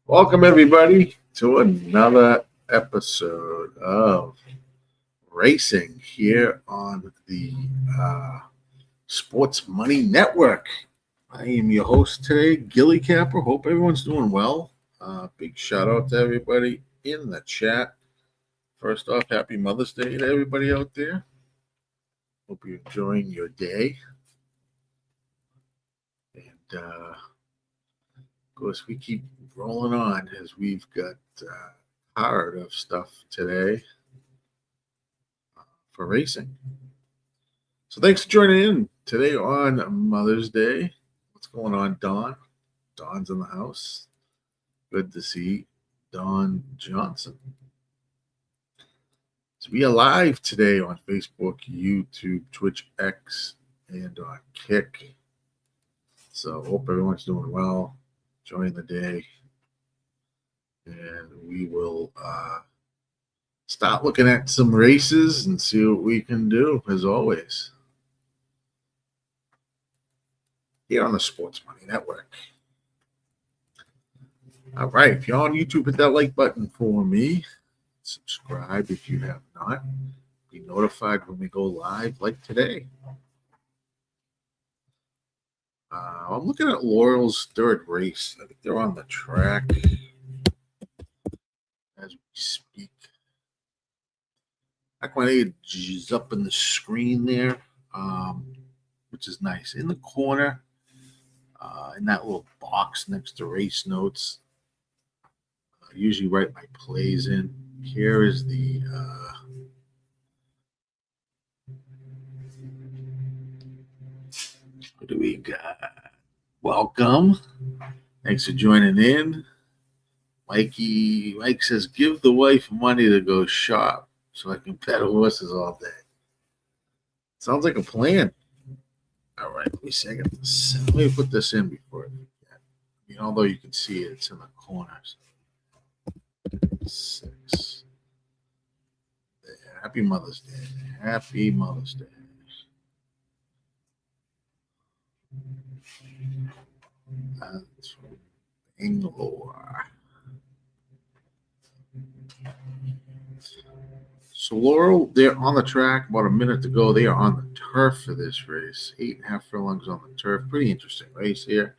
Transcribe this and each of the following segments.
Welcome, everybody, to another episode of Racing here on the Sports Money Network. I am your host today, GillyCapper. Hope everyone's doing well. Big shout out to everybody in the chat. First off, happy Mother's Day to everybody out there. Hope you're enjoying your day. And of course, we keep rolling on as we've got hard of stuff today for racing. So thanks for joining in today on Mother's Day. What's going on, Dawn? Dawn's in the house. Good to see Dawn Johnson. So we are live today on Facebook, YouTube, Twitch, X, and on Kick. So hope everyone's doing well. Enjoying the day. And we will start looking at some races and see what we can do, as always, here on the Sports Money Network. All right, if you're on YouTube, hit that like button for me. Subscribe if you have not. Be notified when we go live like today. I'm looking at Laurel's third race. I think they're on the track as we speak. Aquanage is up in the screen there, which is nice. In the corner, in that little box next to race notes, I usually write my plays in. Here is the what do we got? Welcome. Thanks for joining in. Mike says, give the wife money to go shop so I can pet horses all day. Sounds like a plan. All right, let me see. Let me put this in before I forget. I mean, although you can see it, it's in the corners. 6. There. Happy Mother's Day. Happy Mother's Day. That's from Bangalore. So Laurel, they're on the track. About a minute to go. They are on the turf for this race. 8.5 furlongs on the turf. Pretty interesting race here.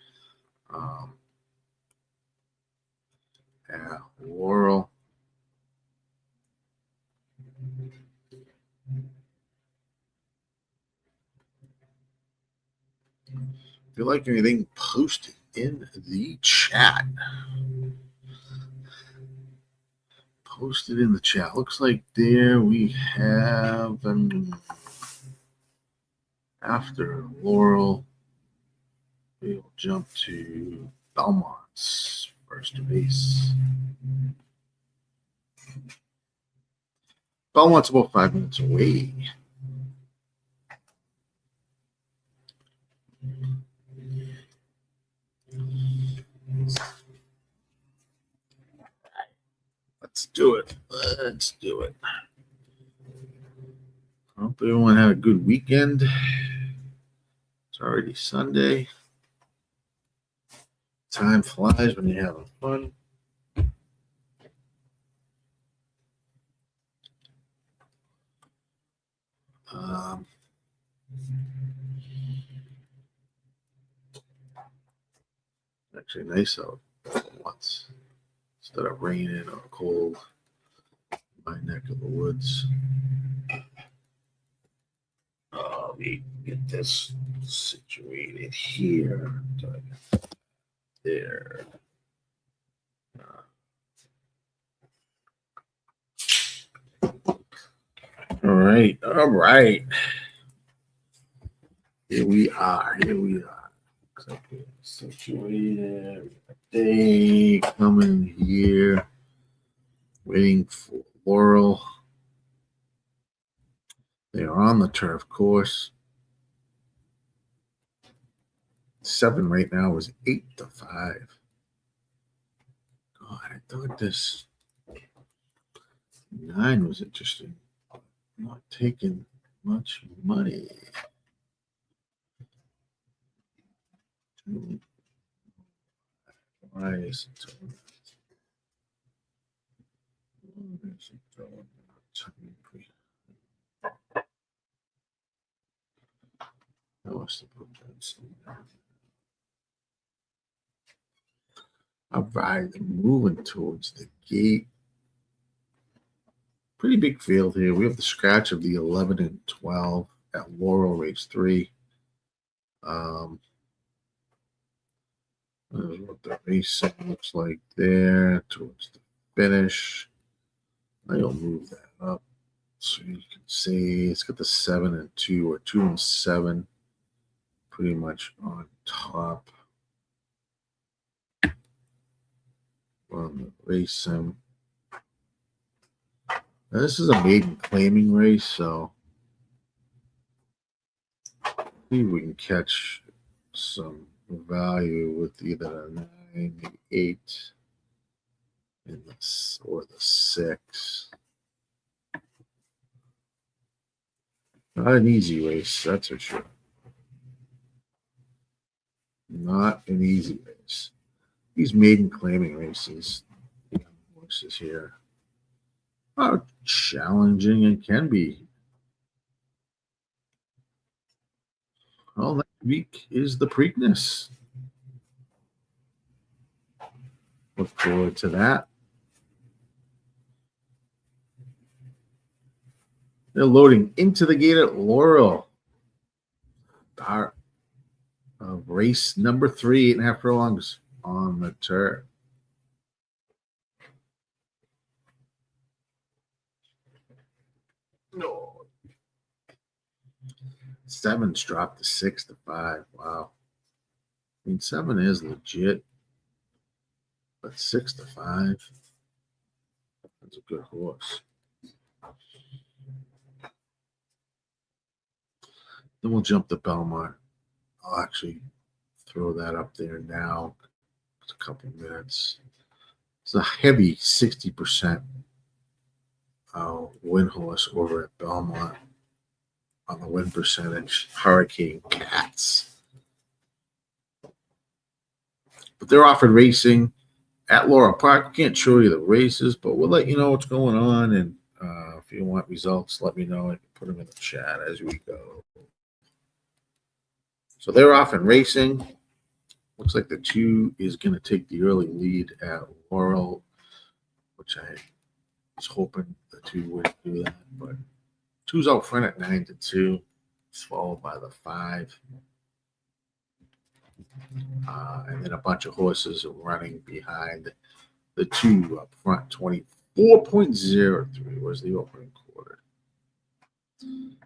Laurel. If you like anything, post it in the chat. Post it in the chat. Looks like there we have after Laurel, we'll jump to Belmont's first race. Belmont's about 5 minutes away. Let's do it. Let's do it. Hope everyone had a good weekend. It's already Sunday. Time flies when you're having fun. Actually nice out once instead of raining or cold in my neck of the woods. Let me get this situated here. There. All right. All right. Here we are. Looks like we're situated. Day coming here. Waiting for Laurel. They are on the turf course. 7 right now is 8-5. God, I thought this 9 was interesting. Not taking much money. Why is it All right, moving towards the gate. Pretty big field here. We have the scratch of the 11 and 12 at Laurel race 3. This is what the racing looks like there towards the finish. I'll move that up so you can see it's got the 7 and 2 or 2 and 7 pretty much on top. On the race sim. Now, this is a maiden claiming race, so see if we can catch some value with either a 9, the 8, and or the 6. Not an easy race, that's for sure. Not an easy race. These maiden claiming races, horses here, are challenging and can be. Well, next week is the Preakness. Look forward to that. They're loading into the gate at Laurel. Our race number 3, 8.5 furlongs on the turf. No. 7's dropped to 6 to 5. Wow. I mean, 7 is legit, but 6 to 5. That's a good horse. Then we'll jump to Belmont. I'll actually throw that up there now. It's a couple minutes. It's a heavy 60% win horse over at Belmont on the win percentage. Hurricane Cats. But they're offered racing at Laurel Park. We can't show you the races, but we'll let you know what's going on. And if you want results, let me know. I can put them in the chat as we go. So they're off in racing. Looks like the 2 is going to take the early lead at Laurel, which I was hoping the 2 would do that. But 2's out front at 9 to 2. It's followed by the 5. And then a bunch of horses are running behind the 2 up front. 24.03 was the opening quarter.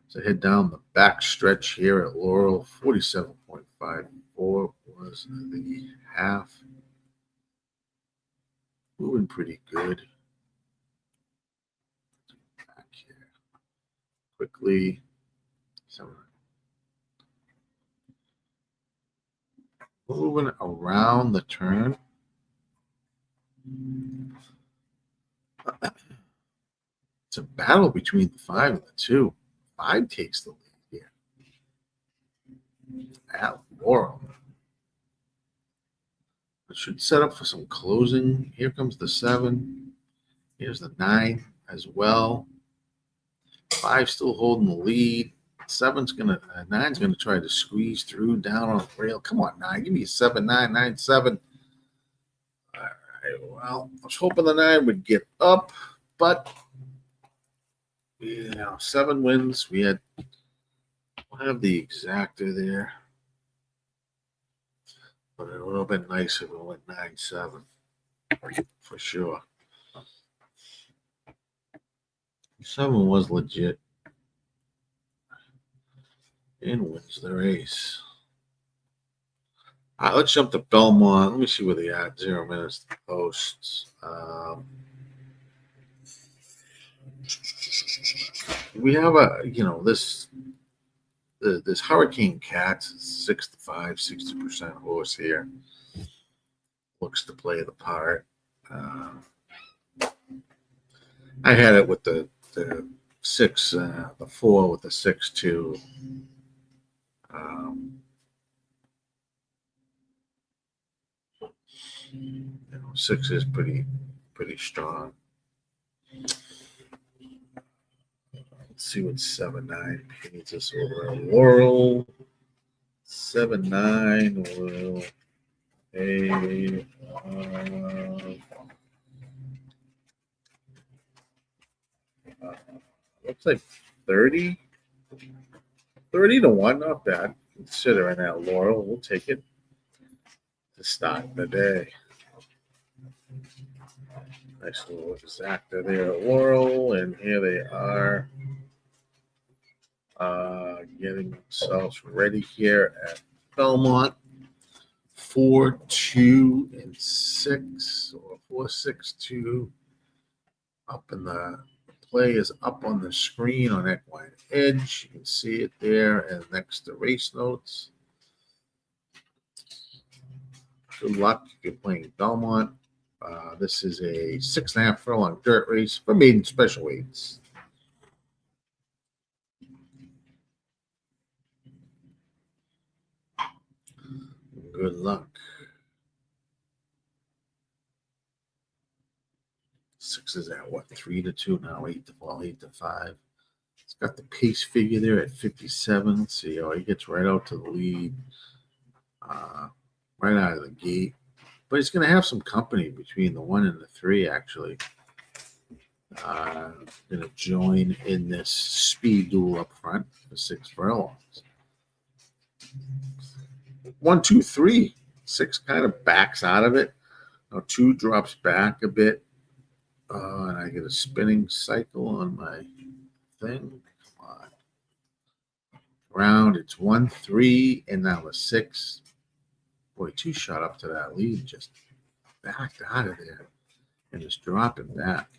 So head down the back stretch here at Laurel. 47.54 was the half. Moving pretty good. Back here quickly. Moving around the turn. It's a battle between the 5 and the 2. 5 takes the lead here at Laurel. It should set up for some closing. Here comes the 7. Here's the 9 as well. 5 still holding the lead. 9's gonna try to squeeze through down on the rail. Come on, 9. Give me a 7, 9, 9, 7. All right. Well, I was hoping the 9 would get up, but 7 wins. We'll have the exacta there. But it would have been nice if it went 9-7 for sure. 7 was legit and wins the race. All right, let's jump to Belmont. Let me see where they at. 0 minutes to posts. We have this Hurricane Cats, 6 to 5, 60% horse here. Looks to play the part. I had it with the 6, the 4 with the 6-2. 6 is pretty strong. Let's see what 7-9 paints us over. Laurel 7-9 will pay looks like 30 to 1, not bad. Considering that Laurel, we'll take it to start the day. Nice little exacta there at Laurel, and here they are getting themselves ready here at Belmont. 4, 2, and 6, or 4, 6, 2. Up in the play is up on the screen on Equine Edge. You can see it there, and next to race notes. Good luck if you're playing Belmont. This is a 6.5 furlong dirt race for maiden special weights. Good luck. 6 is at what? 3 to 2 now. 8 to 8 to 5. It's got the pace figure there at 57. Let's see. Oh, he gets right out to the lead, right out of the gate. But he's going to have some company between the 1 and the 3. Actually, going to join in this speed duel up front for 6 furlongs. 1, 2, 3. 6 kind of backs out of it. Now 2 drops back a bit. And I get a spinning cycle on my thing. Come on. Round, it's 1, 3, and now a 6. Boy, 2 shot up to that lead, just backed out of there and is dropping back.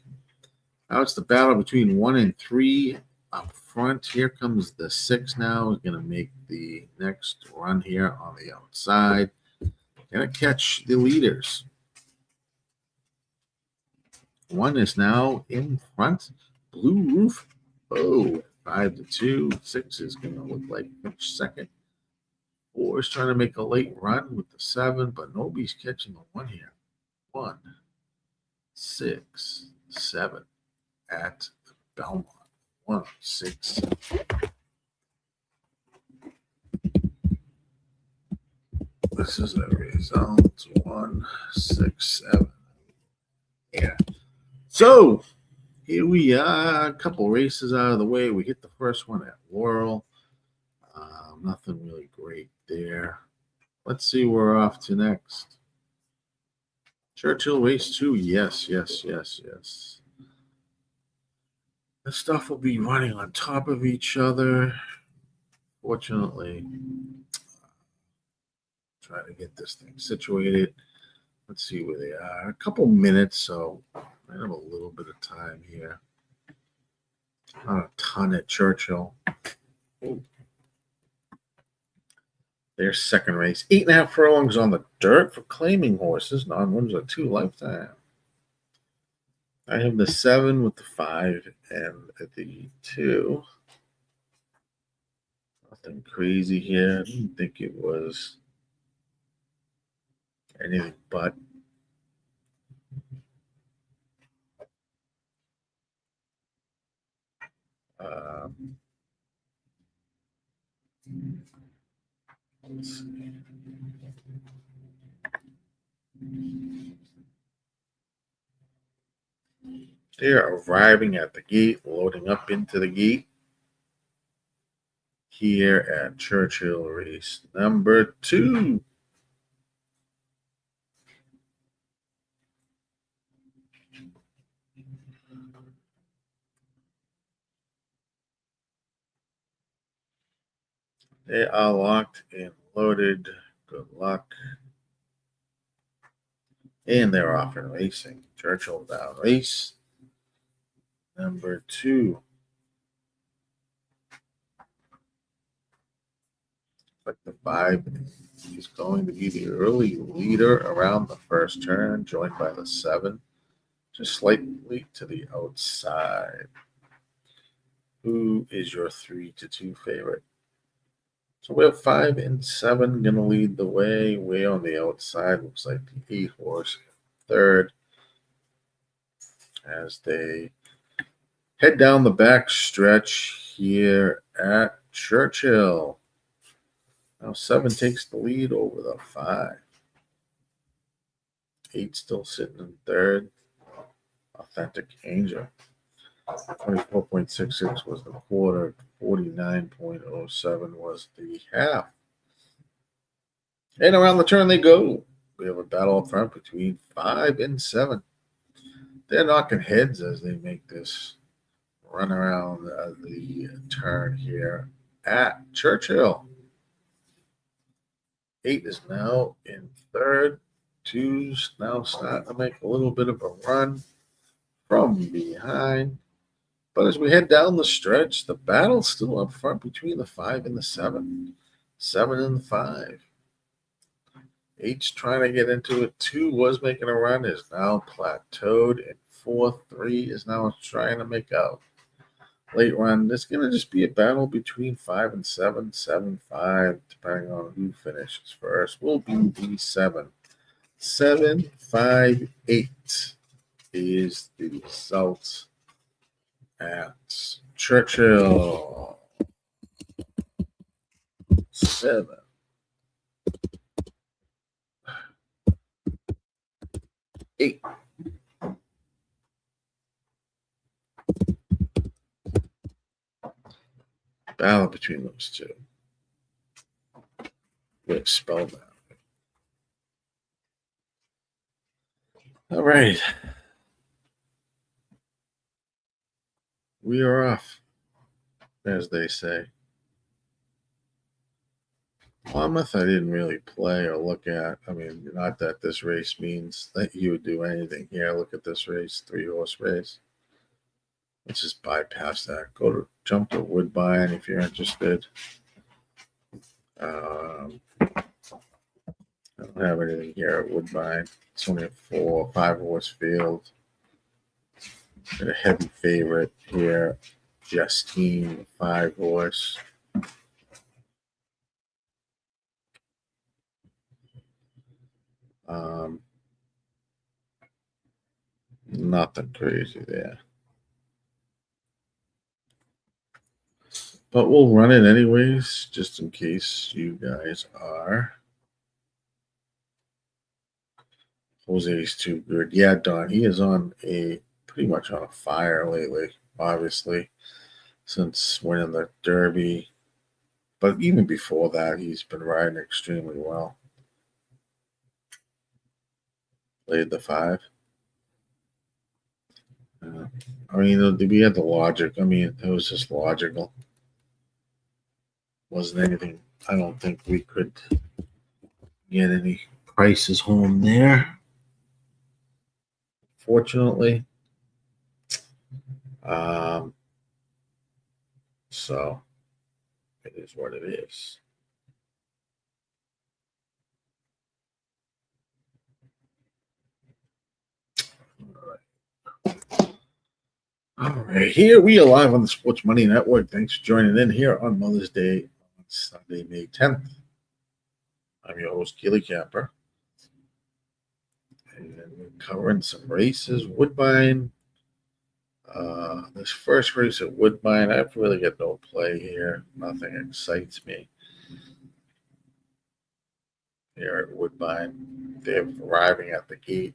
Now it's the battle between 1 and 3 up front. Here comes the 6 now. He's going to make the next run here on the outside. Going to catch the leaders. 1 is now in front. Blue Roof. Oh, 5 to 2. 6 is going to look like second. 4 is trying to make a late run with the 7, but nobody's catching the 1 here. 1, 6, 7 at Belmont. 1, 6. This is a result. 1, 6, 7. Yeah. So here we are, a couple races out of the way. We hit the first one at Laurel. Nothing really great there. Let's see where we're off to next. Churchill race 2. Yes. This stuff will be running on top of each other. Fortunately, trying to get this thing situated. Let's see where they are. A couple minutes, so I have a little bit of time here. Not a ton at Churchill. Ooh. Their second race. 8.5 furlongs on the dirt for claiming horses. Non-winners are 2 lifetime. I have the 7 with the 5 and the 2. Nothing crazy here. I didn't think it was anything but. Let's see. They're arriving at the gate, loading up into the gate here at Churchill race number 2. They are locked and loaded. Good luck. And they're off and racing. Churchill Downs race number 2. Like the 5 is going to be the early leader around the first turn, joined by the 7, just slightly to the outside. Who is your 3 to 2 favorite? So we have 5 and 7 going to lead the way. Way on the outside looks like the 8 horse third as they Head down the back stretch here at Churchill. Now 7 takes the lead over the 5. 8 still sitting in third. Authentic Angel. 24.66 was the quarter. 49.07 was the half. And around the turn they go. We have a battle up front between 5 and 7. They're knocking heads as they make this run around the turn here at Churchill. 8 is now in third. 2's now starting to make a little bit of a run from behind. But as we head down the stretch, the battle's still up front between the 5 and the 7. 7 and the 5. 8's trying to get into it. 2 was making a run, is now plateaued. And 4, 3 is now trying to make a late run. It's going to just be a battle between 5 and 7. 7, 5, depending on who finishes first, will be the 7. 7, 5, 8 is the result at Churchill. 7. 8. Battle between those two. We'll expel that. All right. We are off, as they say. Monmouth, I didn't really play or look at. I mean, not that this race means that you would do anything here. Look at this race, 3-horse race. Let's just bypass that. Jump to Woodbine if you're interested. I don't have anything here at Woodbine. It's only a 5-horse field. Got a heavy favorite here, Justine, 5-horse. Nothing crazy there. But we'll run it anyways, just in case you guys are. Jose's too good. Yeah, Don, he is on pretty much on a fire lately, obviously, since winning the Derby. But even before that, he's been riding extremely well. Played the 5. I mean, we had the logic. I mean, it was just logical. Wasn't anything. I don't think we could get any prices home there. Fortunately. So it is what it is. All right, here we are live on the Sports Money Network. Thanks for joining in here on Mother's Day on Sunday, May 10th. I'm your host, GillyCapper. And we're covering some races. Woodbine. This first race at Woodbine, I've really got no play here. Nothing excites me here at Woodbine. They're arriving at the gate.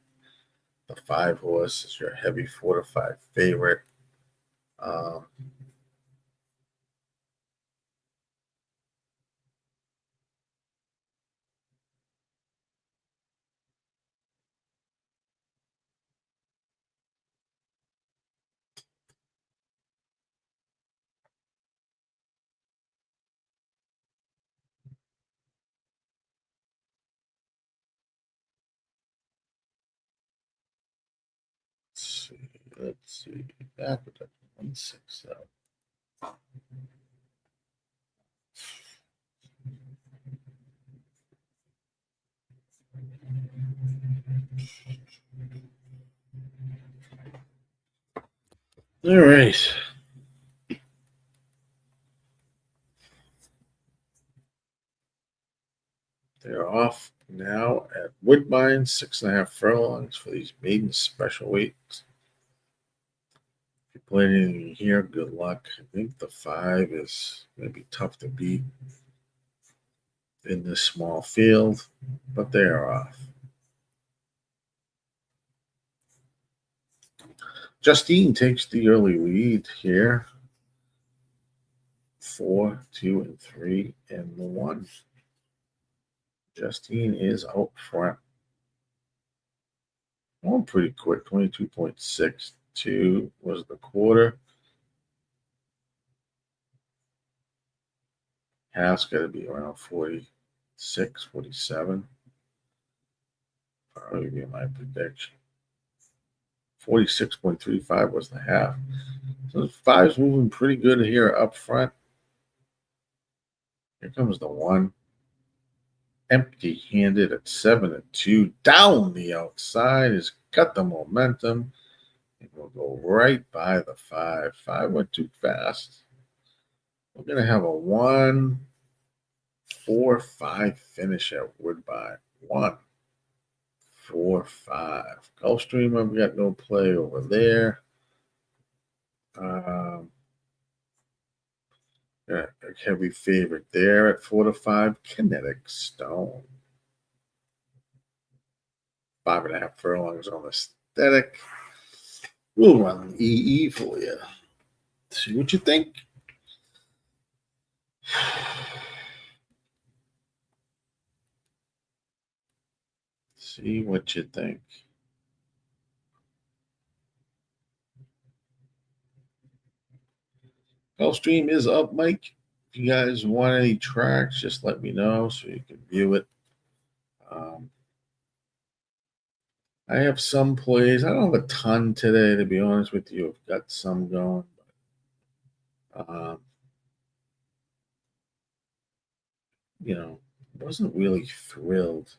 The 5-horse is your heavy 4-5 favorite. Let's see. Back with that 167. All right. They're off now at Woodbine, 6.5 furlongs for these maiden special weights. If you Play anything here, good luck. I think the 5 is going to be tough to beat in this small field, but they are off. Justine takes the early lead here. 4, 2, and 3, and the 1. Justine is out front. Going pretty quick. 22.62 was the quarter. Half's got to be around 46, 47. Probably be my prediction. 46.35 was the half. So the 5's moving pretty good here up front. Here comes the 1. Empty-handed at 7-2. Down the outside has got the momentum. And we'll go right by the 5. 5 went too fast. We're going to have a 1, 4, 5 finish at Woodbine. 1, 4, 5. Gulfstream, I've got no play over there. A heavy favorite there at 4-5. Kinetic Stone. 5.5 furlongs on Aesthetic. We'll run EE for you. See what you think. See what you think. Gulfstream is up, Mike. If you guys want any tracks, just let me know so you can view it. I have some plays. I don't have a ton today, to be honest with you. I've got some going. Wasn't really thrilled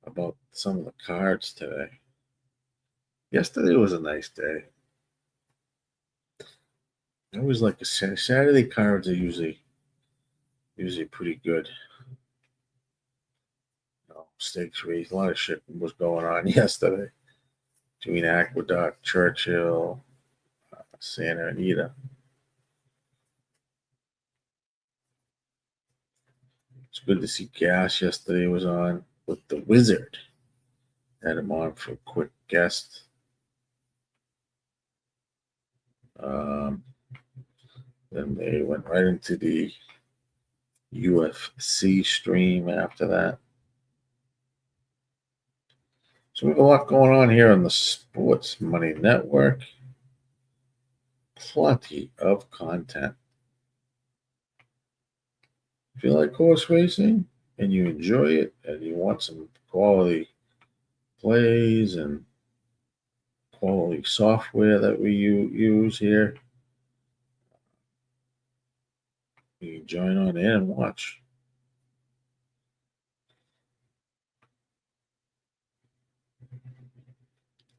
about some of the cards today. Yesterday was a nice day. I always like the Saturday cards are usually pretty good. Stakes race, a lot of shit was going on yesterday between Aqueduct, Churchill, Santa Anita. It's good to see Gas yesterday was on with the Wizard. Had him on for a quick guest. Then they went right into the UFC stream after that. So we have a lot going on here on the Sports Money Network. Plenty of content. If you like horse racing and you enjoy it and you want some quality plays and quality software that we use here, you can join on in and watch.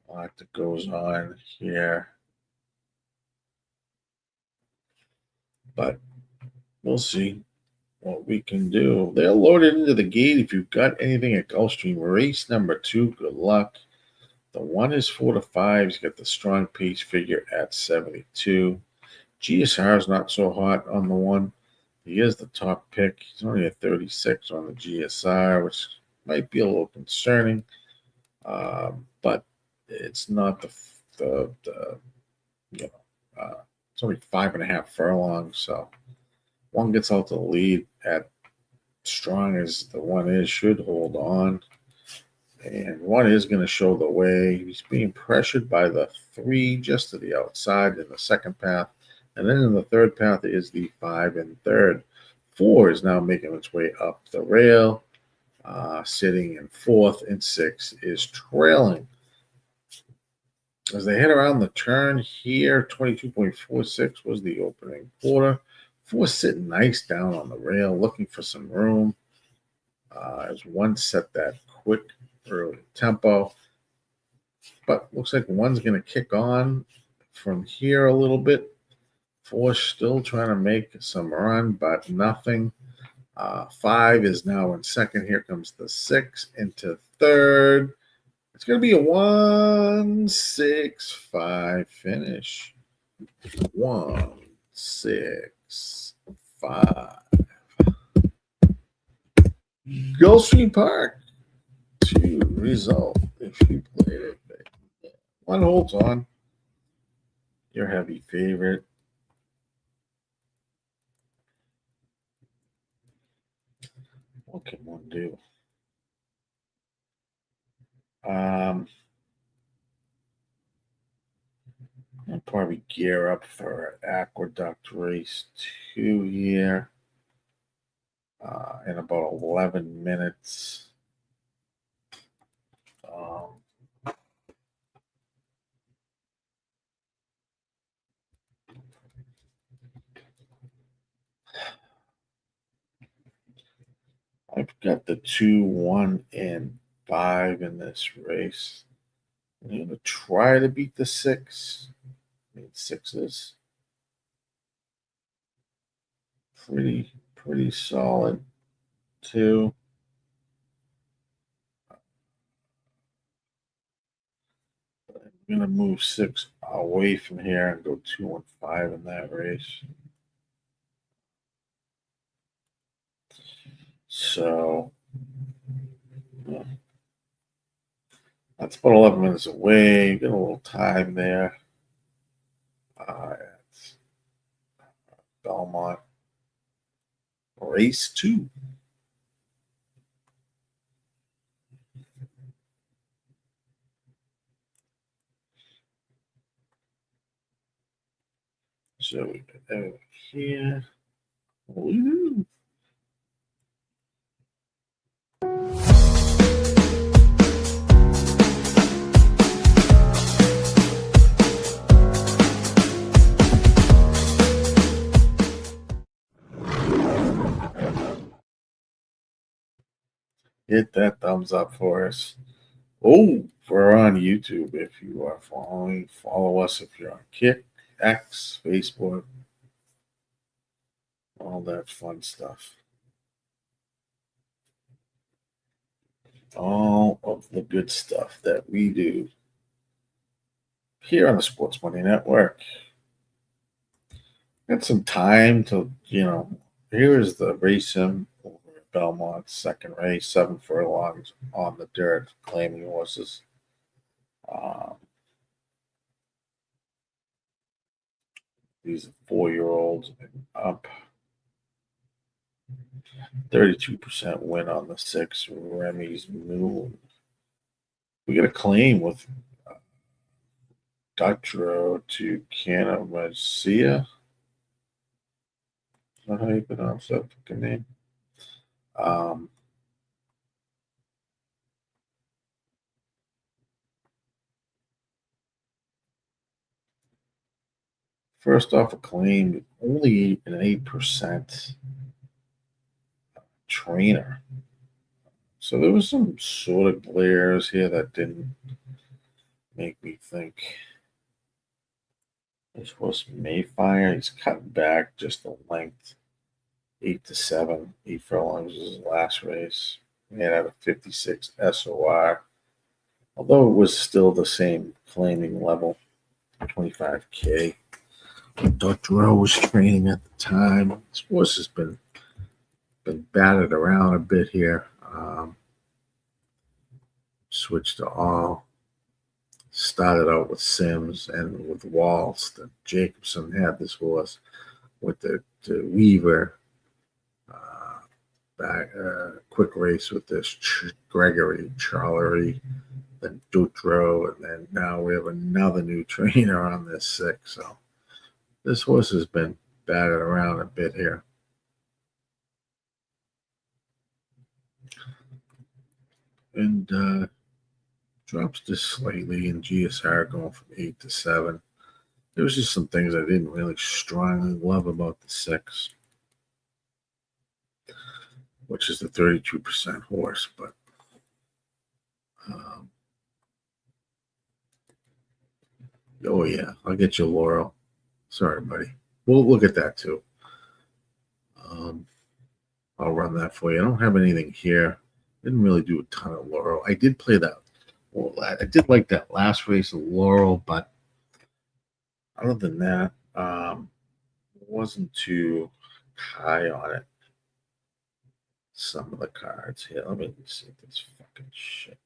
A lot that goes on here. But we'll see what we can do. They're loaded into the gate. If you've got anything at Gulfstream, race number 2, good luck. The 1 is 4-5. He's got the strong pace figure at 72. GSR is not so hot on the 1. He is the top pick. He's only at 36 on the GSR, which might be a little concerning. But it's not it's only 5.5 furlongs. So 1 gets out to the lead at strong as the 1 is, should hold on. And 1 is going to show the way. He's being pressured by the 3 just to the outside in the second path. And then in the third path is the 5 in third. 4 is now making its way up the rail, sitting in fourth, and 6 is trailing. As they head around the turn here, 22.46 was the opening quarter. 4 sitting nice down on the rail, looking for some room. As 1 set that quick early tempo. But looks like 1's going to kick on from here a little bit. 4 still trying to make some run, but nothing. 5 is now in second. Here comes the 6 into third. It's going to be a 1-6-5 finish. 1, 6, 5. Gulfstream Park to result if you played it. One holds on. Your heavy favorite. What can one do? I'll probably gear up for Aqueduct Race 2 here in about 11 minutes. I've got the 2, 1, and 5 in this race. I'm going to try to beat the 6. I mean, 6 pretty solid too. I'm going to move 6 away from here and go 2 and 5 in that race. So yeah, that's about 11 minutes away. Got a little time there. It's Belmont Race 2. So we got over here. Woo-hoo. Hit that thumbs up for us. Oh, we're on YouTube. If you are following, follow us if you're on Kick, X, Facebook, all that fun stuff. All of the good stuff that we do here on the Sports Money Network. Got some time to, here's the race sim over at Belmont, second race, 7 furlongs on the dirt, claiming horses. These are 4-year-olds up. 32% win on the 6, Remy's Moon. We got a claim with Dutro to Canamacia. Is that how you pronounce that fucking name? First off, a claim, only an 8% trainer. So there was some sort of glares here that didn't make me think. This was Mayfire. He's cut back just a length. 8-7. 8 furlongs was his last race. He had a 56 SOR. Although it was still the same claiming level, 25K. Dr. Rowe was training at the time. This horse has been batted around a bit here. Switched to all. Started out with Sims and with Waltz. Jacobson had this horse with the Weaver. Quick race with this Gregory, Charlery, then Dutro, and then now we have another new trainer on this 6. So this horse has been batted around a bit here. And drops just slightly in GSR going from 8-7. There was just some things I didn't really strongly love about the 6, which is the 32% horse. But oh yeah, I'll get you Laurel. Sorry, buddy. We'll look at that too. I'll run that for you. I don't have anything here. Didn't really do a ton of Laurel. I did play that. Well, I did like that last race of Laurel, but other than that, Wasn't too high on it. Some of the cards here. Let me see this fucking shit.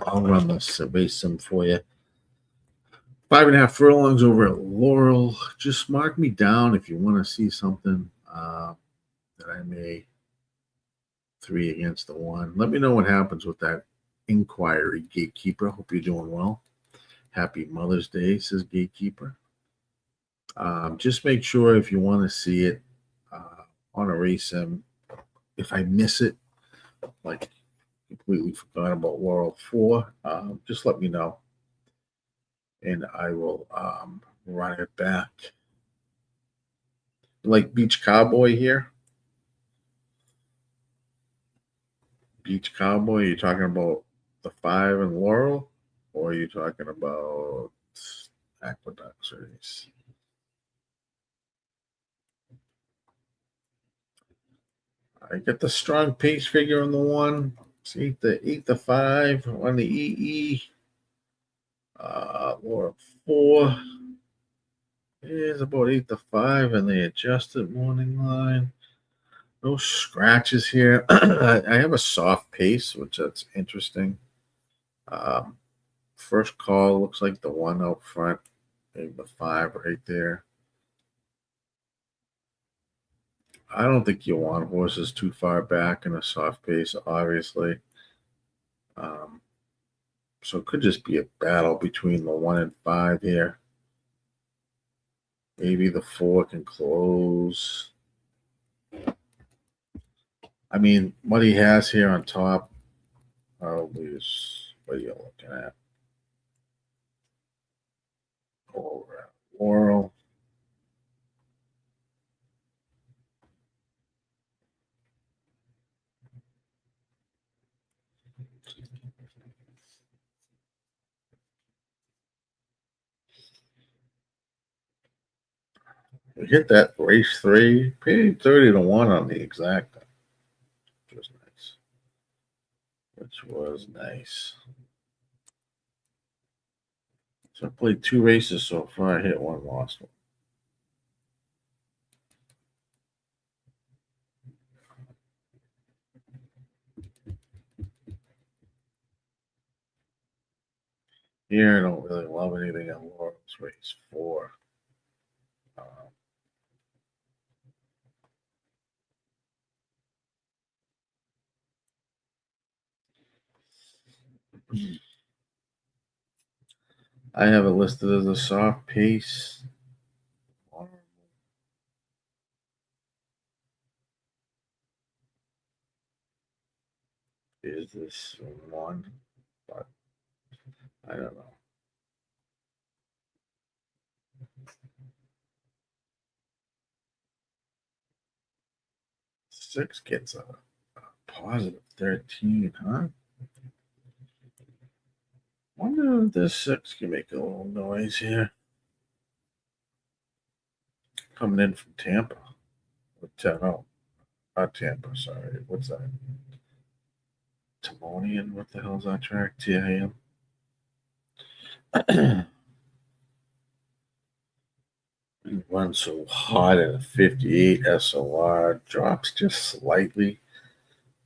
I'll run the survey sim for you. 5.5 furlongs over at Laurel. Just mark me down if you want to see something that I may 3 against the 1. Let me know what happens with that inquiry, Gatekeeper. Hope you're doing well. Happy Mother's Day, says Gatekeeper. Just make sure if you want to see it on a race sim, if I miss it, like completely forgot about Laurel 4, just let me know. And I will run it back. Like Beach Cowboy here. Beach Cowboy, you're talking about the 5 and Laurel, or are you talking about Aqueduct race? I get the strong pace figure on the 1. It's 8 to 5 on the EE. Laurel 4 is about 8 to 5, and the adjusted morning line. No scratches here. I have a soft pace, which that's interesting. First call looks like the 1 out front, maybe the 5 right there. I don't think you want horses too far back in a soft pace, obviously. So it could just be a battle between the 1 and 5 here. Maybe the 4 can close. I mean, what he has here on top probably is what you're looking at. Over at Laurel. We hit that race 3, paid 30 to 1 on the exact, which was nice. So I played 2 races so far. I hit 1, lost 1. Here, I don't really love anything on Laurel's race 4. I have it listed as a soft pace. Is this 1? But I don't know. Six gets a positive 13, huh? Wonder if this 6 can make a little noise here. Coming in from Tampa. No, not Tampa, sorry. What's that? Timonian? What the hell's that track? TIM? Runs so hot at a 58 SOR. Drops just slightly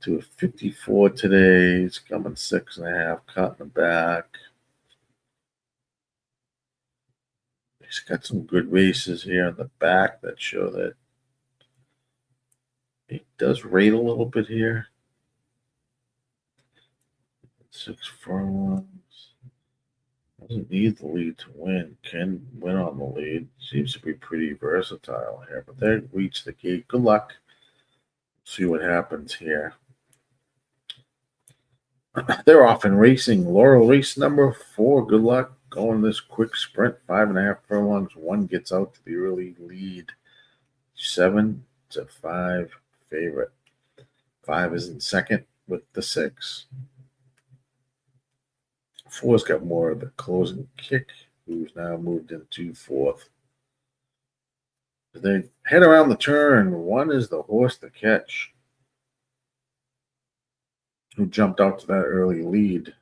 to a 54 today. He's coming 6.5, cut in the back. He's got some good races here in the back that show that he does rate a little bit here. 6 furlongs. Doesn't need the lead to win. Can win on the lead. Seems to be pretty versatile here, but they reach the gate. Good luck. See what happens here. They're off in racing. Laurel race number 4. Good luck going this quick sprint. 5.5 furlongs. 1 gets out to the early lead. 7 to 5 favorite. 5 is in second with the 6. 4's got more of the closing kick, who's now moved into 4th. They head around the turn. 1 is the horse to catch. who jumped out to that early lead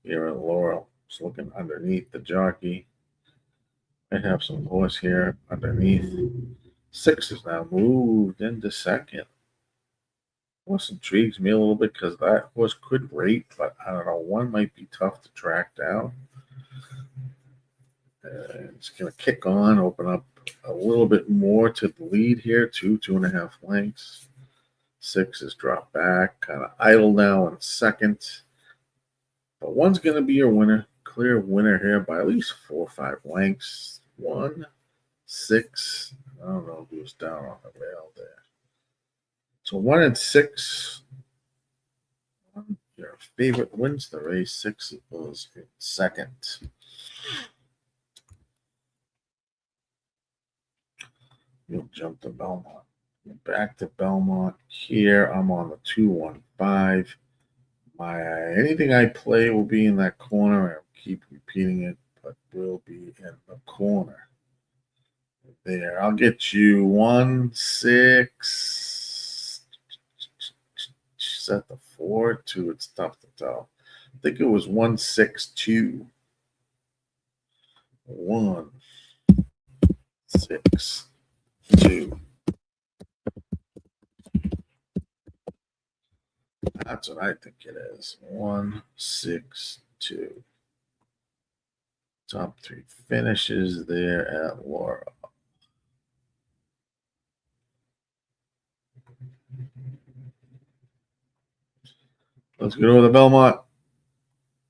here at Laurel. Just looking underneath the jockey. I have some horse here underneath. 6 is now moved into second. Horse intrigues me a little bit because that horse could rate, but I don't know. 1 might be tough to track down. It's going to kick on, open up a little bit more to the lead here. 2.5 lengths. 6 is dropped back, kind of idle now in second. But 1's going to be your winner, clear winner here by at least 4 or 5 lengths. 1, 6. I don't know who's down on the rail there. So 1 and 6. Your favorite wins the race. 6 was in second. You'll jump to Belmont. Back to Belmont. Here I'm on the 215. Anything I play will be in that corner. I'll keep repeating it, but will be in the corner. There. I'll get you 1, 6. Set the 4, 2. It's tough to tell. I think it was 1, 6, 2. 1, 6, 2. That's what I think it is. 1, 6, 2. Top 3 finishes there at Laurel. Let's go to the Belmont.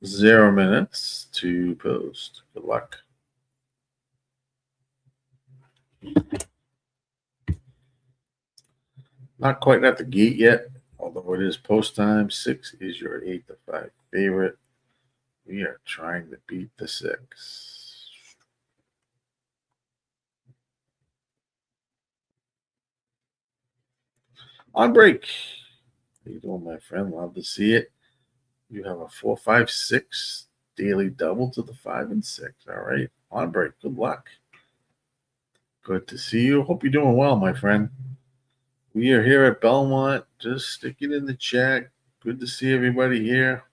0 minutes to post. Good luck. Not quite at the gate yet, although it is post time. 6 is your 8 to 5 favorite. We are trying to beat the 6. On break. How you doing, my friend? Love to see it. You have a 4, 5, 6 daily double to the 5 and 6. All right. On break. Good luck. Good to see you. Hope you're doing well, my friend. We are here at Belmont. Just stick it in the chat. Good to see everybody here.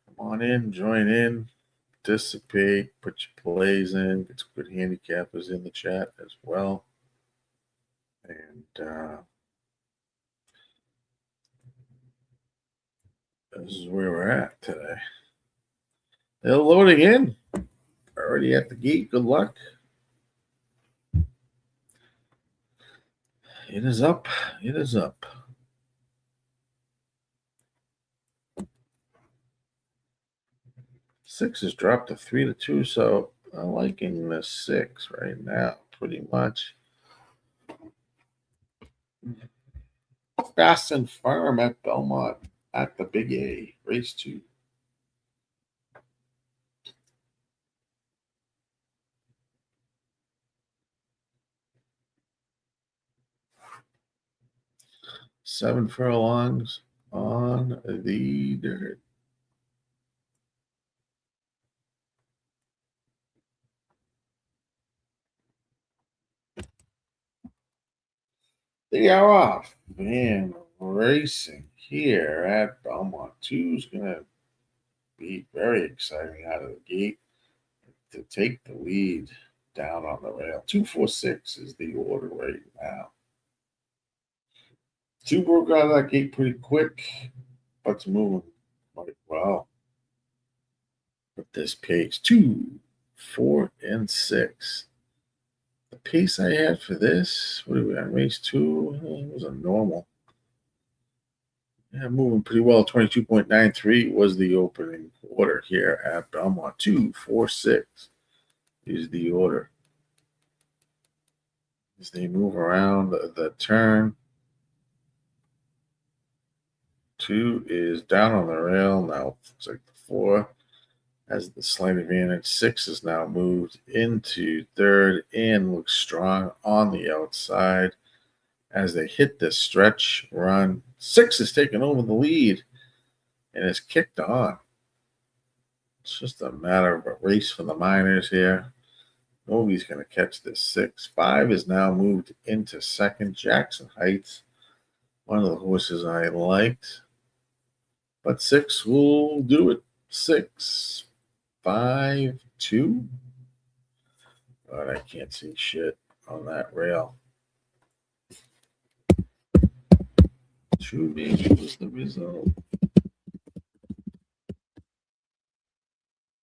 Come on in, join in, participate, put your plays in. Get some good handicappers in the chat as well. And this is where we're at today. They're loading in. Already at the gate. Good luck. It is up. It is up. Six has dropped to 3 to 2, so I'm liking the 6 right now, pretty much. Fast and firm at Belmont at the Big A, race 2. Seven furlongs on the dirt. They are off. Man, racing here at Belmont. 2 is going to be very exciting out of the gate to take the lead down on the rail. 2, 4, 6 is the order right now. 2 broke out of that gate pretty quick, but it's moving quite well at this pace. 2, 4, and 6. The pace I had for this, what are we on, race 2? It was a normal. Yeah, moving pretty well. 22.93 was the opening order here at Belmont. 2, 4, 6 is the order. As they move around the turn. 2 is down on the rail. Now looks like the 4 has the slight advantage. 6 is now moved into third and looks strong on the outside as they hit this stretch run. 6 is taking over the lead and it's kicked on. It's just a matter of a race for the minors here. Nobody's going to catch this 6. 5 is now moved into second. Jackson Heights, one of the horses I liked. But 6 will do it. 6, 5, 2. But I can't see shit on that rail. 2 maybe was the result.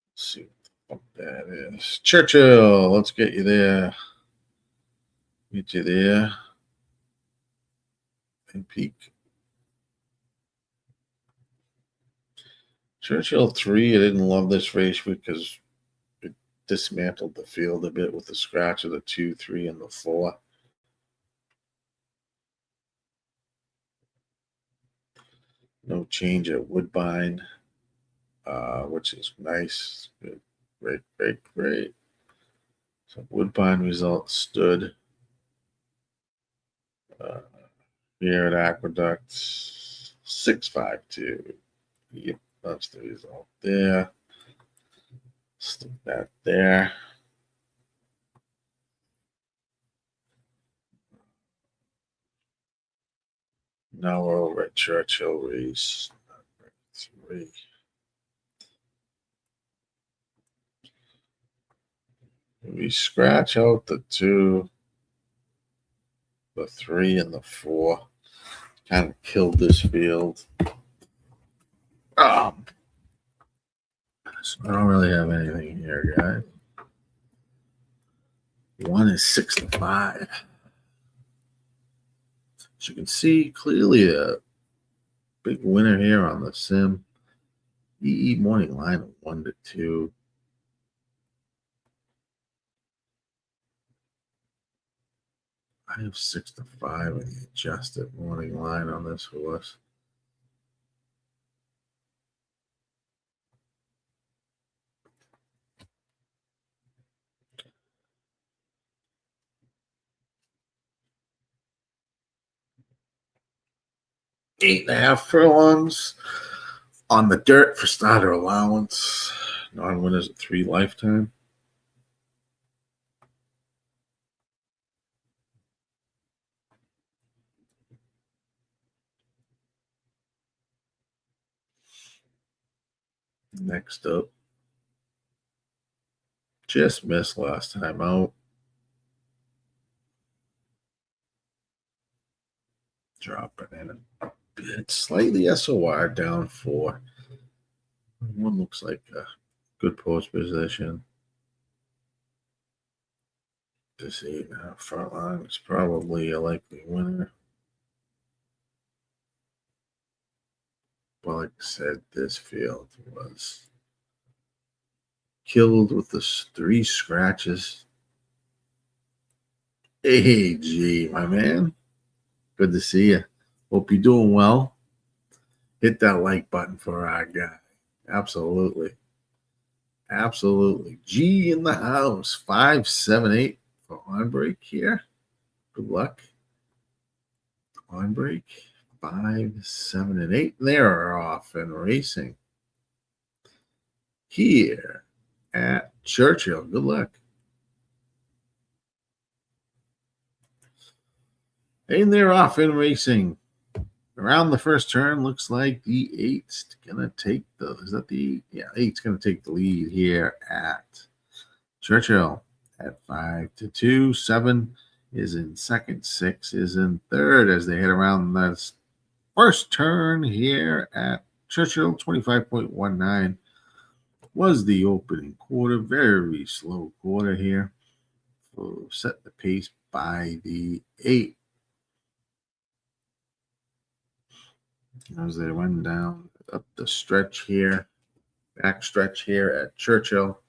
Let's see what the fuck that is. Churchill, let's get you there. Get you there. And peak. Churchill 3, I didn't love this race because it dismantled the field a bit with the scratch of the 2, 3, and the 4. No change at Woodbine, which is nice. Good. Great, great, great. So Woodbine result stood here at Aqueduct 652. Yep, that's the result there. Stick that there. Now we're over at Churchill race 3. We scratch out the 2, the 3, and the 4. Kind of killed this field. So I don't really have anything here, guys. 1 is 6 to 5. As you can see, clearly a big winner here on the sim. EE morning line of 1 to 2. I have 6 to 5 in the adjusted morning line on this horse. Eight and a half furlongs on the dirt for starter allowance. Non-winners at 3 lifetime. Next up, just missed last time out. Dropping in a bit, slightly SOR down 4. One looks like a good post position. This 8.5 furlong is probably a likely winner. But like I said, this field was killed with the 3 scratches. Hey, G, my man. Good to see you. Hope you're doing well. Hit that like button for our guy. Absolutely. Absolutely. G in the house. 5, 7, 8 for on break here. Good luck. On break. 5, 7, and 8. They're off and racing here at Churchill. Good luck. And they're off and racing. Around the first turn, looks like the 8's gonna take the. Is that the 8? Yeah, 8's gonna take the lead here at Churchill at 5 to 2. 7 is in second. 6 is in third as they head around the first turn here at Churchill. 25.19 was the opening quarter. Very slow quarter here. So set the pace by the 8. As they run down up the stretch here, back stretch here at Churchill,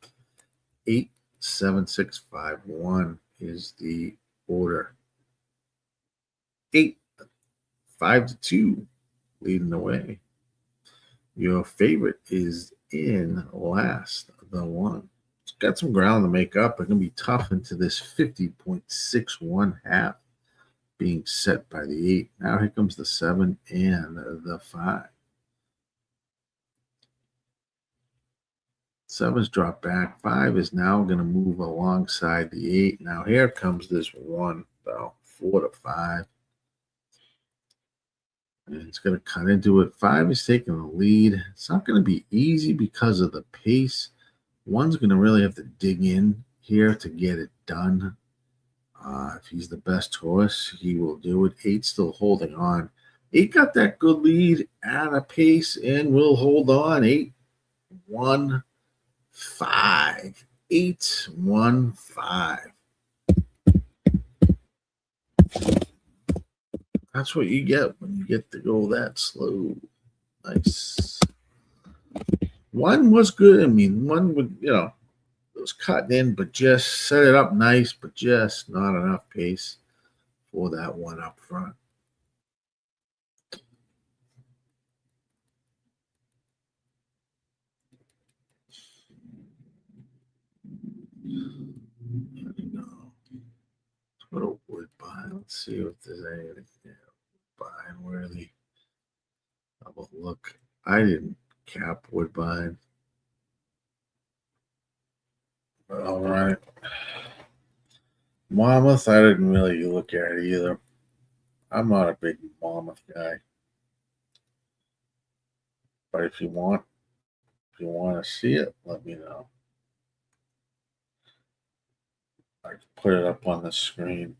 8, 7, 6, 5, 1 is the order. 8, 5 to 2, leading the way. Your favorite is in last, the 1. It's got some ground to make up. It's going to be tough into this 50.61 half. Being set by the 8. Now here comes the 7 and the 5. 7's dropped back. 5 is now going to move alongside the 8. Now here comes this 1, though. 4 to 5. And it's going to cut into it. 5 is taking the lead. It's not going to be easy because of the pace. 1's going to really have to dig in here to get it done. If he's the best horse, he will do it. 8's still holding on. 8 got that good lead at a pace and will hold on. 8, 1, 5. 8, 1, 5. That's what you get when you get to go that slow. Nice. 1 was good. I mean, 1 would, it was cutting in, but just set it up nice, but just not enough pace for that 1 up front. There we go. Let's go to Woodbine. Let's see if there's anything there. Woodbine, where they have a look. I didn't cap Woodbine. All right. Monmouth, I didn't really look at it either. I'm not a big Monmouth guy. But if you want to see it, let me know. I can put it up on the screen.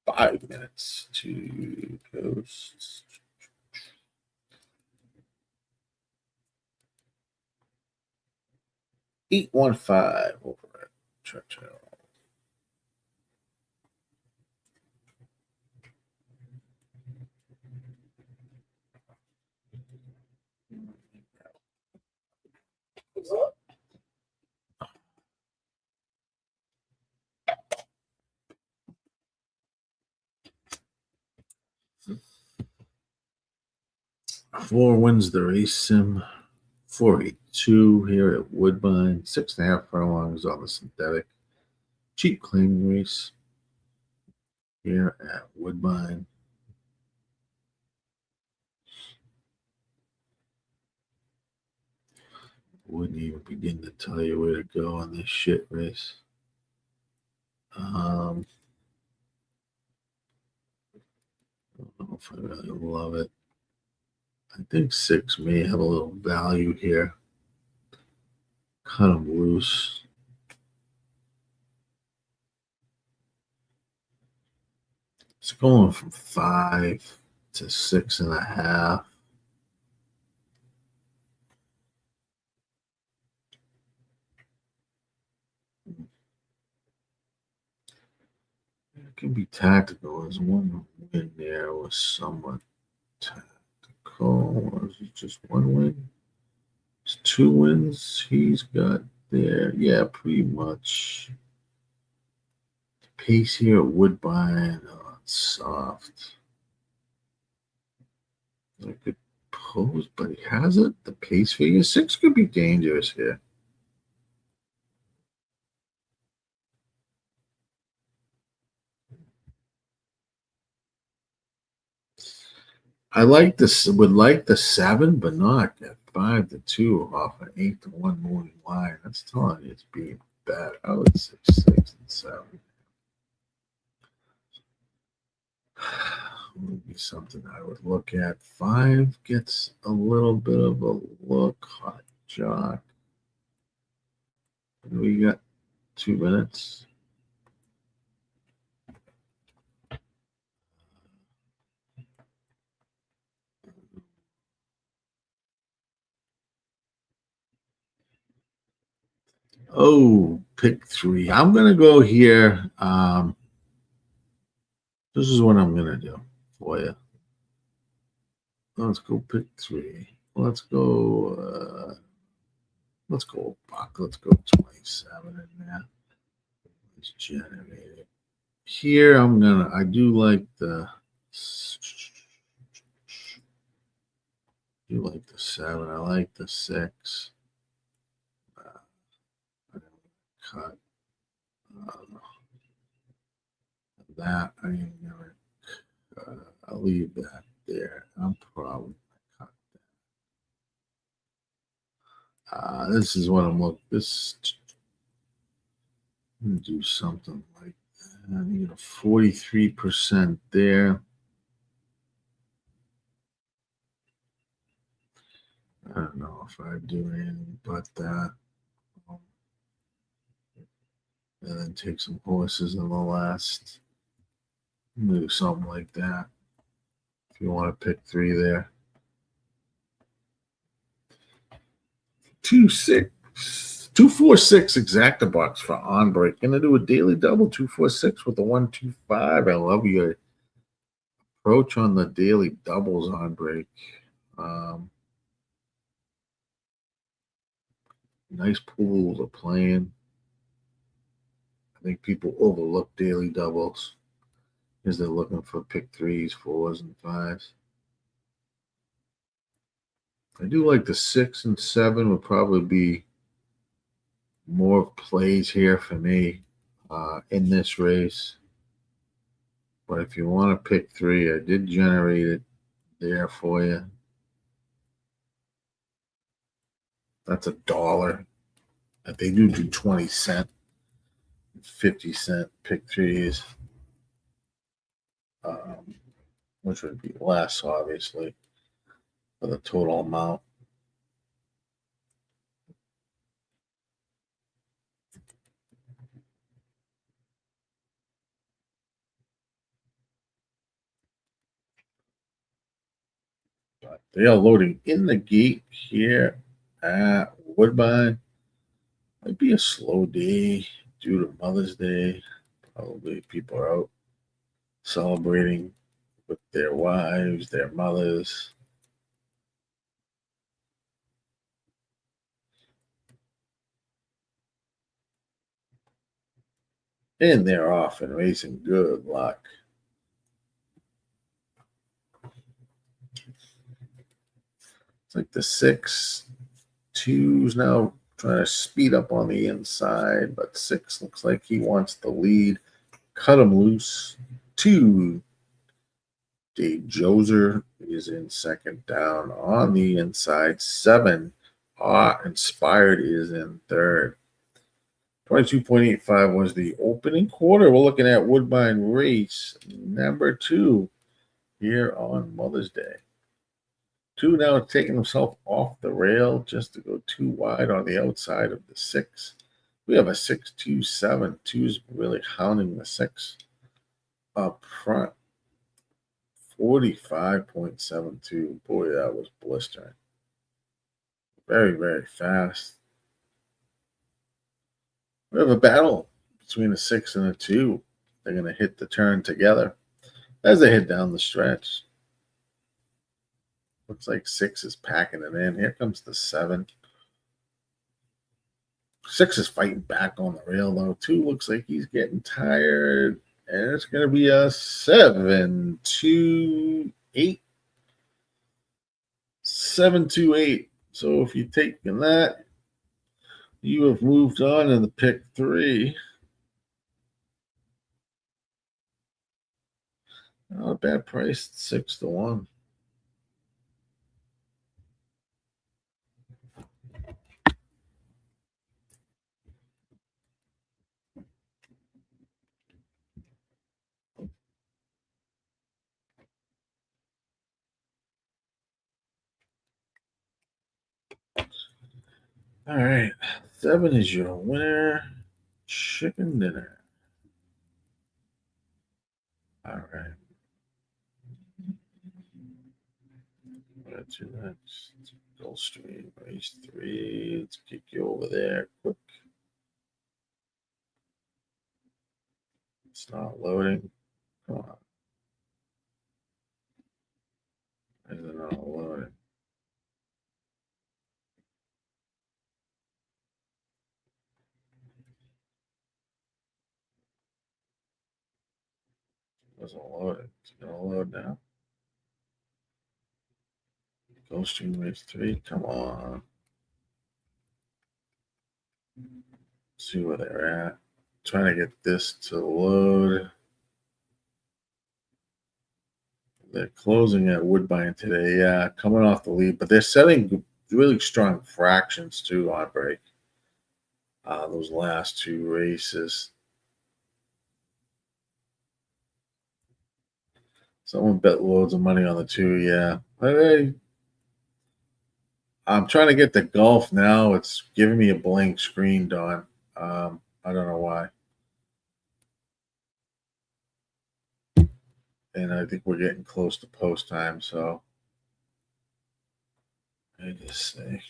Five minutes to post. Eight 1-5 over at Churchill. Four wins the race sim. 482 here at Woodbine. 6.5 furlongs on the synthetic. Cheap claiming race here at Woodbine. Wouldn't even begin to tell you where to go on this shit race. I don't know if I really love it. I think 6 may have a little value here. Cut him loose. It's going from 5 to 6.5. It can be tactical. There's one win there was somewhat tactical. Or is it just one win? It's 2 wins he's got there. Yeah, pretty much. The pace here at Woodbine. Oh, it's soft. I could pose, but he has it. The pace figure 6 could be dangerous here. I like this. Would like the 7, but not at 5-2 off an 8-1 moving line. That's telling you it's being bad. I would say 6 and 7. Would be something I would look at. 5 gets a little bit of a look. Hot jock. We got 2 minutes. Oh, pick 3. I'm gonna go here. This is what I'm gonna do for you. Let's go pick 3. Let's go. Let's go buck. Let's go 27 in there. Let's generate it. Here I do like the 7. I like the 6. Cut that. I'll leave that there. I'm probably cut that. This is what I'm looking. Do something like that. 43% there. I don't know if I do anything but that. And then take some horses in the last. Do something like that. If you want to pick 3 there. 246 exacta bucks for on break. Gonna do a daily double 246 with the 125. I love your approach on the daily doubles on break. Nice pool to play in. I think people overlook daily doubles because they're looking for pick 3s, 4s, and 5s. I do like the 6 and 7 would probably be more plays here for me in this race. But if you want to pick 3, I did generate it there for you. That's $1. They do 20-cent, 50-cent pick 3s, which would be less, obviously, for the total amount. But they are loading in the gate here at Woodbine. Might be a slow day due to Mother's Day. Probably people are out celebrating with their wives, their mothers. And they're off and racing. Good luck. It's like the 6-2's now trying to speed up on the inside, but 6 looks like he wants the lead. Cut him loose. 2. Dave Joser is in second down on the inside. 7. Inspired is in third. 22.85 was the opening quarter. We're looking at Woodbine race number 2 here on Mother's Day. 2 now taking himself off the rail just to go too wide on the outside of the 6. We have a 6-2-7. 2's really hounding the 6 up front. 45.72. Boy, that was blistering. Very, very fast. We have a battle between a 6 and a 2. They're going to hit the turn together as they head down the stretch. Looks like 6 is packing it in. Here comes the 7. 6 is fighting back on the rail, though. 2 looks like he's getting tired. And it's going to be a 7-2-8. 7-2-8. So if you're taking that, you have moved on to the pick 3. Not a bad price, 6-1. All right, 7 is your winner. Chicken dinner. All right. Let's do next. Gulfstream race 3. Let's kick you over there quick. It's not loading. Come on. Is it not loading? It wasn't loading. It's gonna load now. Gulfstream race 3. Come on. See where they're at. Trying to get this to load. They're closing at Woodbine today. Yeah, coming off the lead, but they're setting really strong fractions too on break. Those last two races. Someone bet loads of money on the two, yeah. I'm trying to get the golf now. It's giving me a blank screen, Don. I don't know why. And I think we're getting close to post time, so I just say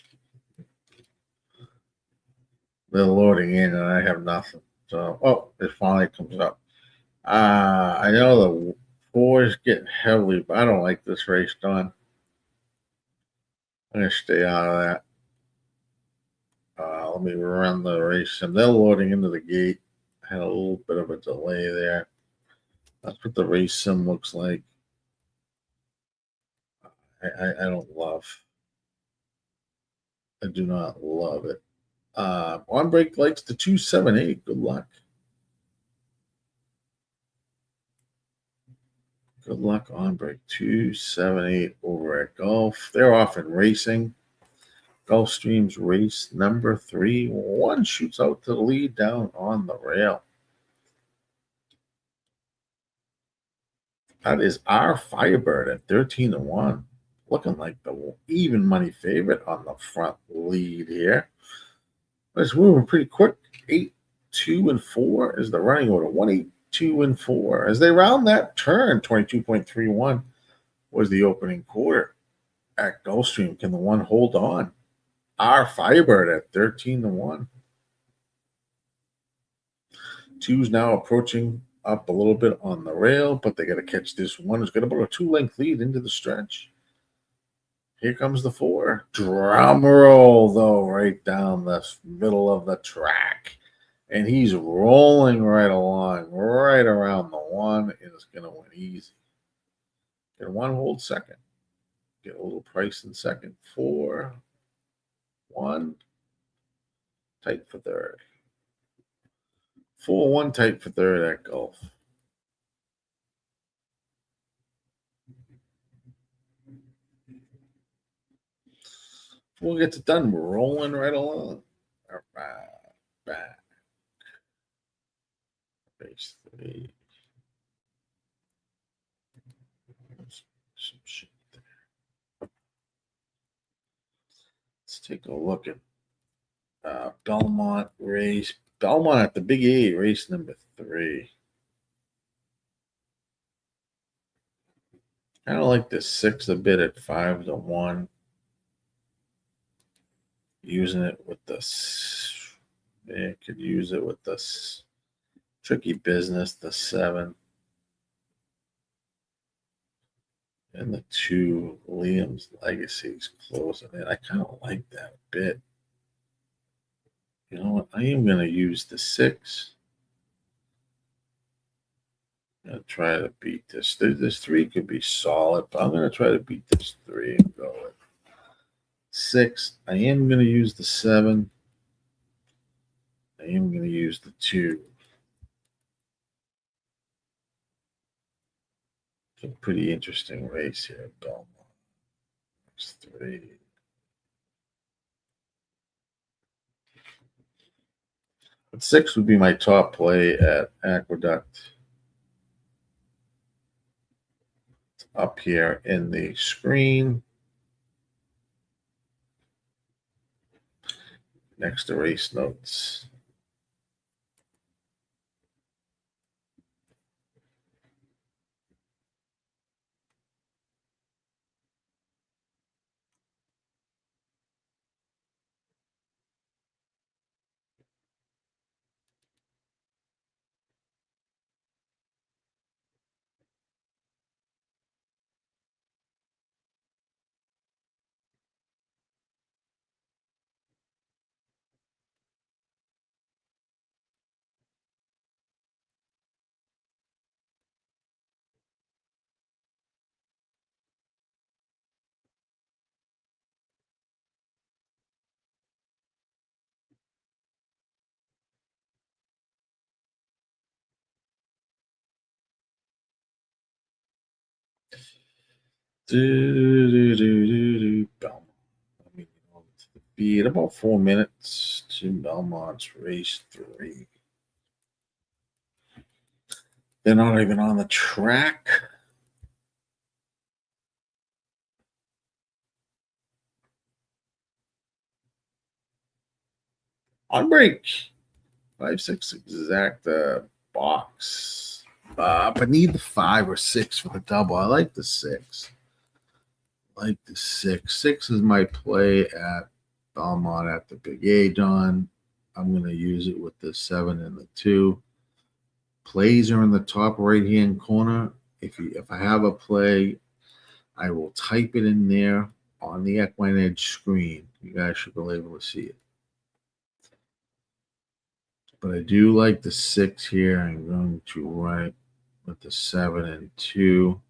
they're loading in and I have nothing. So it finally comes up. I know the four is getting heavily, but I don't like this race, Don. I'm gonna stay out of that. Let me run the race, and they're loading into the gate. I had a little bit of a delay there. That's what the race sim looks like. I don't love. I do not love it. On break likes the 278. Good luck. Good luck on break 278 over at Gulf. They're off in racing. Gulfstream's race number 3. One shoots out to the lead down on the rail. That is our Firebird at 13-1. Looking like the even money favorite on the front lead here. It's moving pretty quick. 8, 2, and 4 is the running order. 1, 8, 2, and 4. As they round that turn, 22.31 was the opening quarter at Gulfstream. Can the one hold on? Our Firebird at 13-1. Two's now approaching up a little bit on the rail, but they got to catch this one. Who's got about a 2-length lead into the stretch. Here comes the 4. Drum roll, though, right down the middle of the track. And he's rolling right along, right around the 1. It is going to win easy. Can one hold second? Get a little price in second. 4, 1. Tight for third. 4, 1 tight for third at Gulf. We'll get it done. We're rolling right along. All right, back. Base 3. Some shit there. Let's take a look at Belmont race. Belmont at the Big 8, race number 3. I don't like the 6 a bit at 5-1. Using it with this, yeah, could use it with this tricky business. The 7 and the 2. Liam's Legacy's closing in. I kind of like that bit. You know what? I am going to use the 6. I'm going to try to beat this. This 3 could be solid, but I'm going to try to beat this 3 and go with 6. I am going to use the 7. I am going to use the 2. It's a pretty interesting race here at Belmont. It's 3. But 6 would be my top play at Aqueduct. It's up here in the screen. Next to race notes. Belmont. I mean, speed, about 4 minutes to Belmont's race 3. They're not even on the track. On break. 5-6 exact box. But need the 5 or 6 for the double. I like the 6. Like the 6. 6 is my play at Belmont at the Big Age on. I'm going to use it with the 7 and the 2. Plays are in the top right-hand corner. If I have a play, I will type it in there on the Equine Edge screen. You guys should be able to see it. But I do like the 6 here. I'm going to write with the 7 and 2.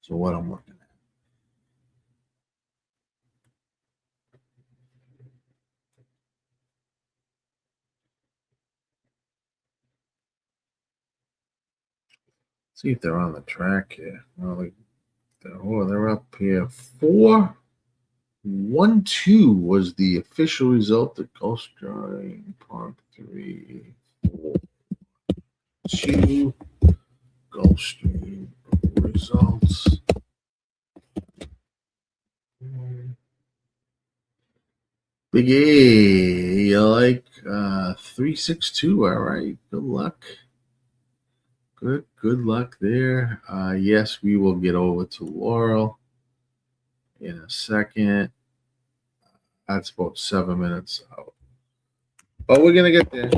So what I'm looking at. See if they're on the track here. Well, they're up here. 4-1-2 was the official result at Gulfstream Park 3-4-2 Gulfstream results. Big A, you like 3-6-2. All right, good luck. Good luck there. Yes, we will get over to Laurel in a second. That's about 7 minutes out. But we're going to get there.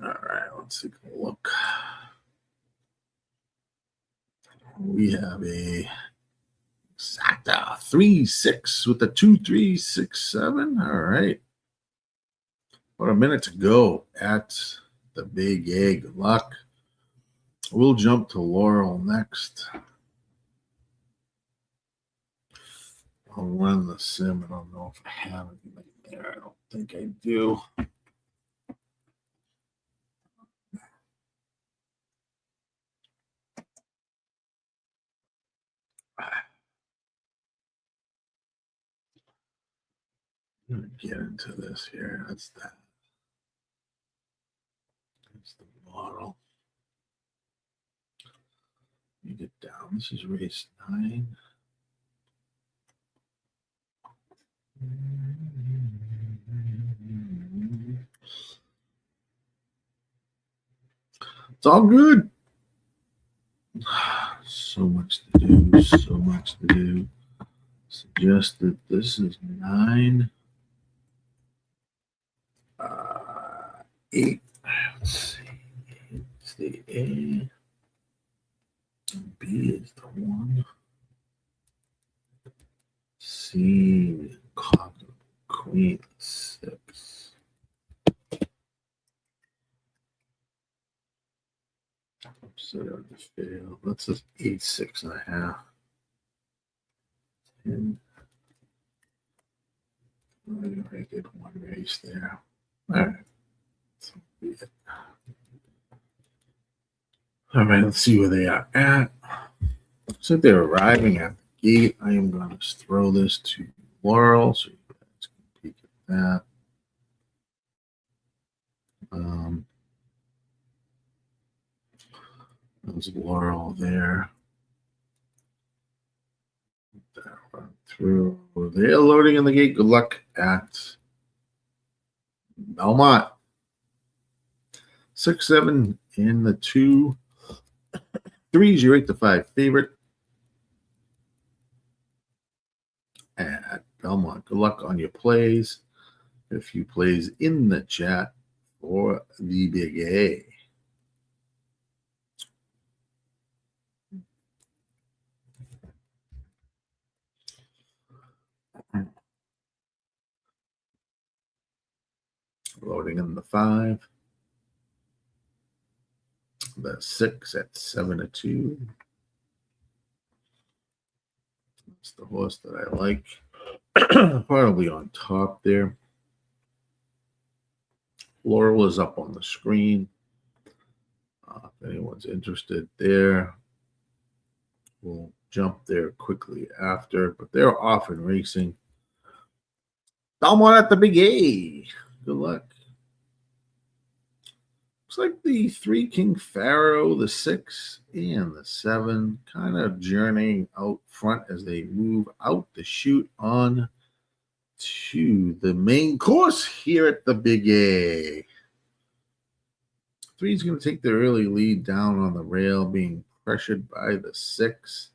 All right, let's take a look. We have a exacta 3-6 with the 2-3-6-7. All right. About a minute to go at the Big A. Good luck. We'll jump to Laurel next. I'll run the sim. I don't know if I have anything there. I don't think I do. I'm going to get into this here. That's that. That's the model. You get down. This is race 9. It's all good. So much to do. So much to do. Suggest that this is 9. 8. Let's see. It's the A. B is the 1. C. Queen 6. So that would fail. That's just 8, 6.5. 10. I already did one race there. All right. All right, let's see where they are at. So if they're arriving at the gate, I am going to throw this to Laurel so you guys can peek at that. There's Laurel there. That run through. They're loading in the gate. Good luck at Belmont. 6, 7 in the 2. 3 is your 8 to 5 favorite at Belmont. Good luck on your plays. A few plays in the chat for the big A. Loading in the 5. The 6 at 7 to 2. That's the horse that I like. Probably on top there. Laurel is up on the screen. If anyone's interested there, we'll jump there quickly after. But they're off and racing. Belmont at the big A. Good luck. Looks like the 3 King Pharaoh, the 6, and the 7 kind of journeying out front as they move out the chute on to the main course here at the Big A. 3 is going to take the early lead down on the rail, being pressured by the 6.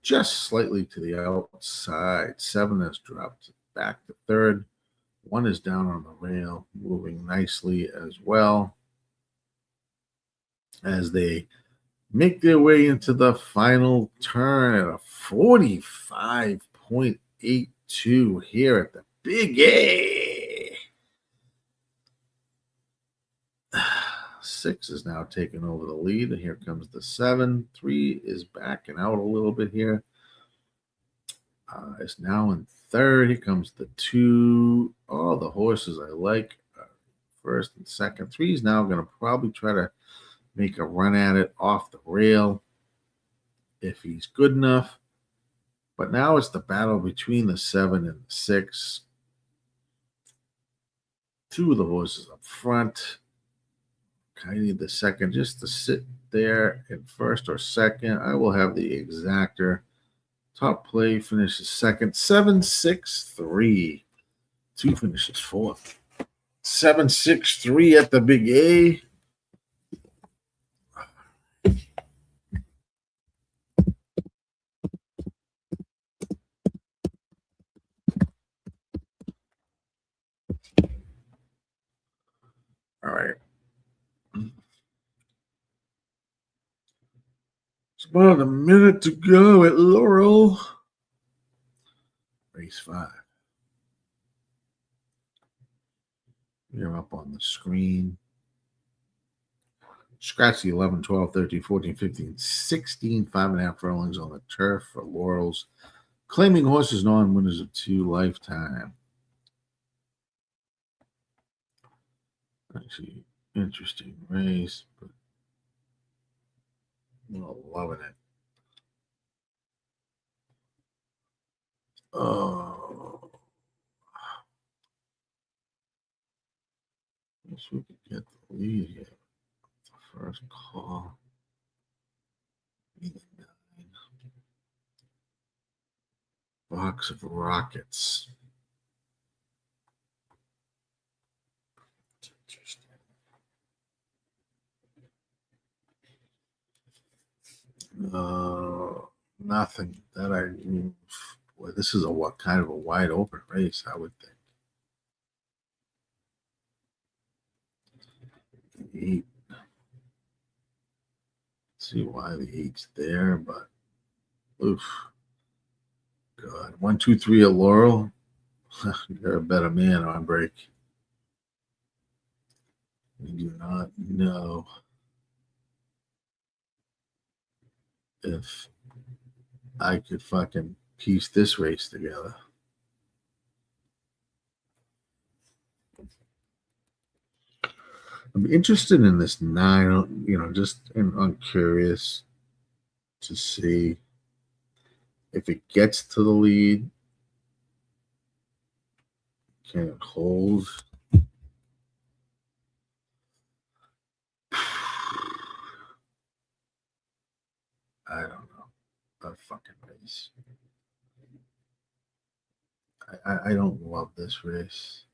Just slightly to the outside. 7 has dropped back to 3rd. 1 is down on the rail, moving nicely as well as they make their way into the final turn at a 45.82 here at the Big A. 6 is now taking over the lead, and here comes the 7. 3 is backing out a little bit here. It's now in 3rd. Here comes the 2. All the horses I like. 1st and 2nd. 3 is now going to probably try to make a run at it off the rail if he's good enough. But now it's the battle between the 7 and the 6. 2 of the horses up front. I need the 2nd just to sit there in 1st or 2nd. I will have the exactor. Top play finishes 2nd. 7, 6, 3. 2 finishes 4th. 7, 6, 3 at the Big A. All right. It's about a minute to go at Laurel. Race 5. You're up on the screen. Scratch the 11, 12, 13, 14, 15, 16, 5.5 furlongs on the turf for Laurel's claiming horses non-winners of 2 lifetime. Actually, interesting race, but I'm loving it. Oh, I guess we could get the lead here. The first call. Box of rockets. Nothing that I. Boy, this is a what kind of a wide open race, I would think. 8. See why the 8's there, but oof. God. 1, 2, 3 at Laurel. You're a better man on break. We do not know if I could fucking piece this race together. I'm interested in this 9, I'm curious to see if it gets to the lead. Can it hold? I don't know. A fucking race. I don't love this race.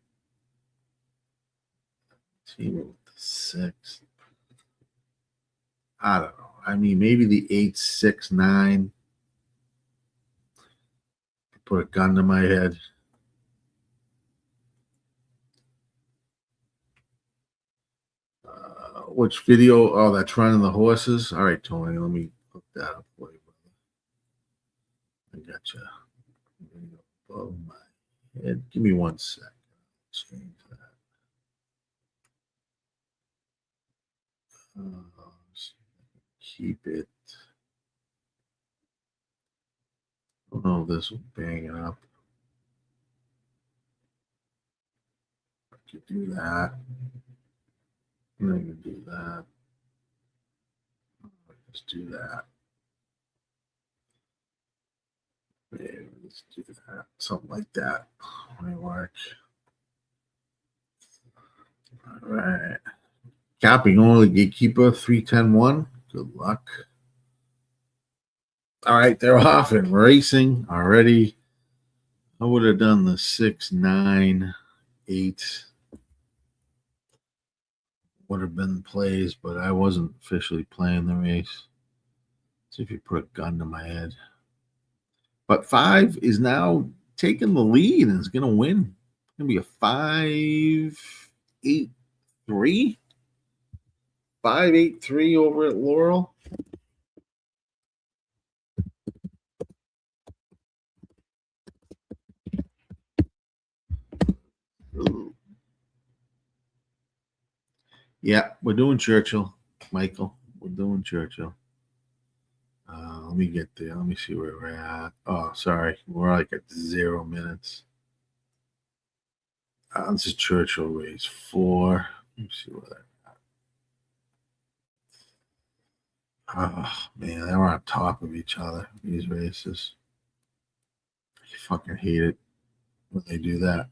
Team with the 6. I don't know. I mean, maybe the 8, 6, 9. Put a gun to my head. Which video? Oh, that's running the horses. All right, Tony, let me hook that up for you, brother. I got you. Above my head. Give me 1 second. Change that. Keep it. Oh, this will bang it up. I could do that. And I can do that. Let's do that. Maybe let's do that. Something like that. Might work. All right. Capping only gatekeeper 310-1. Good luck. All right, they're off and racing already. I would have done the 6, 9, 8. Would have been plays, but I wasn't officially playing the race. See if you put a gun to my head. But 5 is now taking the lead and is going to win. It's going to be a 5, 8, 3. 5, 8, 3 over at Laurel. Ooh. Yeah, we're doing Churchill, Michael. We're doing Churchill. Let me get there. Let me see where we're at. Oh, sorry. We're like at 0 minutes. This is Churchill race 4. Let me see where they're at. Oh, man, they were on top of each other, these races. I fucking hate it when they do that.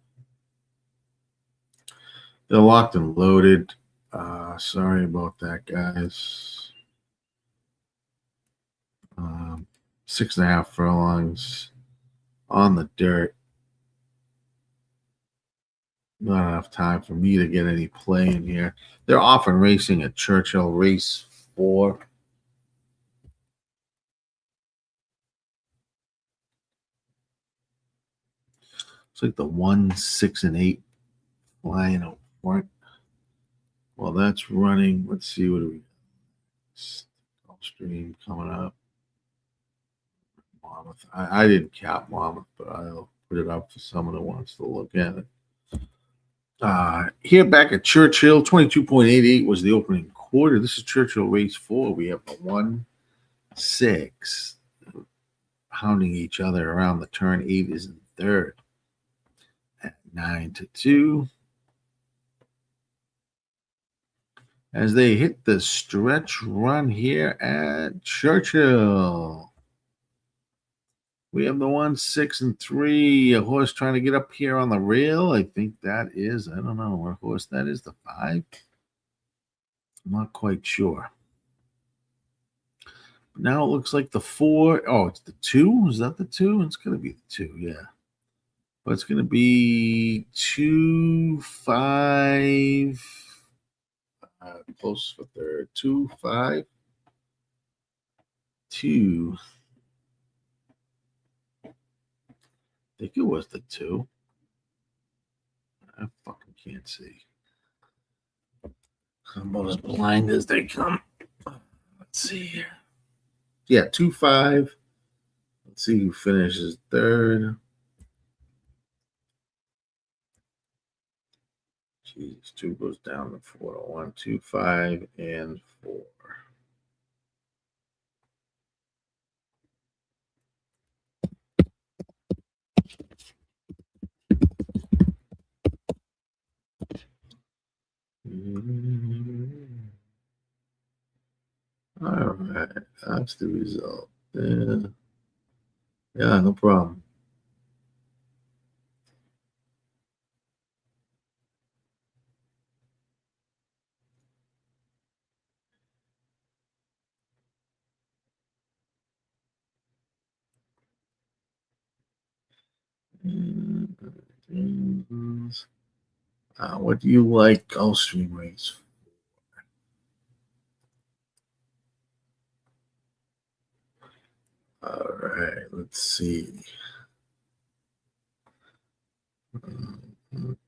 They're locked and loaded. Sorry about that, guys. 6.5 furlongs on the dirt. Not enough time for me to get any play in here. They're often racing at Churchill race 4. It's like the 1, 6, and 8 flying out front. Well, that's running. Let's see what do we got. Gulfstream coming up. Mammoth. I didn't cap Mammoth, but I'll put it up for someone who wants to look at it. Here back at Churchill, 22.88 was the opening quarter. This is Churchill race 4. We have the 1, 6 pounding each other around the turn. 8 is in third at 9-2. As they hit the stretch run here at Churchill. We have the 1, 6, and 3. A horse trying to get up here on the rail. I think that is, I don't know what horse that is, the 5. I'm not quite sure. Now it looks like the 4. Oh, it's the 2. Is that the 2? It's going to be the 2, yeah. But it's going to be 2, 5. Close for third. 2, 5. 2. I think it was the 2. I fucking can't see. I'm about as blind as they come. Let's see here. Yeah, 2-5. Let's see who finishes third. Jeez, 2 goes down to 4. 1, 2, 5, and 4. All right, that's the result. Yeah, no problem. What do you like Gulfstream race? All right, let's see. Let's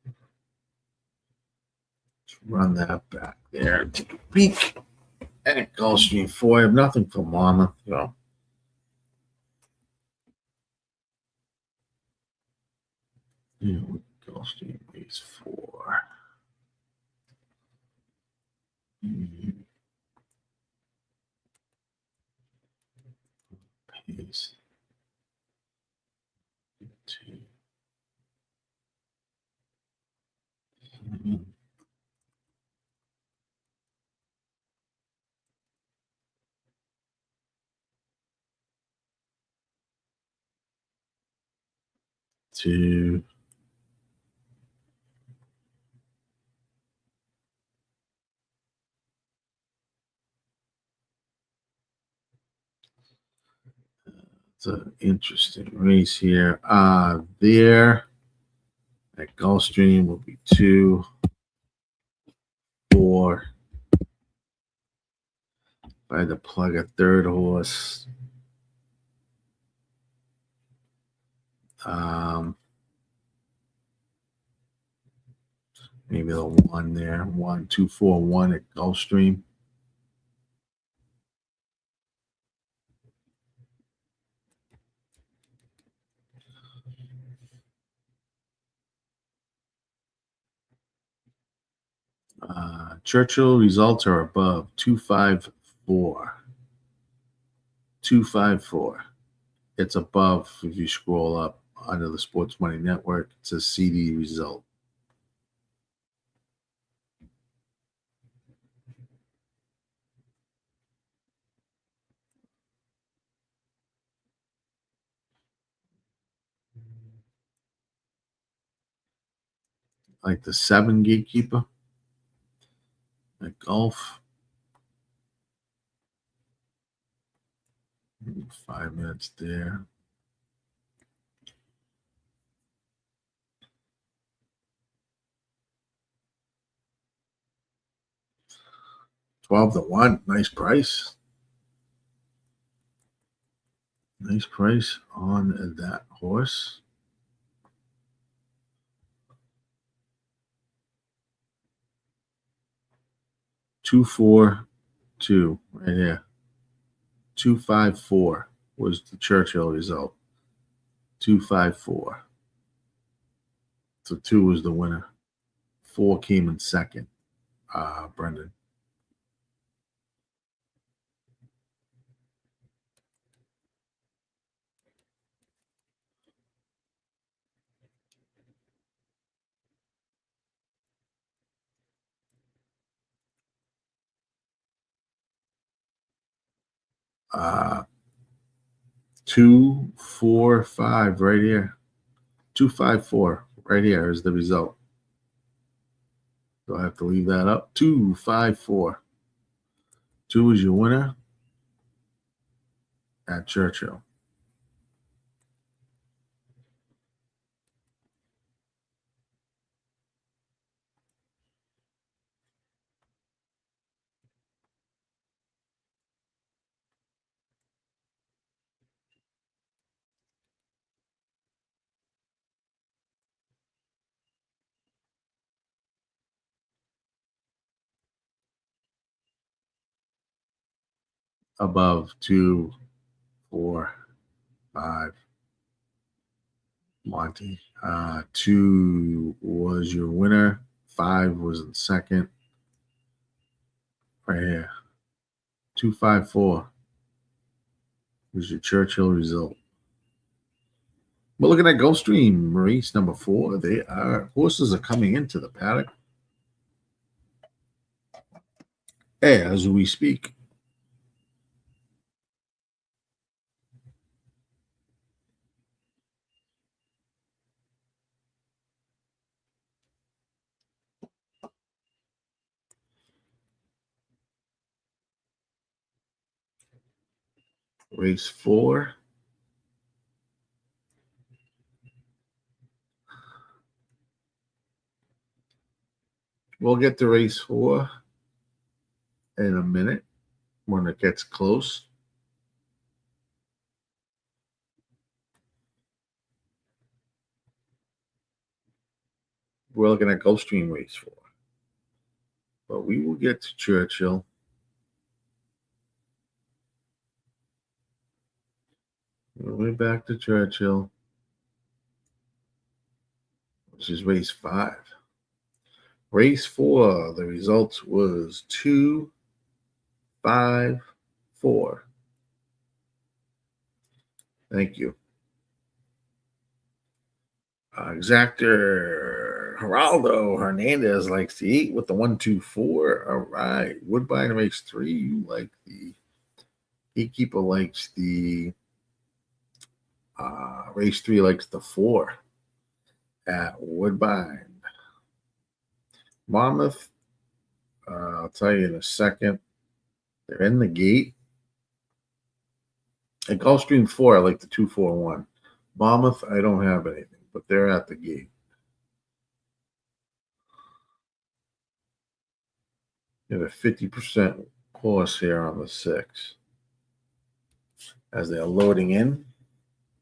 run that back there. Take a peek at Gulfstream 4. I have nothing for Mammoth, so. Gulfstream race 4. Pace. 2. 2. It's an interesting race here. There at Gulfstream will be 2, 4. If I had to plug a third horse, maybe the 1 there. 1, 2, 4, 1 at Gulfstream. Churchill results are above 254. 254. It's above if you scroll up under the Sports Money Network. It's a CD result. Like the 7 gatekeeper at Golf. 5 minutes there. $12-1. Nice price. Nice price on that horse. $242 right here. 254 was the Churchill result. 254. So 2 was the winner. 4 came in second. Brendan. Uh, 2, 4, 5 right here. 254 right here is the result. Do I have to leave that up? 254. 2 is your winner at Churchill. above 2, 4, 5. Monty. 2 was your winner. 5 was in second. Right here. 254 was your Churchill result. We're looking at Gulfstream race number 4. Horses are coming into the paddock as we speak. Race 4. We'll get to race 4 in a minute when it gets close. We're looking at Gulfstream race 4. But we will get to Churchill. We're back to Churchill, which is race 5. Race 4, the result was 2, 5, 4. Thank you. Exactor Geraldo Hernandez likes to eat with the 1, 2, 4. All right. Woodbine race 3. You like the Gatekeeper likes the race 3 likes the 4 at Woodbine. Monmouth, I'll tell you in a second. They're in the gate. At Gulfstream 4, I like the 2, 4, 1. Monmouth, I don't have anything, but they're at the gate. You have a 50% course here on the 6. As they're loading in.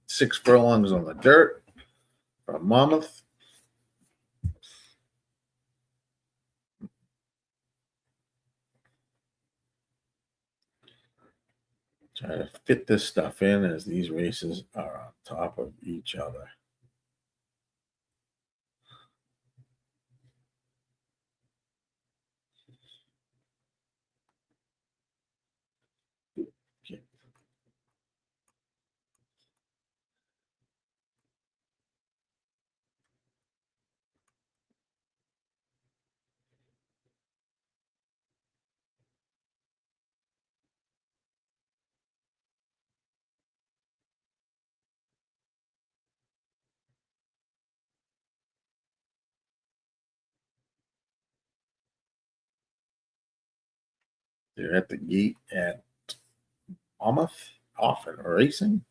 6 furlongs on the dirt from Mammoth. Try to fit this stuff in as these races are on top of each other. Okay. They're at the gate at Mammoth, off and racing.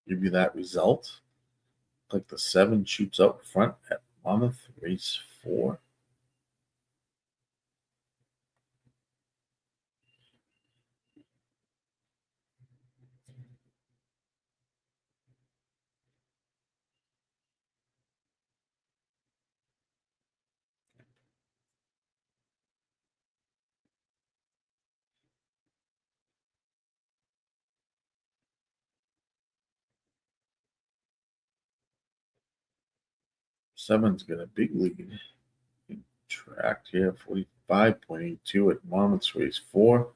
Give you that result. Like the 7 shoots out front at Monmouth, race 4. Seven's got a big lead. Tracked here, 45.82 at Monmouth's race 4.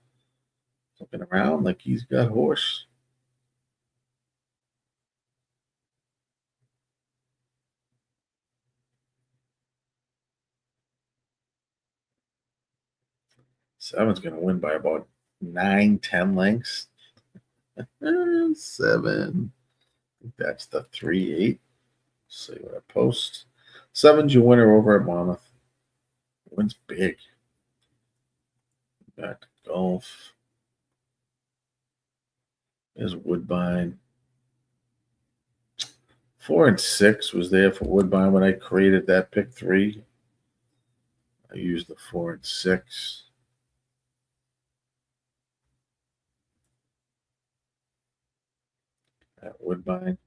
Looking around like he's got horse. Seven's going to win by about 9, 10 lengths. 7. That's the 3, 8. See what I post. 7's your winner over at Monmouth. Wins big. Back to golf. There's Woodbine. 4 and 6 was there for Woodbine when I created that pick 3. I used the 4 and 6. At Woodbine.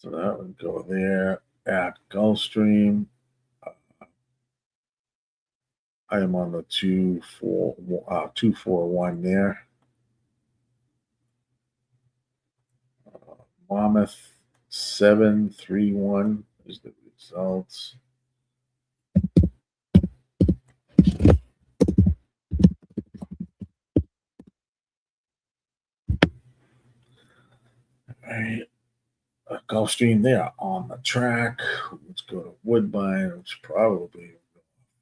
So that would go there at Gulfstream. I am on the 241 there. Monmouth 731 is the results. All right. Gulfstream there on the track. Let's go to Woodbine, which probably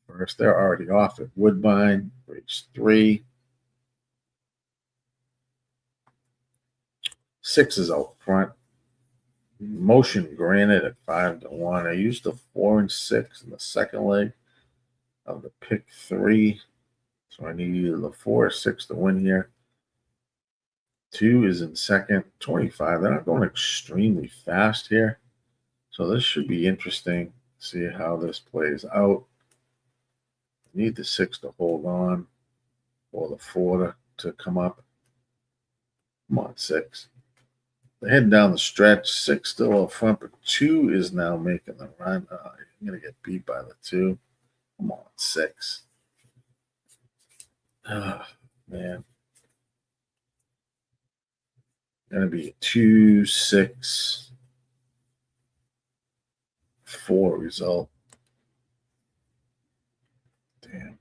first. They're already off at Woodbine, race 3. 6 is out front. Motion granted at 5-1. I used the 4 and 6 in the second leg of the pick 3. So I need either the 4 or 6 to win here. 2 is in second. 25. They're not going extremely fast here. So this should be interesting. See how this plays out. Need the 6 to hold on or the 4 to come up. Come on, 6. They're heading down the stretch. 6 still up front, but 2 is now making the run. I'm going to get beat by the 2. Come on, 6. Oh, man. Going to be a 2, 6, 4 result. Damn.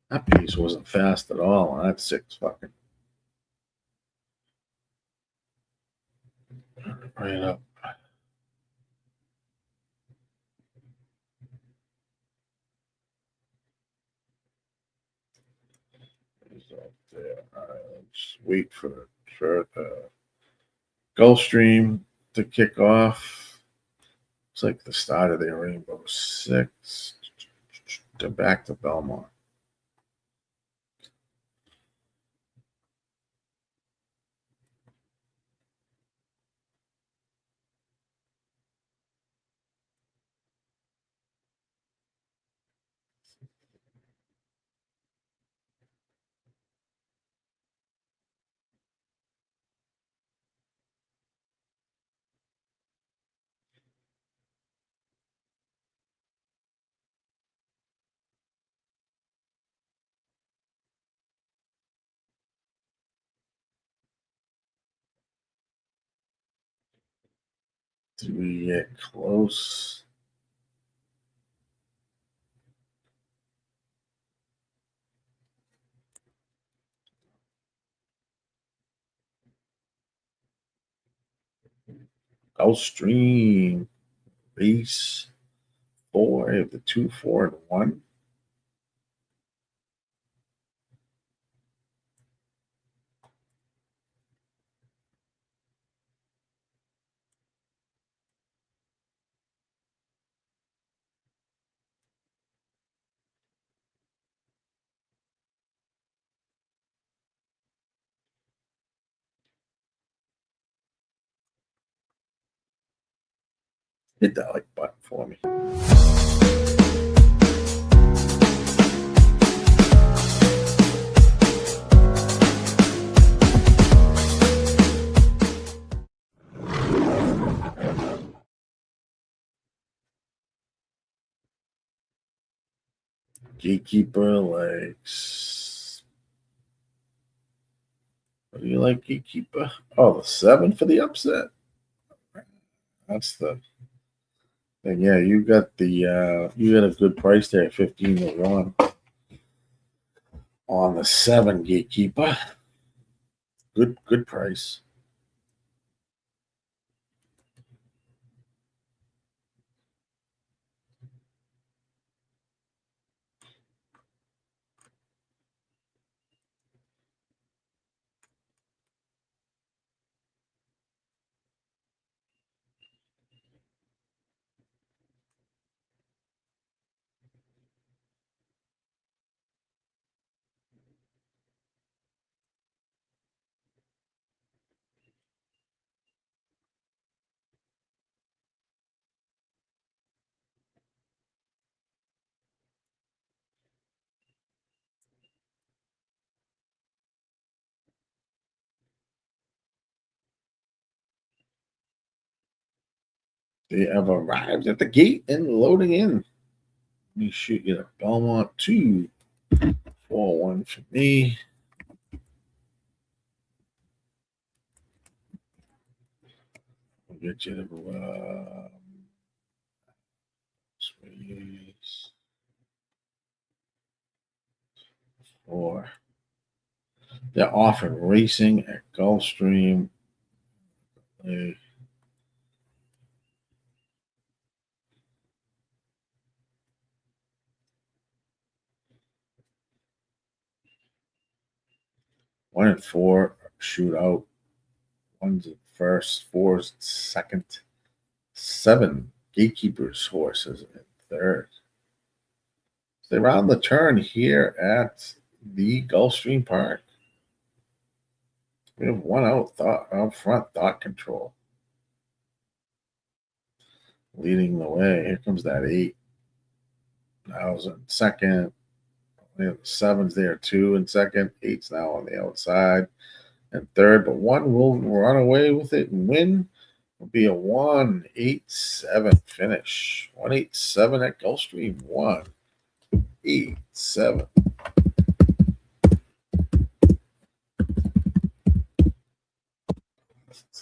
That piece wasn't fast at all. That 6 fucking right up. Result there. All right, let's wait for Gulfstream to kick off. It's like the start of their Rainbow 6 to back to Belmont. Do we get close? Gulfstream race 4. I have the 2, 4, and 1. Hit that like button for me. Gatekeeper likes. What do you like, Gatekeeper? Oh, the 7 for the upset. That's the thing. Yeah, you got a good price there at 15-1 on the 7 Gatekeeper. Good price. They have arrived at the gate and loading in. Let me shoot you the Belmont 241 for me. We'll get you the space 4. They're often racing at Gulfstream. 1 and 4 shootout. 1's in first, 4's second, 7 gatekeepers horses in third. They round the turn here at the Gulfstream Park. We have one out front, Thought Control. Leading the way. Here comes that 8. Now in second. We have 7's there, 2 in second. 8's now on the outside and third, but 1 will run away with it and win. It'll be a 1-8-7 finish. 1-8-7 at Gulfstream. 1-8-7.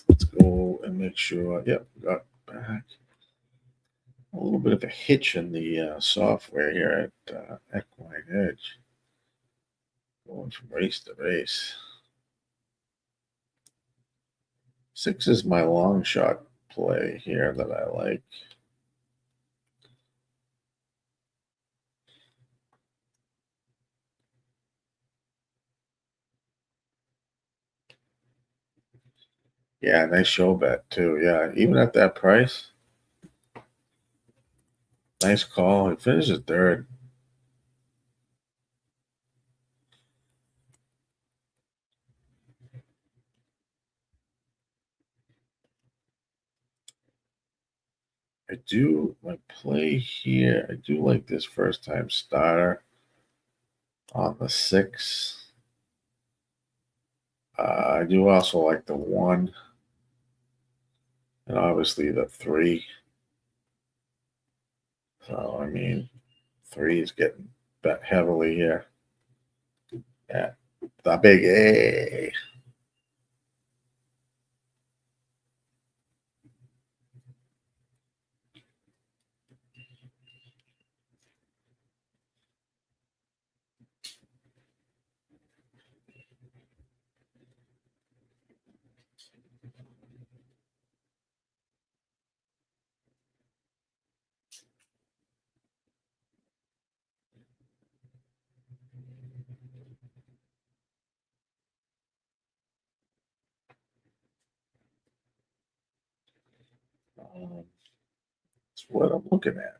Let's go and make sure. Yep, got back. A little bit of a hitch in the software here at Equine Edge. Going from race to race. 6 is my long shot play here that I like. Yeah, nice show bet too. Yeah, even at that price. Nice call. He finishes third. I do my play here. I do like this first time starter on the 6. I do also like the 1 and obviously the 3. So, I mean, 3 is getting bet heavily here. Yeah, the big A. That's what I'm looking at.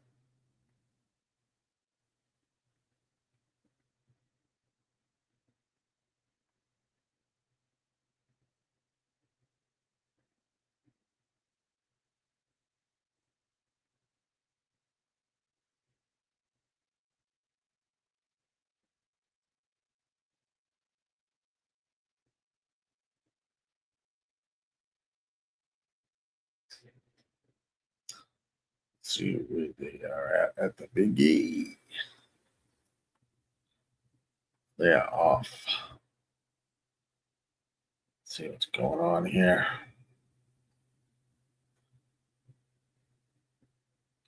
See where they are at the Big E. They are off. Let's see what's going on here.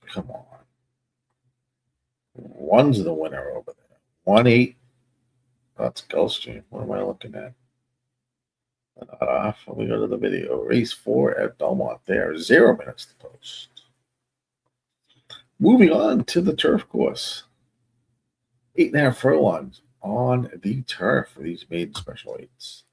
Come on. 1's the winner over there. 1-8. That's Gulfstream. What am I looking at? Not off. Let me go to the video. Race 4 at Belmont. There, 0 minutes to post. Moving on to the turf course. 8.5 furlongs on the turf for these maiden special weights.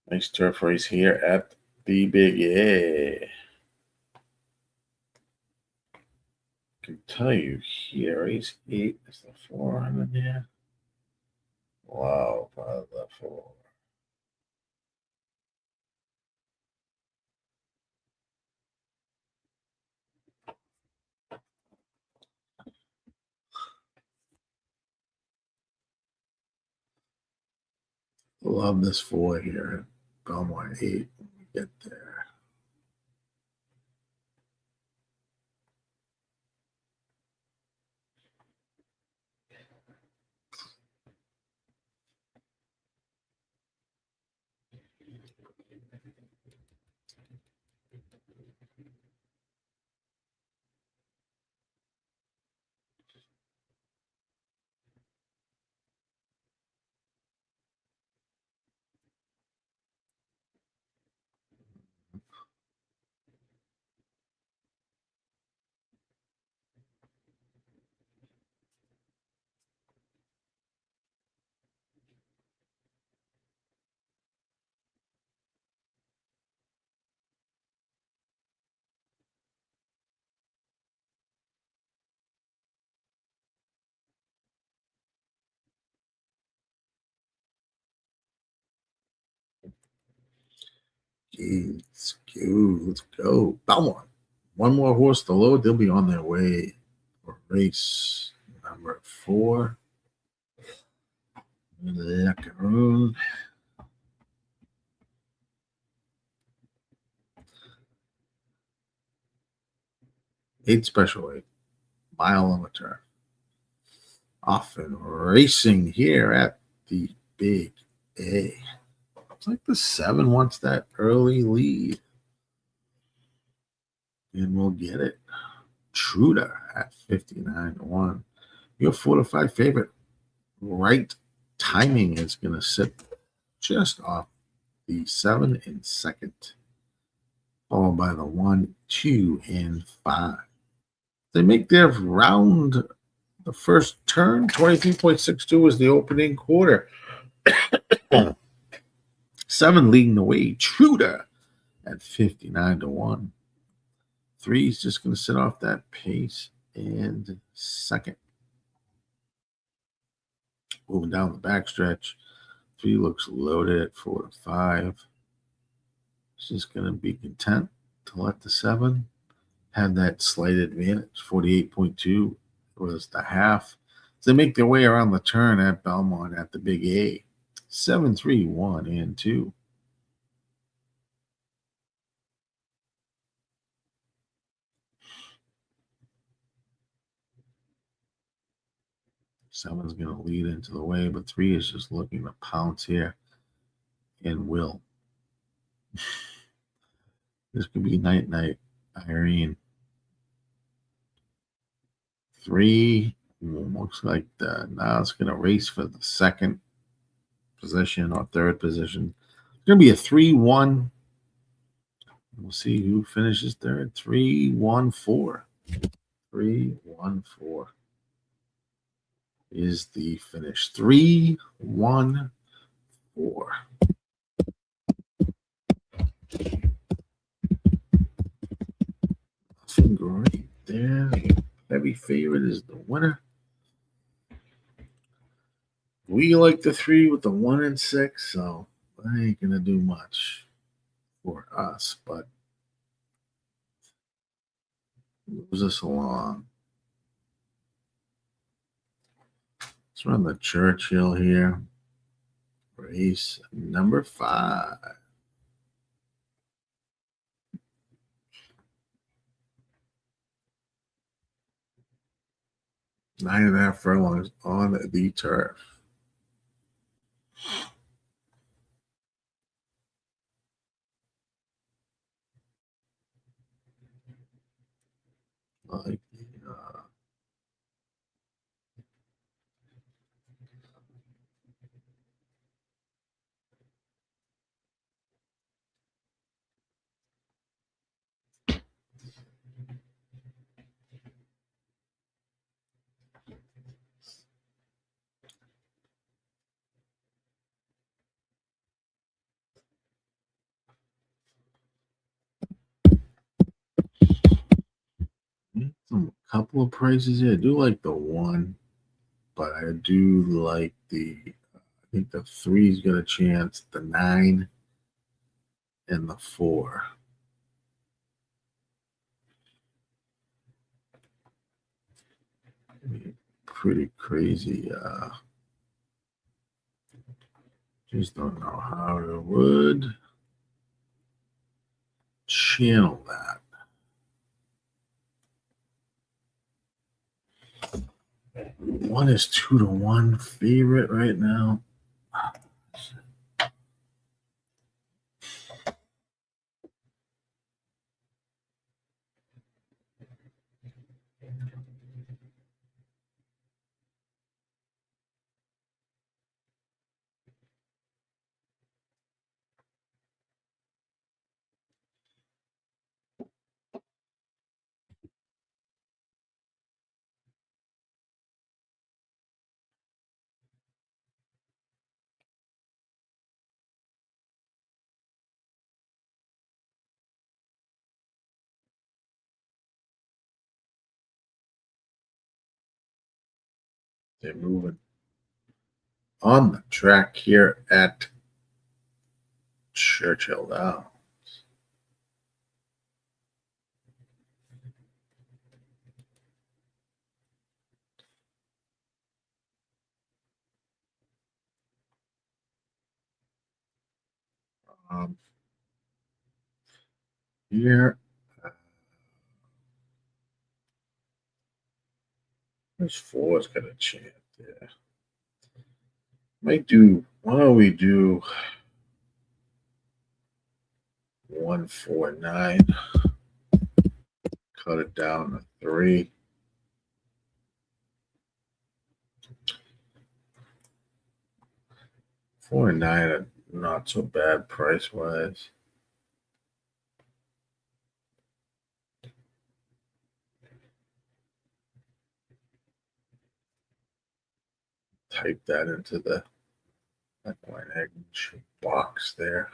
Nice turf race here at the Big A. I can tell you here, race 8 is the 400 there. Wow, the 4. Love this 4 here at Belmont 8 when we get there. Let's go. Let's go. Belmont. One more horse to load. They'll be on their way for race number 4. Macaroon. 8 special 8. Mile on the turn. Off and racing here at the Big A. Looks like the 7 wants that early lead. And we'll get it. Truda at 59-1. Your 4 to 5 favorite. Right timing is going to sit just off the 7 in second, followed by the 1, 2, and 5. They make their round the first turn. 23.62 is the opening quarter. 7 leading the way. Truda at 59-1. 3 is just going to sit off that pace and second. Moving down the backstretch. 3 looks loaded at 4 to 5. It's just going to be content to let the 7 have that slight advantage. 48.2 was the half. So they make their way around the turn at Belmont at the Big A. 7, 3, 1, and 2. Seven's going to lead into the way, but 3 is just looking to pounce here and will. This could be night, Irene. 3 looks like now it's going to race for the second position or third position. It's going to be a 3-1. We'll see who finishes third. 3-1-4. 3-1-4 is the finish. 3-1-4. Nothing great there. Heavy favorite is the winner. We like the 3 with the 1 and 6, so that ain't gonna do much for us, but moves us along. Let's run the Churchill here. Race number 5. 9.5 furlongs on the turf. Like some couple of prices here. I do like the 1, but I do like I think the 3's got a chance, the 9 and the 4. Pretty crazy Just don't know how I would channel that. One is 2-1 favorite right now. They're moving on the track here at Churchill Downs. Here, this 4's got a chance there. Might do. Why don't we do 149? Cut it down to 3. Four and 9 are not so bad price wise. Type that into the egg box there.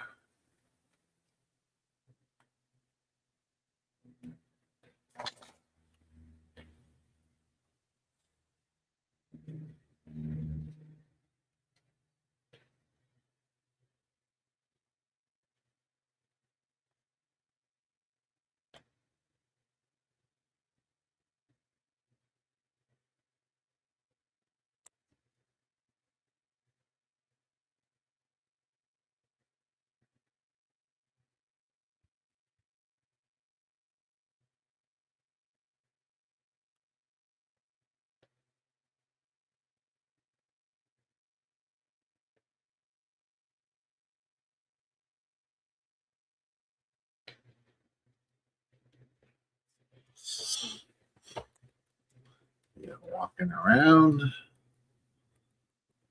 Yeah, walking around.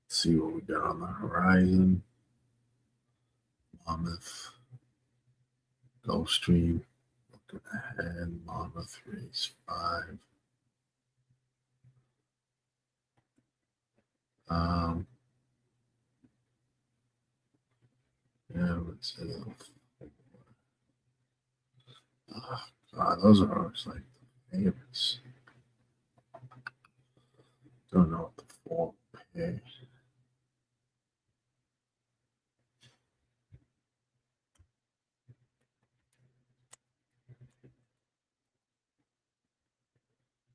See what we got on the horizon. Monmouth, Gulfstream, looking ahead. Monmouth race 5. Yeah, let's see. Oh, God, those are always like the favorites. Don't know what the 4 pay.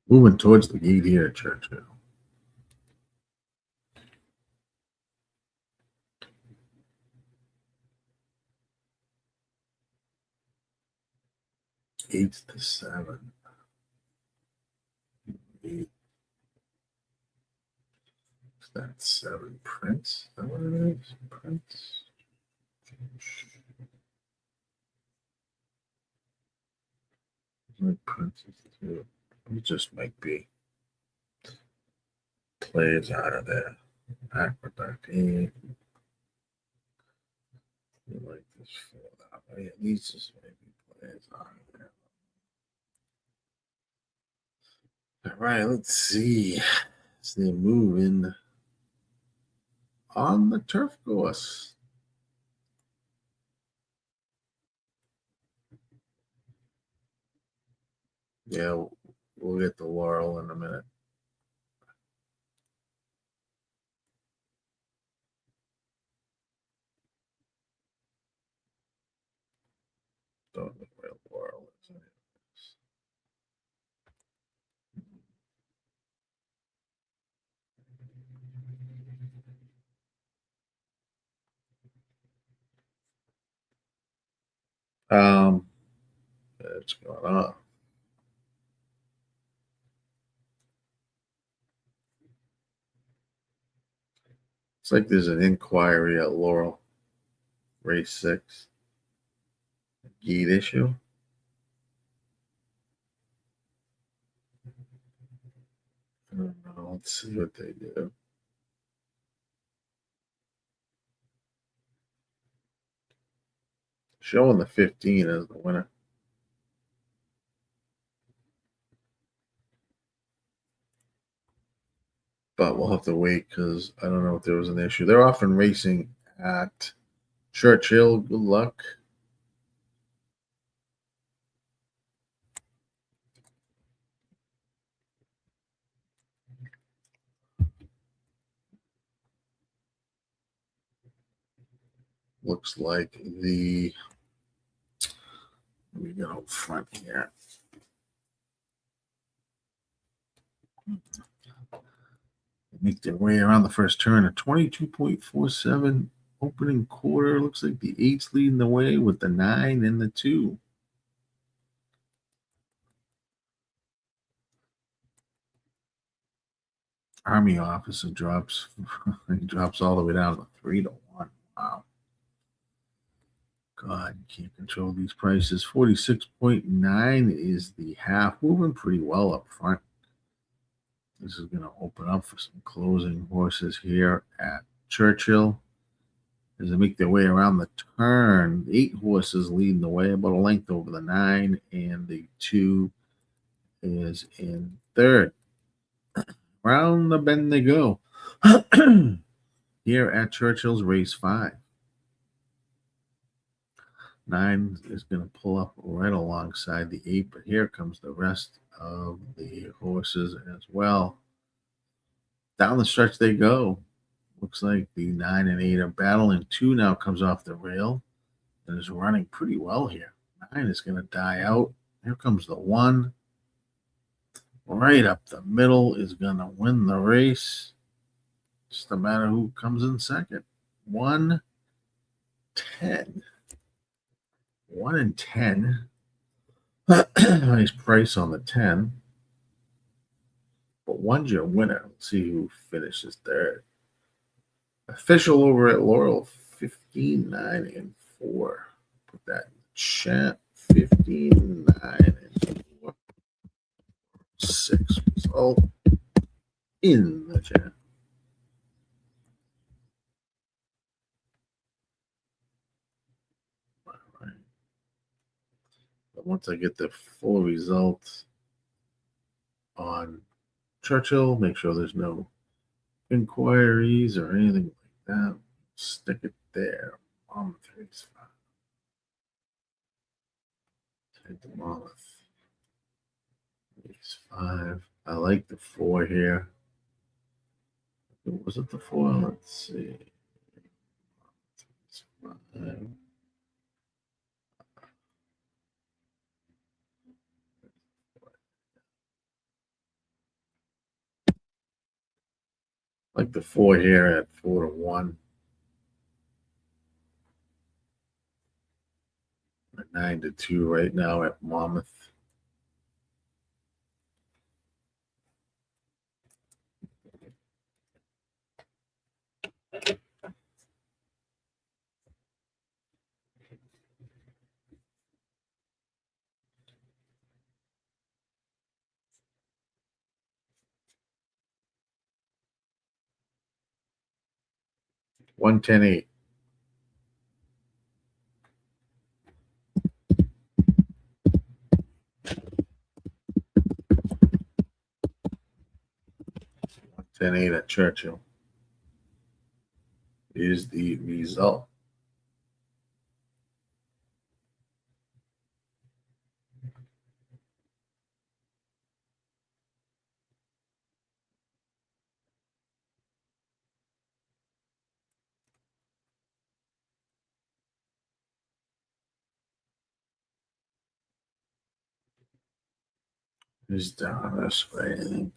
Moving towards the gate here at Churchill. Eight to 7. 8. Is that 7 Prince? Is that what it is? Prince. Prince is 2. It just might be plays out of there. Aqueduct 8. You like this for that way. At least this maybe plays out of there. All right, let's see. So they're moving on the turf course. Yeah, we'll get the Laurel in a minute. Don't know where Laurel is. What's going on? It's like there's an inquiry at Laurel, race 6, gate issue. I don't know. Let's see what they do. Showing the 15 as the winner. But we'll have to wait because I don't know if there was an issue. They're often racing at Churchill. Good luck. Looks like the, let me get out front here. Make their way around the first turn. A 22.47 opening quarter. Looks like the 8's leading the way with the 9 and the 2. Army officer drops he drops all the way down to 3-1. Wow. God, you can't control these prices. 46.9 is the half. Moving pretty well up front. This is going to open up for some closing horses here at Churchill. As they make their way around the turn, 8 horses leading the way, about a length over the 9, and the 2 is in third. Round the bend they go. Here at Churchill's race 5. 9 is going to pull up right alongside the 8, but here comes the rest of the horses as well. Down the stretch they go. Looks like the 9 and 8 are battling. 2 now comes off the rail and is running pretty well here. 9 is going to die out. Here comes the 1. Right up the middle is going to win the race. Just a matter who comes in second. 1-10. 1 and 10. Nice price on the 10. But 1's your winner. Let's see who finishes third. Official over at Laurel, 15, 9, and 4. Put that in the chat. 15, 9, and 4. 6 result in the chat. All right. But once I get the full results on Churchill, make sure there's no inquiries or anything like that. Stick it there. Monmouth race 5. Take the Monmouth race 5. I like the 4 here. Was it the 4? Let's see. Like the 4 here at 4-1. At 9-2 right now at Monmouth. $110.8. $10.8 at Churchill is the result. Is down this way, I think.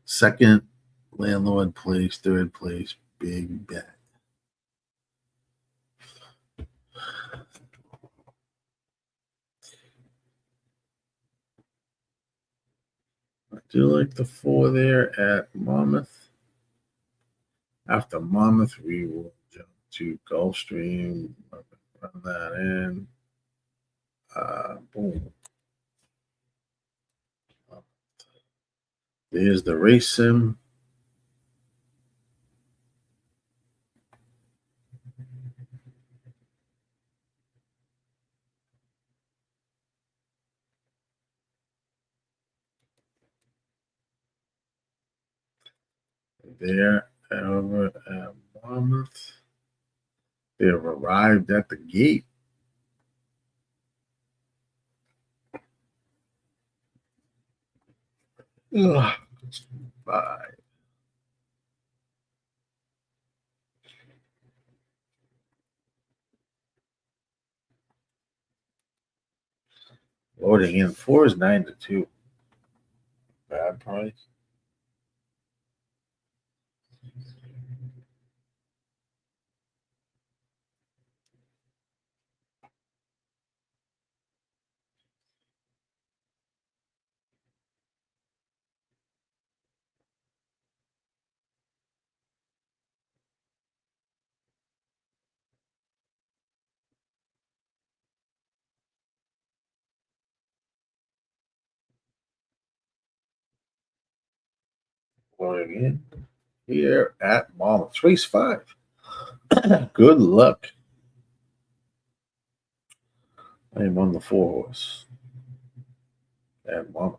Second, landlord place. Third place, big bet. I do like the 4 there at Monmouth. After Monmouth, we will jump to Gulfstream, run that in. Boom. There's the race sim. There, over at Monmouth. They have arrived at the gate. Ugh. 5. Loading in. 4 is 9 to 2. Bad price. Loading in here at Monmouth. Race 5. Good luck. I am on the 4 horse at Monmouth.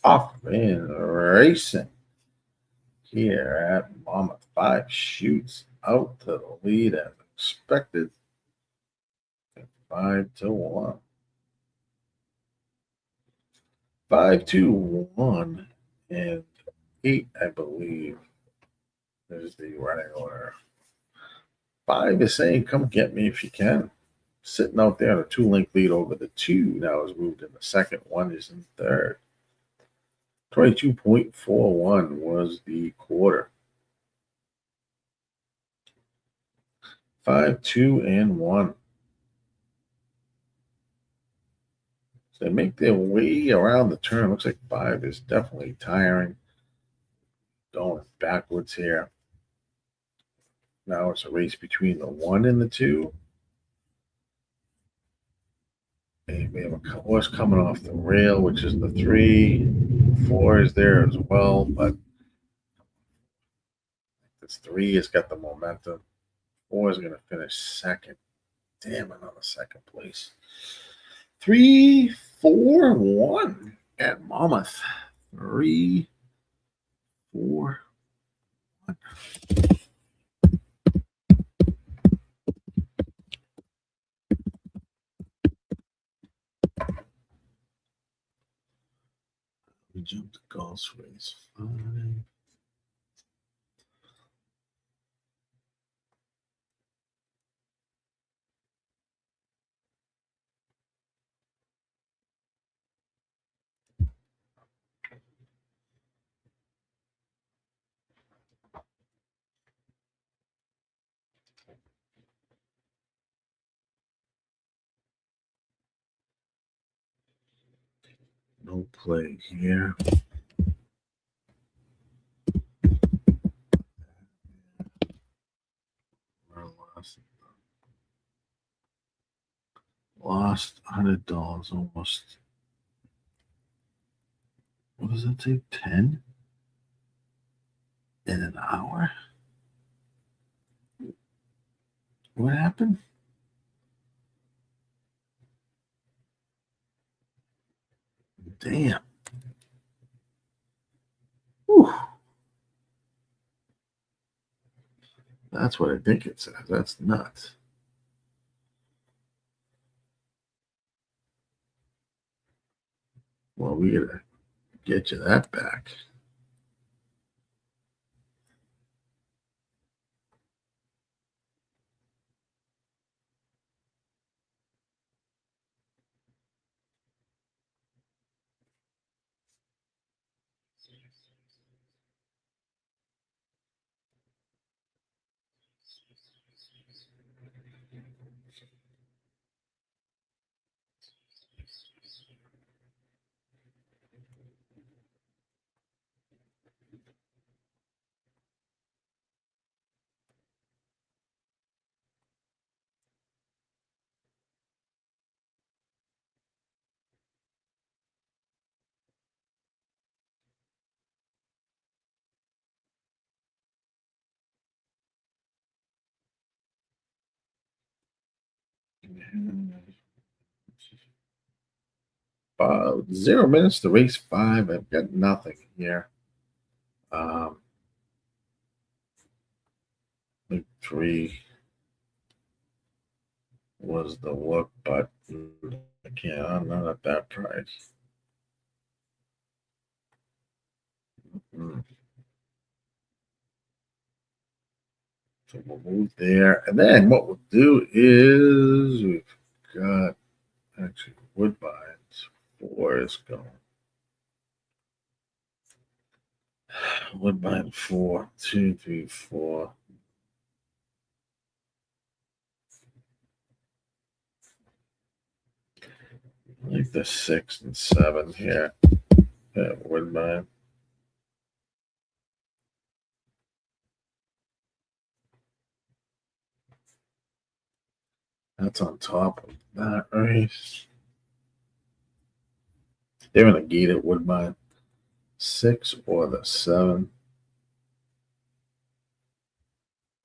Off and racing here at Monmouth. 5 shoots out to the lead as expected. 5 to 1. 5 to 1 and 8, I believe. There's the running order. 5 is saying, come get me if you can. Sitting out there on a 2-length lead over the 2 now is moved in the second. 1 is in third. 22.41 was the quarter. 5, 2, and 1. So they make their way around the turn. Looks like 5 is definitely tiring. Going backwards here. Now it's a race between the 1 and the 2. And we have a horse coming off the rail, which is the 3. 4 is there as well, but this 3 has got the momentum. 4 is going to finish second. Damn, another second place. 3, 4, 1 at Monmouth. 3, 4, 1. We jump to golf race 5. No play here. Lost $100 almost. What does that say? 10 in an hour? What happened? Damn. Whew. That's what I think it says. That's nuts. Well, we gotta get you that back. About 0 minutes to race 5. I've got nothing here. Like 3 was the look, but I can't. I'm not at that price. So we'll move there. And then what we'll do is we've got actually Woodbine's 4 is going. Woodbine 4, 2, 3, 4. I like the 6 and 7 here. Woodbine. That's on top of that race. They're in a gate at Woodbine. 6 or the 7.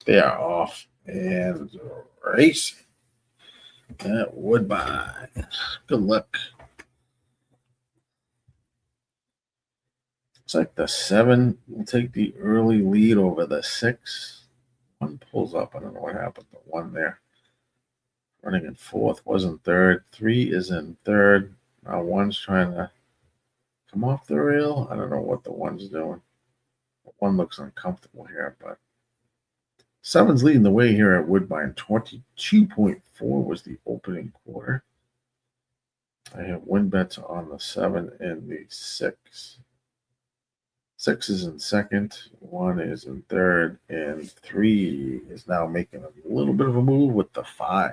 They are off and racing at Woodbine. Good luck. Looks like the 7 will take the early lead over the 6. 1 pulls up. I don't know what happened. The 1 there. Running in 4th, was in 3rd. 3 is in 3rd. Now 1's trying to come off the rail. I don't know what the 1's doing. 1 looks uncomfortable here, but 7's leading the way here at Woodbine. 22.4 was the opening quarter. I have win bets on the 7 and the 6. 6 is in 2nd, 1 is in 3rd, and 3 is now making a little bit of a move with the 5.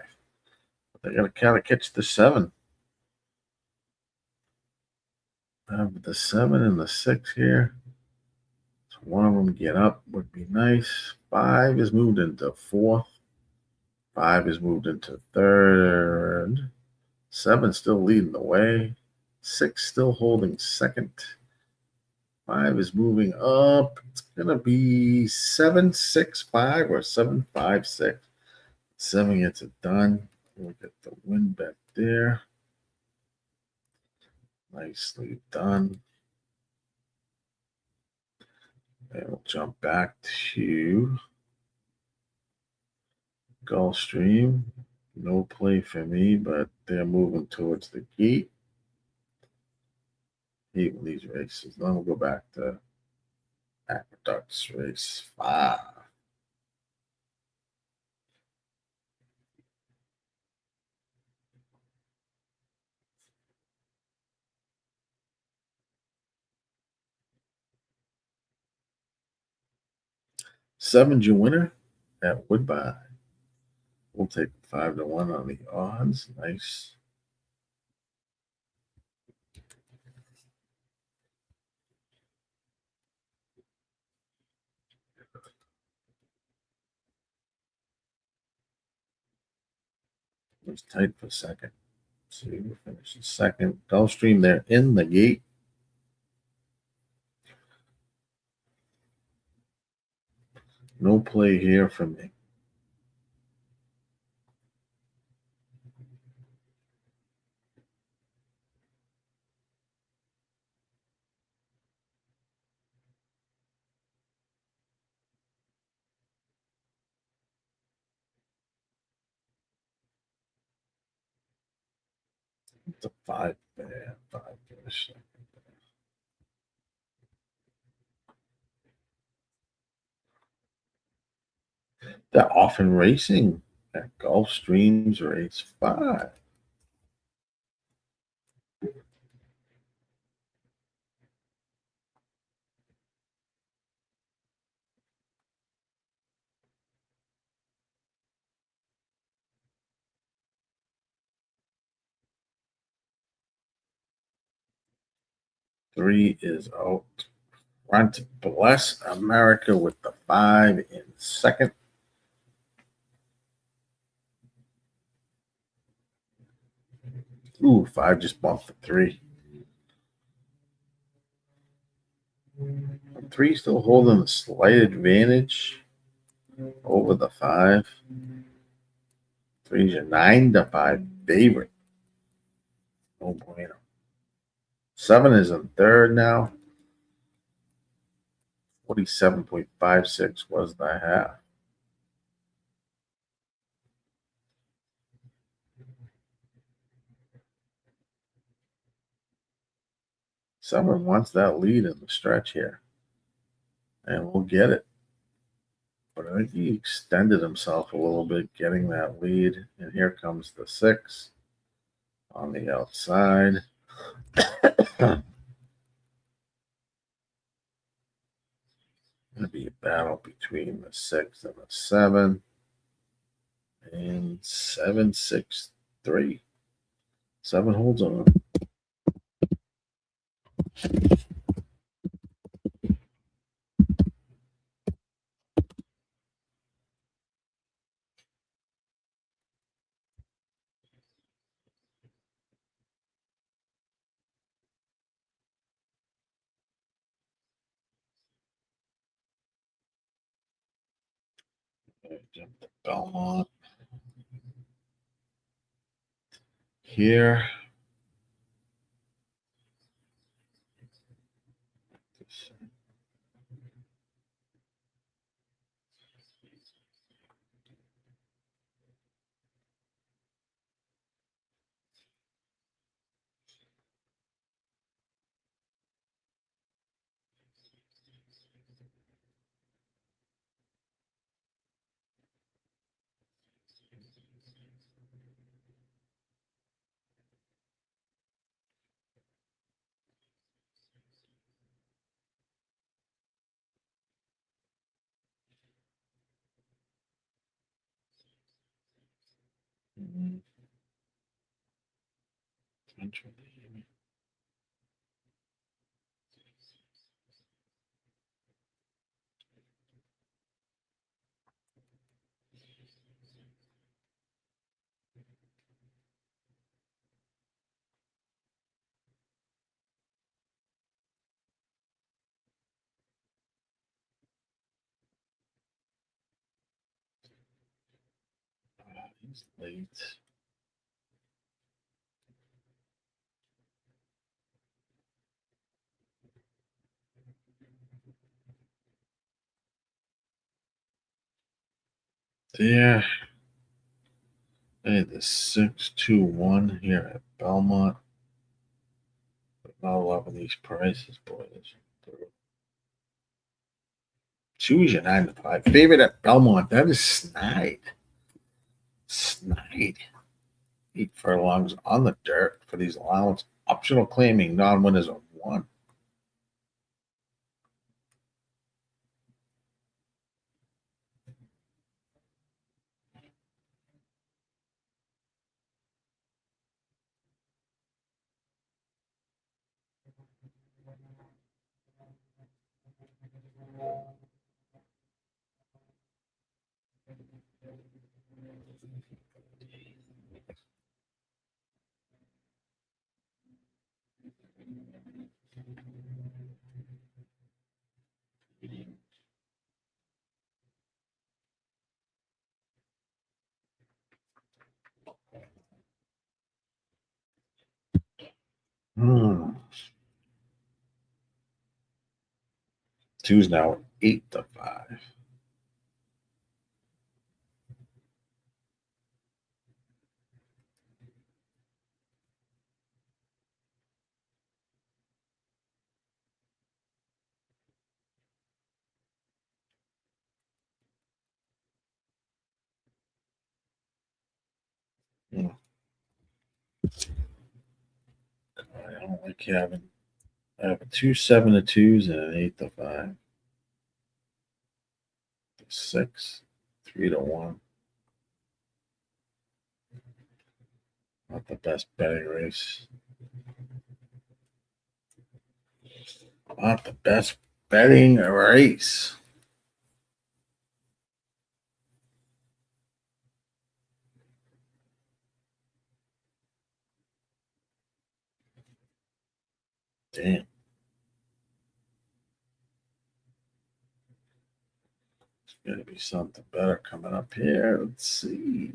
But they got to kind of catch the 7. The 7 and the 6 here. So one of them get up would be nice. 5 is moved into 4th. 5 is moved into 3rd. 7 still leading the way. 6 still holding 2nd. 5 is moving up. It's going to be 7, 6, 5 or 7, 5, 6. 7 gets it done. Look at the win bet there. Nicely done. And we'll jump back to Gulfstream. No play for me, but they're moving towards the gate. Hate these races. Then we'll go back to Aqueducts race 5. Seven's your winner at Woodbine. We'll take 5-1 on the odds. Nice. It was tight for second. So we finished second. Gulfstream, they're in the gate. No play here for me. It's a 5 there. 5 finish. They're often racing at Gulfstream's race 5. 3 is out front. Bless America with the 5 in second. Ooh, 5 just bumped the 3. 3 still holding a slight advantage over the 5. 3's your 9-5 favorite. Oh bueno. 7 is in third now. 47.56 was the half. Seven wants that lead in the stretch here, and we'll get it. But I think he extended himself a little bit getting that lead, and here comes the 6 on the outside. Going to be a battle between the 6 and the 7, and 7, 6, 3. 7 holds on. Jump to Belmont here. He's late. There. Hey, the 6-2-1 here at Belmont. But not loving these prices, boys. 2 is your 9-5 favorite at Belmont. That is snide. Snide. 8 furlongs on the dirt for these allowance. Optional claiming non-winners of 1. Hmm. 2's now 8-5. Hmm. I don't like having. I have a 2 7-2s and an 8-5. 6, 3-1. Not the best betting race. Not the best betting race. Damn. There's gotta be something better coming up here. Let's see.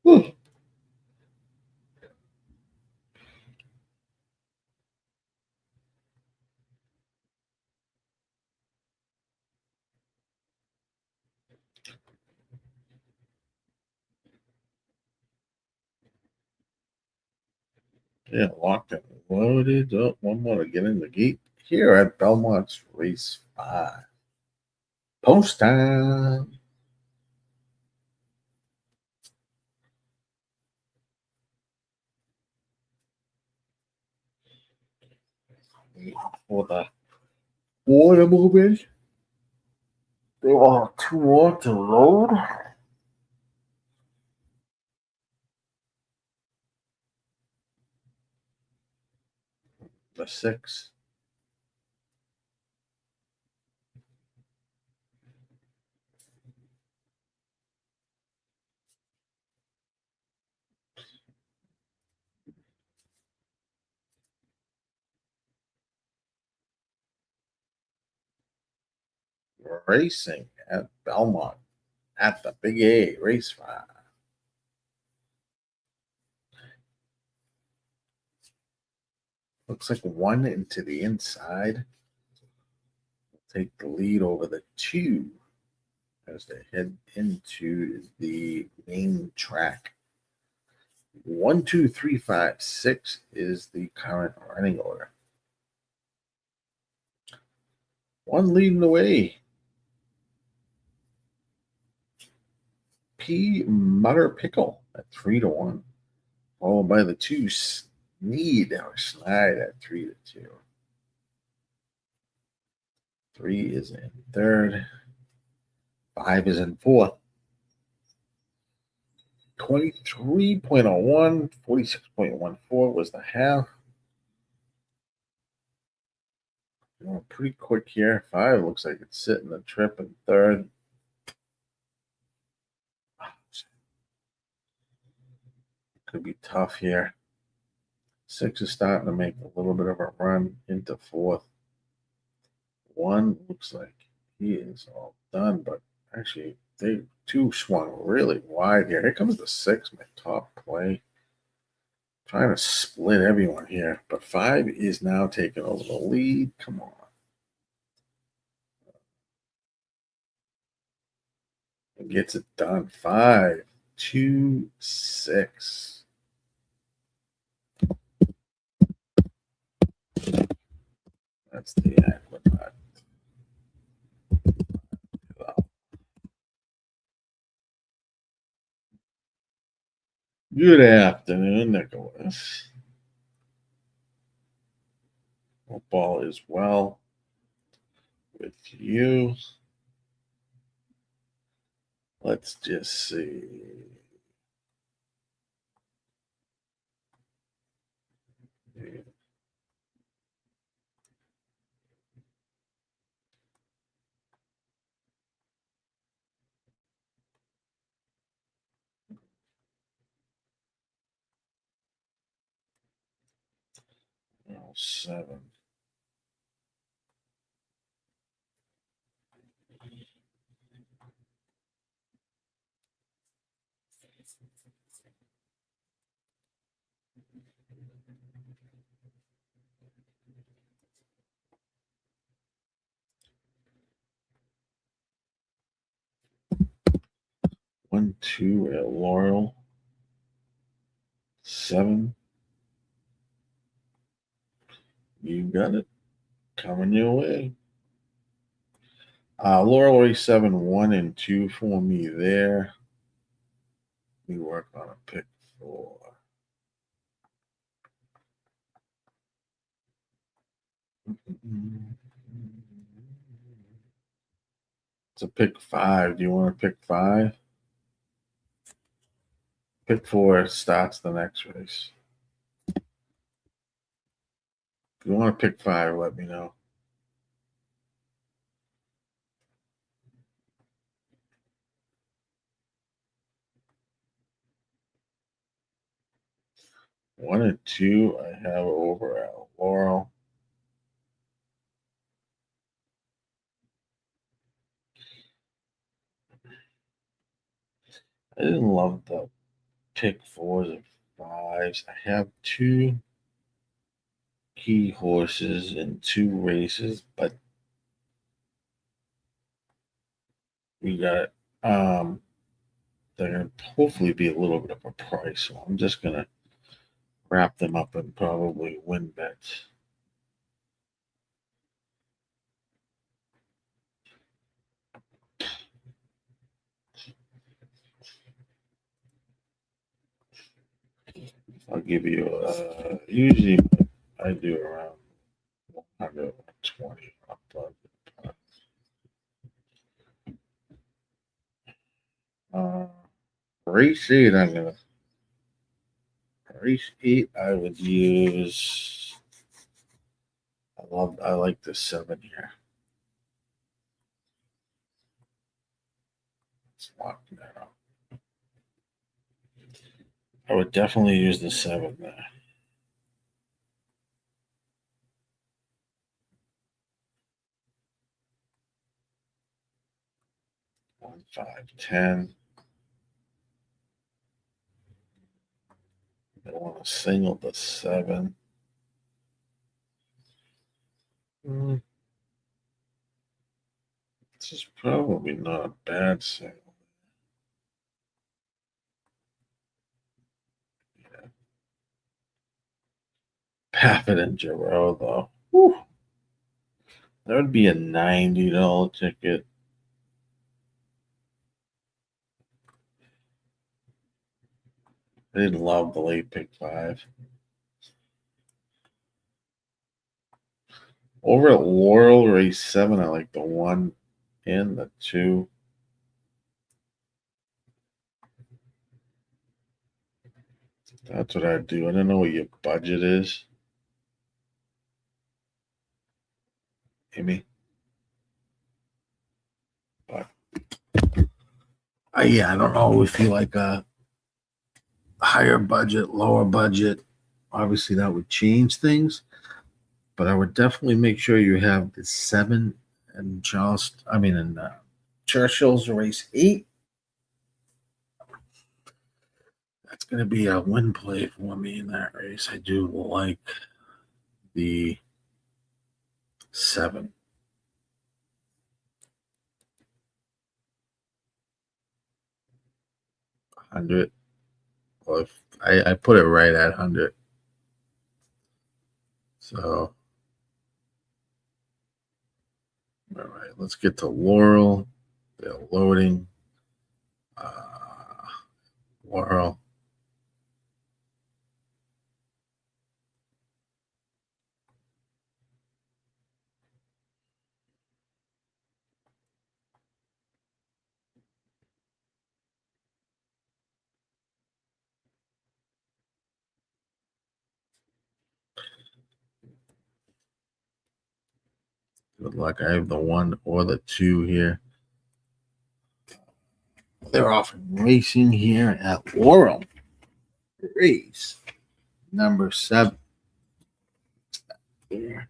Whew. Yeah, locked and loaded. Oh, one more to get in the gate here at Belmont's Race 5. Post time. For the water movement. They want two more to load. The 6. Racing at Belmont at the Big A Race 5. Looks like one into the inside. Take the lead over the 2 as they head into the main track. 1, 2, 3, 5, 6 is the current running order. One leading the way. P. Mutter Pickle at 3-1. Followed by the 2 Sneed or Slide at 3-2. 3 is in third. 5 is in fourth. 23.01, 46.14 was the half. Going pretty quick here. 5 looks like it's sitting the trip in third. Could be tough here. 6 is starting to make a little bit of a run into fourth. 1 looks like he is all done, but actually they 2 swung really wide here. Here comes the 6, my top play. Trying to split everyone here, but 5 is now taking over the lead. Come on. And gets it done. 5, 2, 6. That's the aqueduct. Good afternoon, Nicholas. Hope all is well with you. Let's just see. Oh, 7. One, 2 at Laurel. 7. You got it. Coming your way. Laurel Race 7, 1 and 2 for me there. We work on a pick 4. It's a pick 5. Do you want to pick 5? Pick 4 starts the next race. If you want to pick 5, let me know. One and 2, I have over at Laurel. I didn't love the pick 4s and 5s. I have 2 key horses in 2 races, but we got they're gonna hopefully be a little bit of a price. So I'm just gonna wrap them up and probably win bets. I'll give you usually I do around 120 up race 8 race 8 I would use I like the 7 here. Let's lock that up. I would definitely use the 7 there. 1, 5, 10. I want to single the 7. This is probably not a bad single. Yeah. Paffett and Giroux, though. Whew. That would be a $90 ticket. I didn't love the late pick 5. Over at Laurel, race 7, I like the 1 and the 2. That's what I'd do. I don't know what your budget is. Amy? But yeah, I don't know if you like a higher budget, lower budget. Obviously, that would change things. But I would definitely make sure you have the 7 and Churchill's race 8. That's going to be a win play for me in that race. I do like the 7. $100. Well, if I put it right at 100. So, all right, let's get to Laurel. They're loading. Laurel. Good luck. I have the 1 or the 2 here. They're off racing here at Laurel. Race number 7. Here.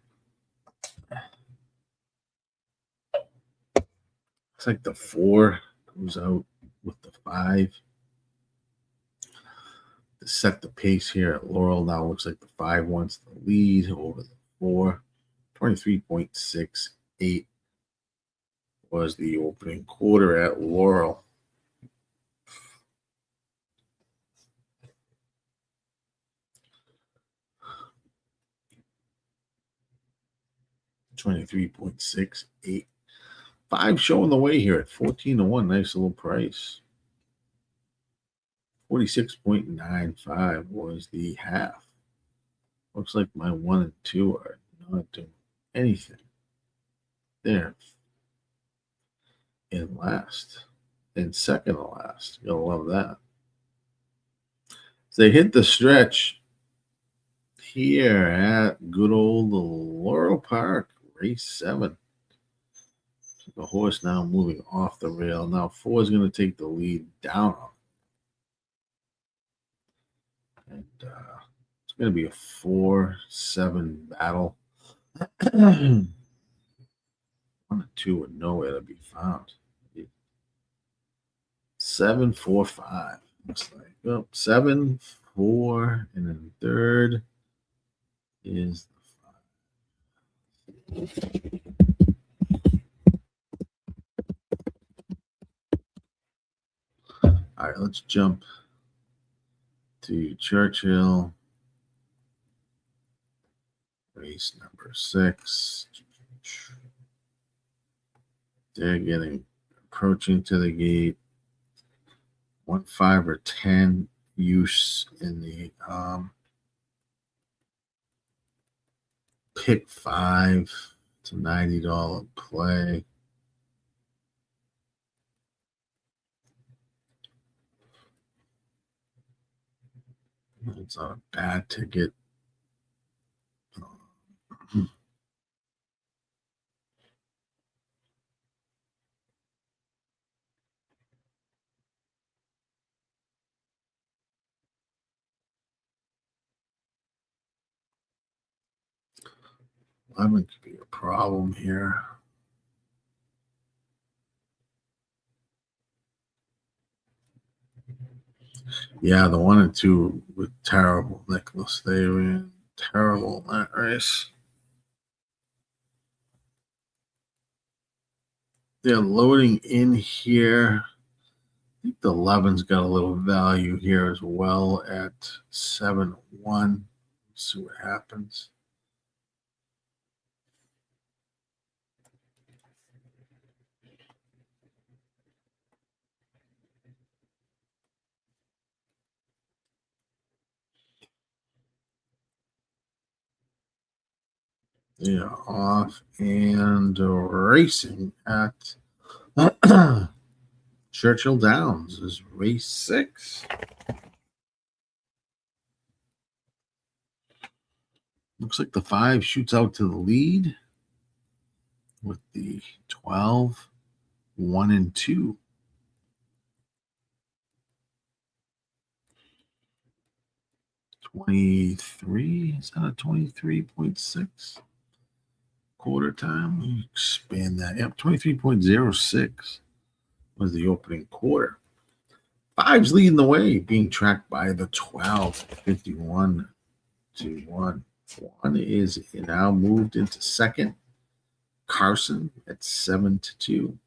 Looks like the 4 goes out with the 5. To set the pace here at Laurel, now looks like the 5 wants the lead over the 4. 23.68 was the opening quarter at Laurel. $23.68. 5 showing the way here at 14-1. Nice little price. 46.95 was the half. Looks like my 1 and 2 are not doing anything. There. In last. In second to last. You'll love that. They hit the stretch here at good old Laurel Park, race 7. The horse now moving off the rail. Now 4 is going to take the lead down. And it's going to be a 4-7 battle. 1 and 2 are nowhere to be found. 7-4-5. Looks like. Oh, 7-4, and then third is the 5. All right, let's jump to Churchill. Race number 6. They're getting approaching to the gate. 1, 5, or 10 use in the pick 5. It's a $90 play. It's not a bad ticket. Lemon could be a problem here. Yeah, the 1 and 2 with terrible Nicholas. They were in terrible in that race. They're loading in here. I think the 11's got a little value here as well at 7-1. Let's see what happens. Yeah, off and racing at Churchill Downs is race 6. Looks like the 5 shoots out to the lead with the 12, 1 and 2. 23, is that a 23.6 quarter time? Expand that. Yep, 23.06 was the opening quarter. 5's leading the way, being tracked by the 12, 51 to 1. 1 is now moved into second. Carson at 7-2.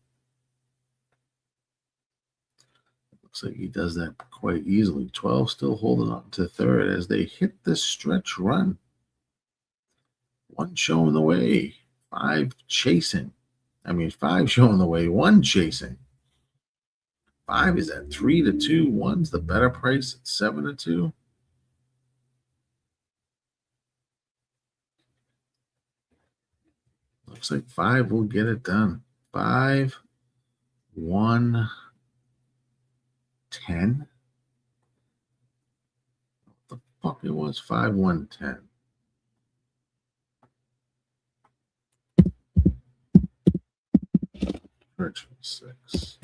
Looks like he does that quite easily. 12 still holding on to third as they hit the stretch run. 1 showing the way. 5 chasing. 5 showing the way. 1 chasing. 5 is at 3-2. 1's the better price at 7-2. Looks like 5 will get it done. 5, 1, 10. What the fuck it was? 5, 1, 10. Churchill 6.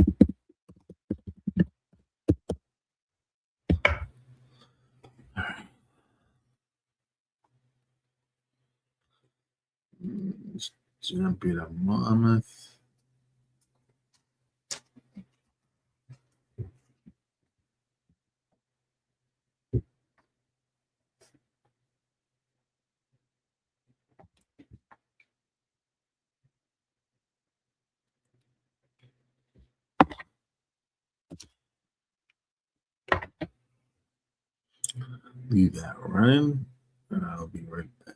All right. Let's jump into Mammoth. Leave that running, and I'll be right back.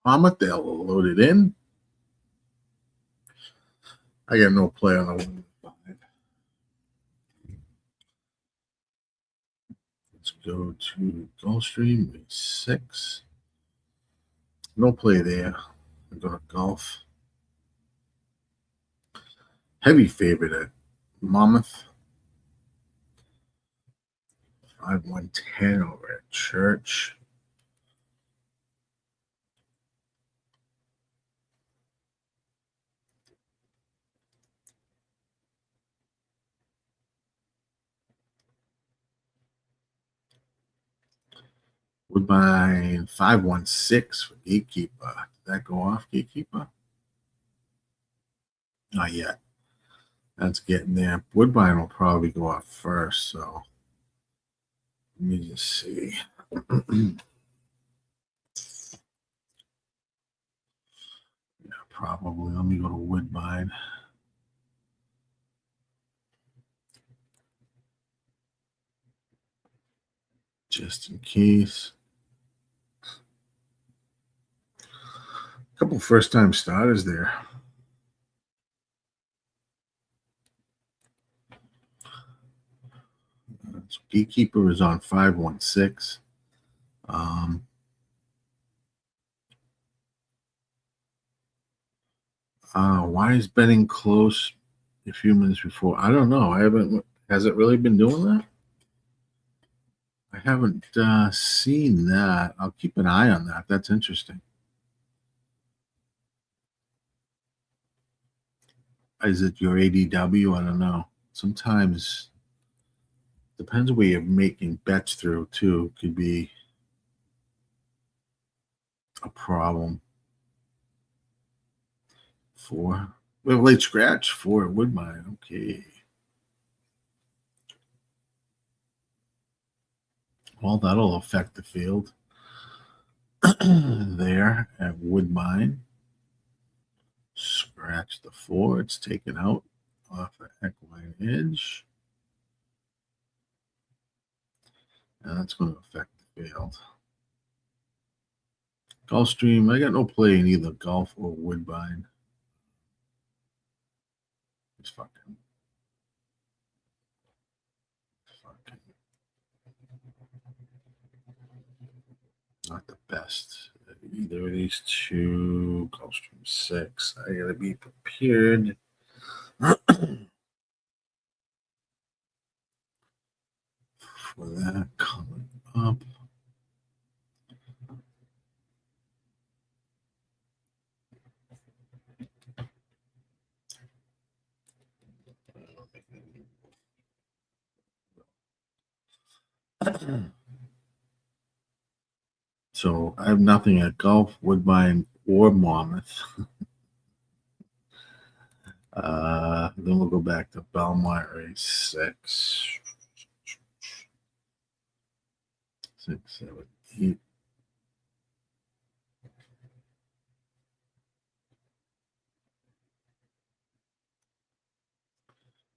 Mammoth, they'll load it in. I got no play on the 1-5. Let's go to Gulfstream, 6. No play there. I'm going to golf. Heavy favorite at Monmouth. 5-1-10 over at Church. Woodbine 5-1-6 for Gatekeeper. Did that go off, Gatekeeper? Not yet. That's getting there. Woodbine will probably go off first, so let me just see. Yeah, probably. Let me go to Woodbine. Just in case. A couple first-time starters there. So Gatekeeper is on 5-1-6. Why is betting close a few minutes before? I don't know. I haven't. Has it really been doing that? I haven't seen that. I'll keep an eye on that. That's interesting. Is it your ADW? I don't know. Sometimes depends where you're making bets through too. Could be a problem. 4. We have a late scratch. 4 at Woodbine. Okay. Well, that'll affect the field there at Woodbine. Scratch the 4. It's taken out off the equine edge. And that's going to affect the field. Gulfstream, I got no play in either Gulf or Woodbine. It's fucking not the best. Either of these two. Gulfstream 6. I gotta be prepared. For that coming up. So I have nothing at Gulf, Woodbine, or Monmouth. Then we'll go back to Belmont race 6. 6, 7, 8.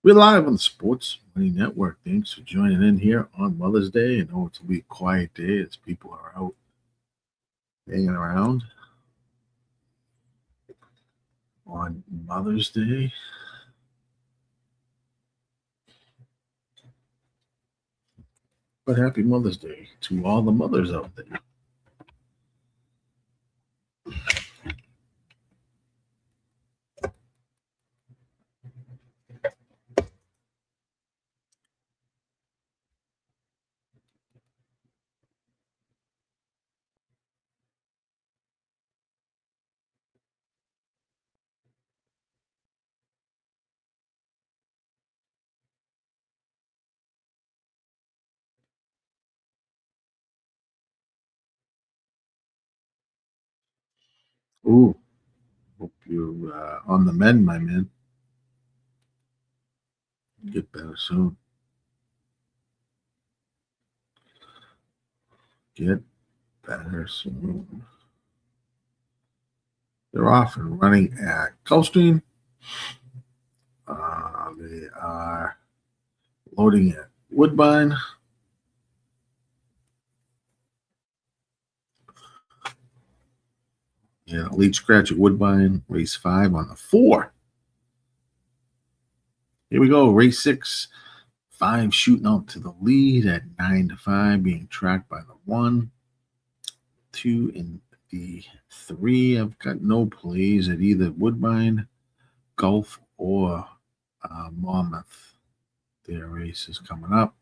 We're live on the Sports Money Network. Thanks for joining in here on Mother's Day. I know it's a be a quiet day as people are out hanging around on Mother's Day. But happy Mother's Day to all the mothers out there. Ooh, hope you're on the mend, my man. Get better soon. Get better soon. They're off and running at Gulfstream. They are loading at Woodbine. Yeah, lead scratch at Woodbine, race 5 on the 4. Here we go, race 6. 5 shooting out to the lead at 9-5, being tracked by the 1, 2, and the 3. I've got no plays at either Woodbine, Gulf, or Monmouth. Their race is coming up.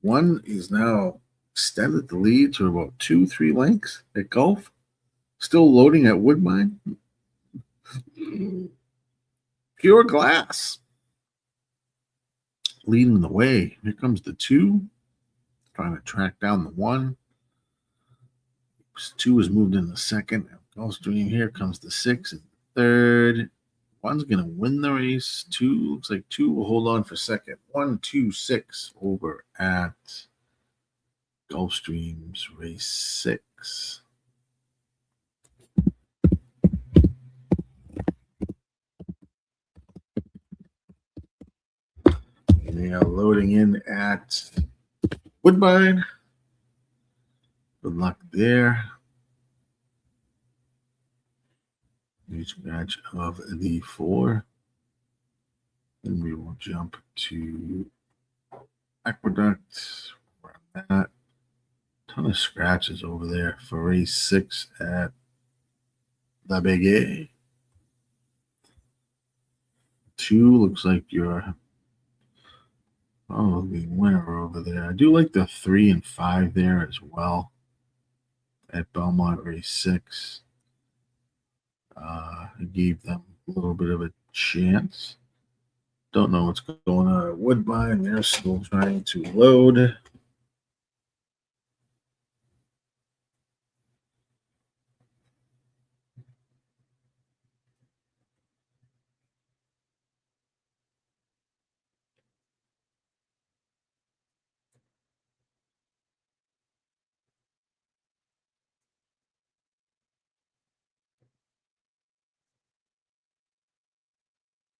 1 is now extended the lead to about 2-3 lengths at Gulf. Still loading at Woodbine. Pure glass. Leading the way. Here comes the 2. Trying to track down the 1. 2 is moved in the second. Gulfstream. Here comes the 6 and third. 1's going to win the race. 2 looks like 2 will hold on for second. 1, 2, 6 over at Gulfstream's race 6. And they are loading in at Woodbine. Good luck there. New scratch of the 4. Then we will jump to Aqueduct. Run that. Ton of scratches over there for race 6 at the Big A. 2 looks like your probably winner over there. I do like the 3 and 5 there as well at Belmont race 6. I gave them a little bit of a chance. Don't know what's going on at Woodbine. They're still trying to load.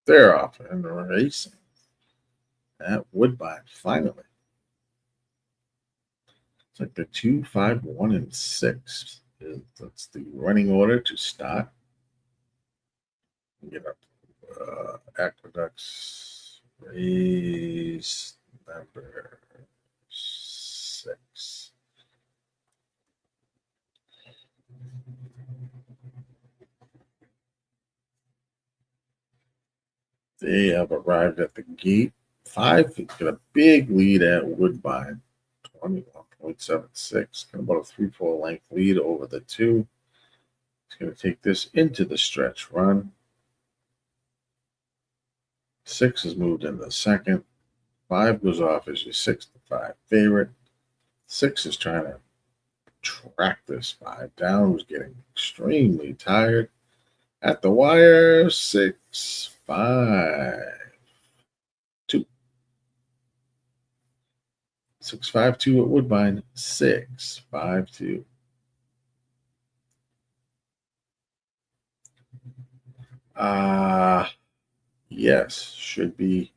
They're off and racing at Woodbine, finally. It's like the 2, 5, 1, and 6. That's the running order to start. Get up Aqueducts race number 6. They have arrived at the gate. 5 got a big lead at Woodbine, 21.76. Got about a 3-4 length lead over the 2. It's going to take this into the stretch run. 6 is moved in the second. 5 goes off as your 6-5 favorite. 6 is trying to track this 5 down, who's getting extremely tired. At the wire, 6, 5, 2. 6, 5, 2 at Woodbine. 6, 5, 2. Yes, should be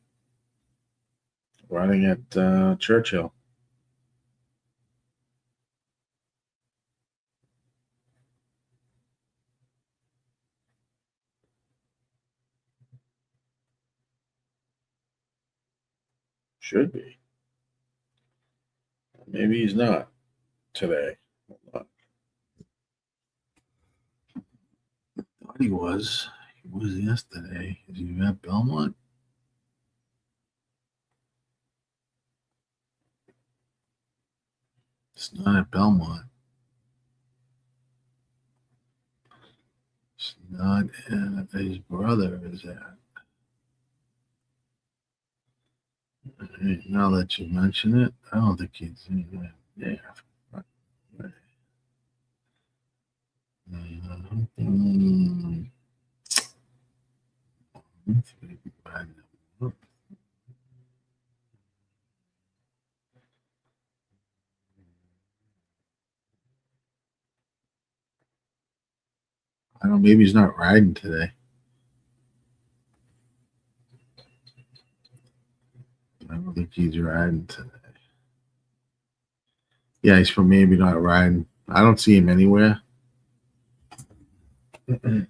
running at Churchill. Should be. Maybe he's not today. Hold on. Thought he was. He was yesterday. Is he at Belmont? It's not at Belmont. It's not at his brother is at. Now that you mention it, I don't think he's in there. I don't know, maybe he's not riding today. I don't think he's riding today. Yeah, he's from maybe not riding. I don't see him anywhere. I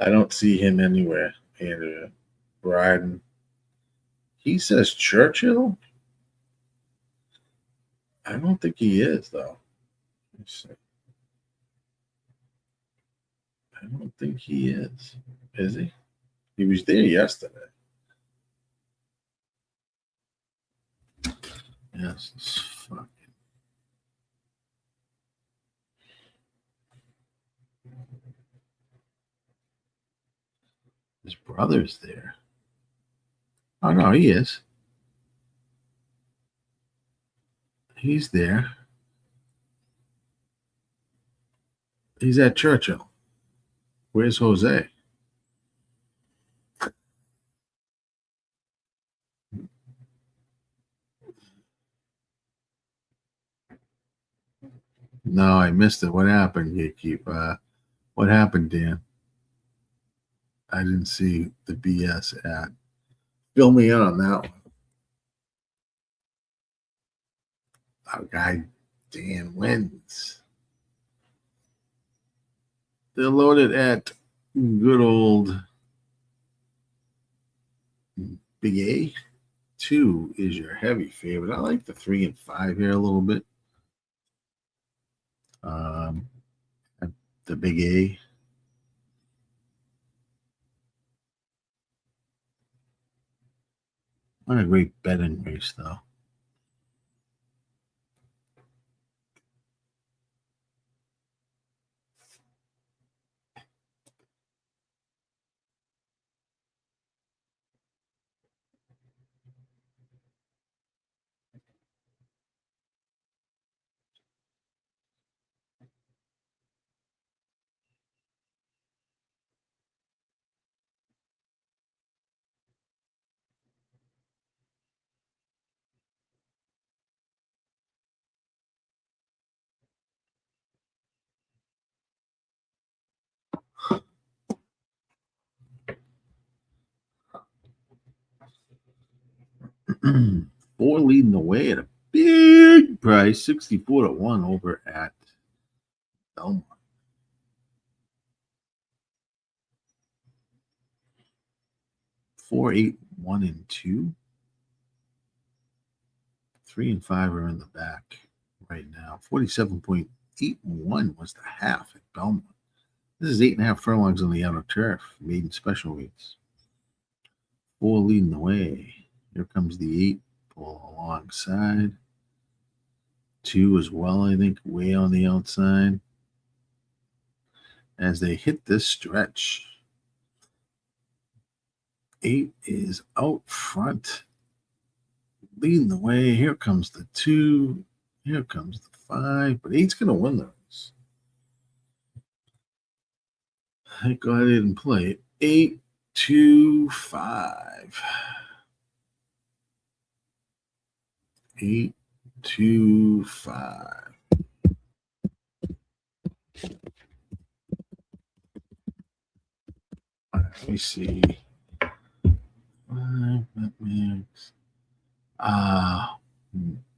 don't see him anywhere. Andrea Bryden. He says Churchill. I don't think he is though. Let's see. I don't think he is. Is he? He was there yesterday. Yes. Fuck. His brother's there. Oh no, he is. He's there. He's at Churchill. Where's Jose? No, I missed it. What happened, Gatekeep? What happened, Dan? I didn't see the BS ad. Fill me in on that one. Our guy Dan wins. They're loaded at good old Big A. 2 is your heavy favorite. I like the 3 and 5 here a little bit. The Big A. What a great betting race, though. Four leading the way at a big price, 64-1 over at Belmont. 4, 8, 1, and 2. 3 and 5 are in the back right now. 47.81 was the half at Belmont. This is 8.5 furlongs on the outer turf, maiden special weights. 4 leading the way. Here comes the 8, pull alongside. 2 as well, I think, way on the outside. As they hit this stretch, 8 is out front, leading the way. Here comes the 2. Here comes the 5. But 8's going to win the race. Thank God I didn't play it. 8, 2, 5. 8, 2, 5. Let me see. 5, that makes.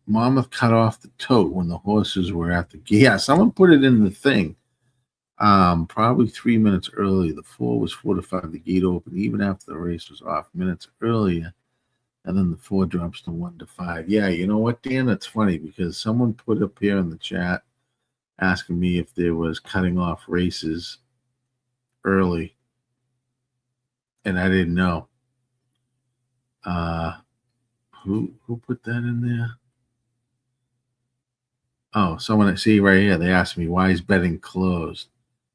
Monmouth cut off the tote when the horses were at the gate. Yeah, someone put it in the thing. Probably 3 minutes early. The 4 was 4 to 5. The gate opened even after the race was off minutes earlier. And then the 4 drops to 1 to 5. Yeah, you know what, Dan? That's funny because someone put up here in the chat asking me if there was cutting off races early. And I didn't know. Who put that in there? Oh, someone I see right here. They asked me, why is betting closed?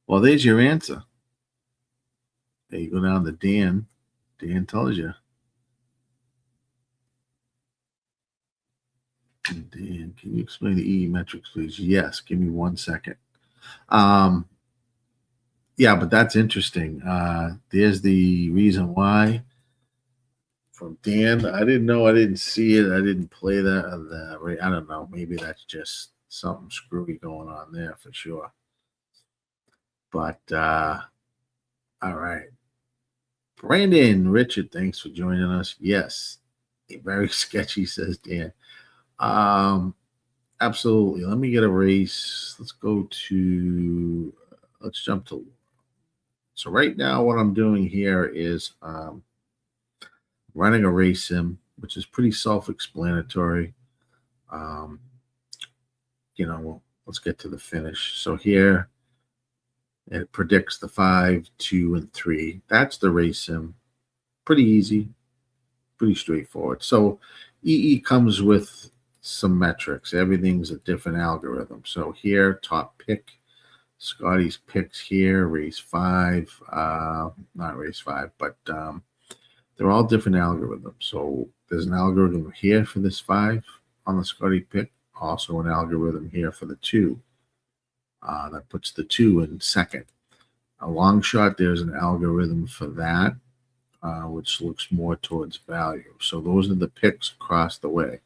Well, there's your answer. There you go down to Dan. Dan tells you. Dan, can you explain the EE metrics, please? Yes. Give me 1 second. Yeah, but that's interesting. There's the reason why. From Dan, I didn't know. I didn't see it. I didn't play that. I don't know. Maybe that's just something screwy going on there for sure. But all right. Brandon Richard, thanks for joining us. Yes, very sketchy, says Dan. Absolutely. Let me get a race. Let's jump to. So right now what I'm doing here is running a race sim, which is pretty self-explanatory. Let's get to the finish. So here it predicts the 5, 2, and 3. That's the race sim. Pretty easy, pretty straightforward. So EE comes with some metrics. Everything's a different algorithm. So here, top pick, Scotty's picks here, race 5, not race 5, but they're all different algorithms. So there's an algorithm here for this 5 on the Scotty pick, also an algorithm here for the 2 that puts the 2 in second. A long shot, there's an algorithm for that, which looks more towards value. So those are the picks across the way.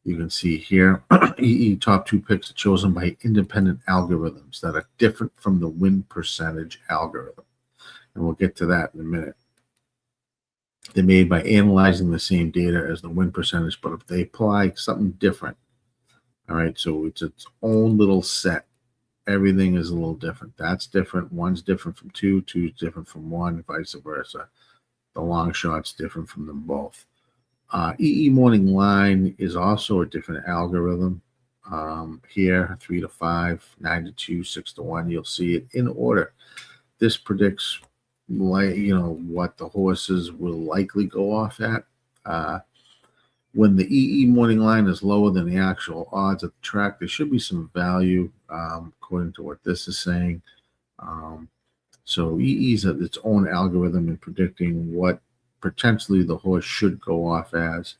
You can see here, EE top 2 picks are chosen by independent algorithms that are different from the win percentage algorithm. And we'll get to that in a minute. They're made by analyzing the same data as the win percentage, but if they apply something different, all right, so it's its own little set. Everything is a little different. That's different. 1's different from 2, 2's different from 1, vice versa. The long shot's different from them both. EE morning line is also a different algorithm. Here, 3 to 5, 9 to 2, 6 to 1. You'll see it in order. This predicts, what the horses will likely go off at. When the EE morning line is lower than the actual odds at the track, there should be some value, according to what this is saying. So EE is its own algorithm in predicting what potentially the horse should go off as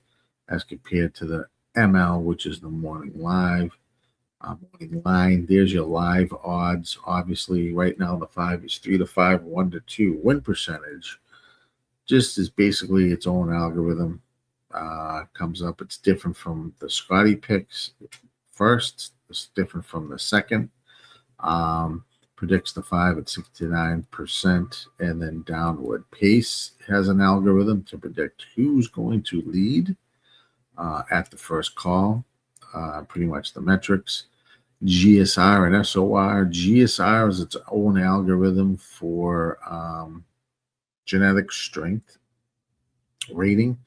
compared to the ML, which is the morning live. Morning line, there's your live odds. Obviously, right now the 5 is 3 to 5, 1 to 2. Win percentage just is basically its own algorithm. Comes up. It's different from the Scotty picks first. It's different from the second. Predicts the 5 at 69%, and then downward. Pace has an algorithm to predict who's going to lead at the first call. Pretty much the metrics. GSR and SOR. GSR is its own algorithm for genetic strength rating.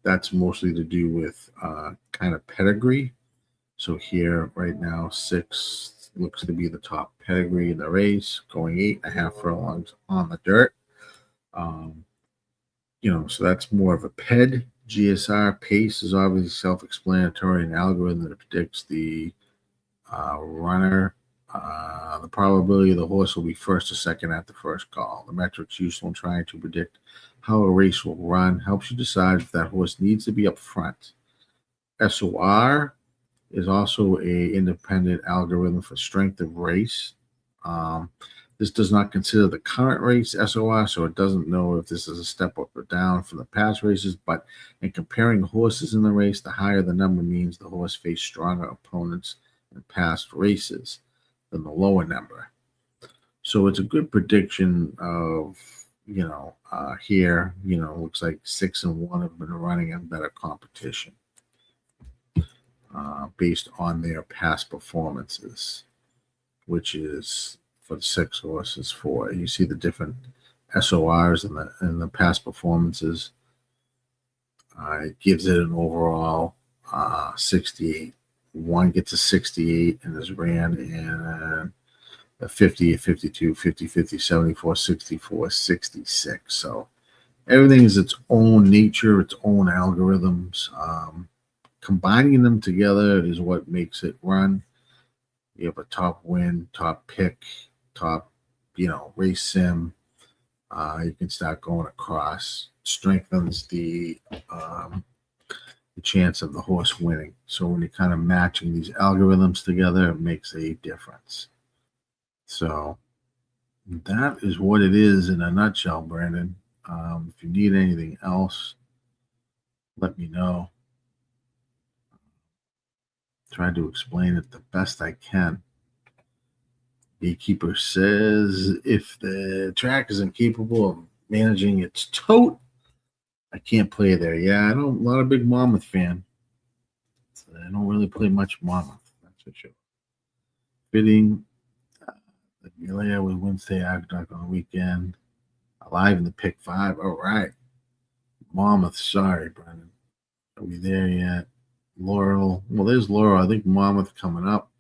That's mostly to do with kind of pedigree. So here right now, 6 looks to be the top pedigree in the race, going 8.5 furlongs on the dirt. So that's more of a ped. GSR pace is obviously self-explanatory, an algorithm that predicts the runner, the probability the horse will be first or second at the first call. The metrics useful in trying to predict how a race will run, helps you decide if that horse needs to be up front. SOR is also a independent algorithm for strength of race. This does not consider the current race SOR, so it doesn't know if this is a step up or down from the past races, but in comparing horses in the race, the higher the number means the horse faced stronger opponents in past races than the lower number. So it's a good prediction of, here, looks like 6 and 1 have been running in better competition based on their past performances, which is for the 6 horses 4. You see the different SORs and the past performances. It gives it an overall 68. 1 gets a 68 and is ran in a 50, a 52, 50, 50, 74, 64, 66. So everything is its own nature, its own algorithms. Combining them together is what makes it run. You have a top win, top pick, top, race sim. You can start going across. Strengthens the chance of the horse winning. So when you're kind of matching these algorithms together, it makes a difference. So that is what it is in a nutshell, Brandon. If you need anything else, let me know. Try to explain it the best I can. Gatekeeper says if the track is incapable of managing its tote, I can't play there. Yeah, I'm not a big Monmouth fan. So I don't really play much Monmouth. official. Fitting the GILLY with Wednesday Agdog on the weekend. Alive in the pick 5. All right. Monmouth. Sorry, Brendan. Are we there yet? Laurel. Well, there's Laurel. I think Monmouth coming up.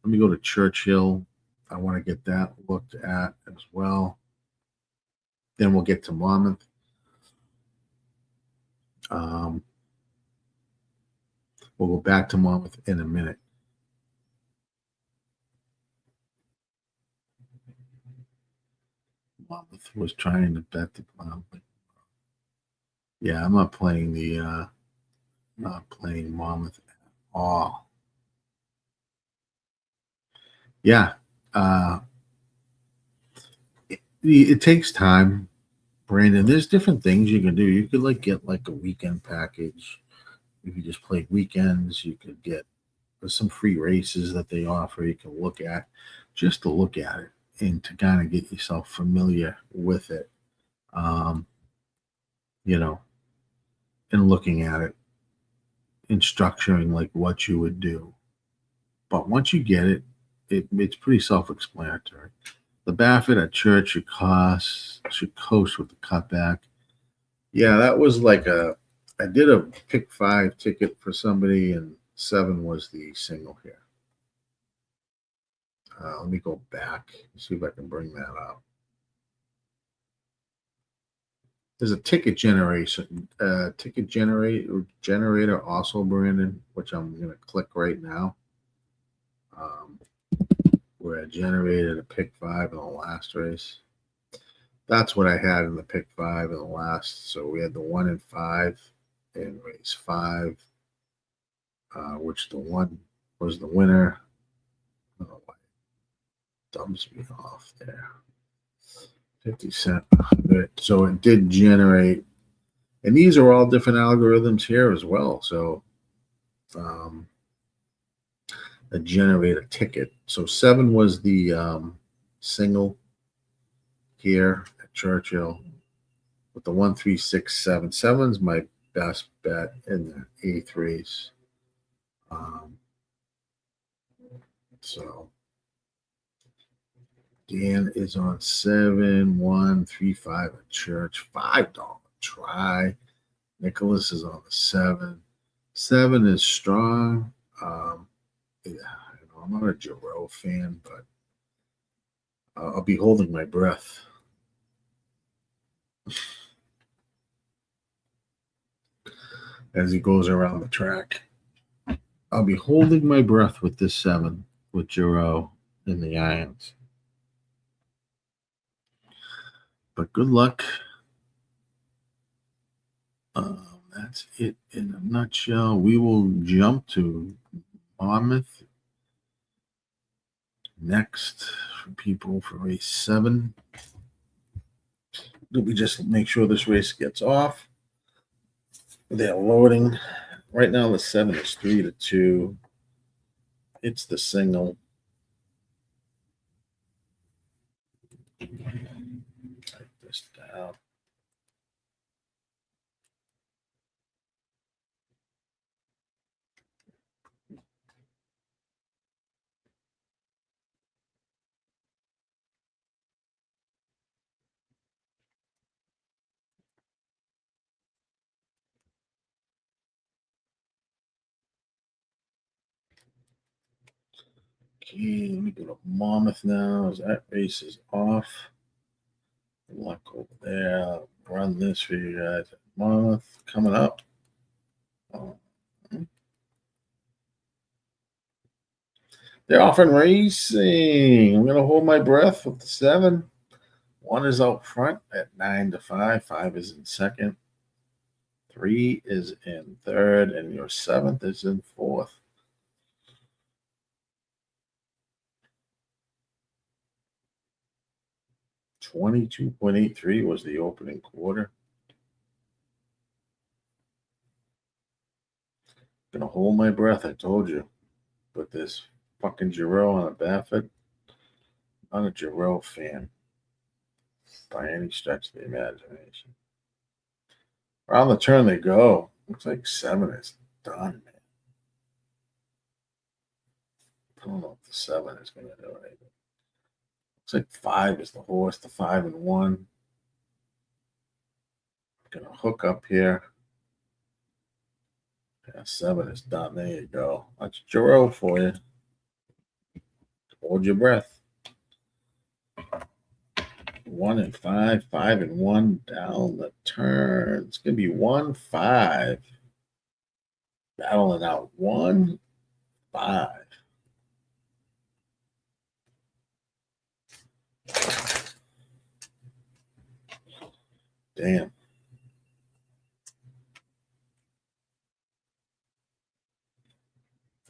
Let me go to Churchill. I want to get that looked at as well. Then we'll get to Monmouth. We'll go back to Monmouth in a minute. Monmouth was trying to bet the yeah, I'm not playing the not playing Monmouth at all. Yeah. It takes time, Brandon. There's different things you can do. You could like get like a weekend package. If you just play weekends, you could get there's some free races that they offer you can look at just to look at it and to kind of get yourself familiar with it. You know, and looking at it and structuring like what you would do. But once you get it, it's pretty self-explanatory. The Baffert at Church should coast with the cutback. Yeah, that was like I did a pick 5 ticket for somebody, and 7 was the single here. Let me go back and see if I can bring that up. There's a ticket generator also, Brandon, which I'm going to click right now. Where I generated a pick 5 in the last race. That's what I had in the pick 5 in the last. So we had the 1 and 5 in race 5, which the 1 was the winner. Oh, dumps me off there. 50 cent. So it did generate, and these are all different algorithms here as well. So a generate a ticket. So 7 was the single here at Churchill with the 1, 3, 6, 7. 7's my best bet in the 8th race. So Dan is on 7, 1, 3, 5 at Church, $5 try. Nicholas is on the 7. 7 is strong. Yeah, I'm not a Giroux fan, but I'll be holding my breath. As he goes around the track. I'll be holding my breath with this 7 with Giroux in the irons. But good luck. That's it in a nutshell. We will jump to Monmouth next for people for race 7. We just make sure this race gets off. They're loading. Right now the 7 is 3-2. It's the single. Type this down. Okay, let me go to Monmouth now as that race is off. Good luck over there. I'll run this for you guys. Monmouth coming up. They're off and racing. I'm going to hold my breath with the 7. 1 is out front at 9-5. 5 is in second. 3 is in third. And your 7th is in fourth. $22.83 was the opening quarter. Gonna hold my breath, I told you. But this fucking Giroux on a Baffert, not a Giroux fan by any stretch of the imagination. Around the turn they go. Looks like 7 is done, man. I don't know if the 7 is going to do anything. Looks like 5 is the horse, the 5 and 1. Going to hook up here. Yeah, 7 is done. There you go. That's Giroux for you. Hold your breath. 1 and 5, 5 and 1 down the turn. It's going to be 1, 5. Battling out 1, 5. Damn.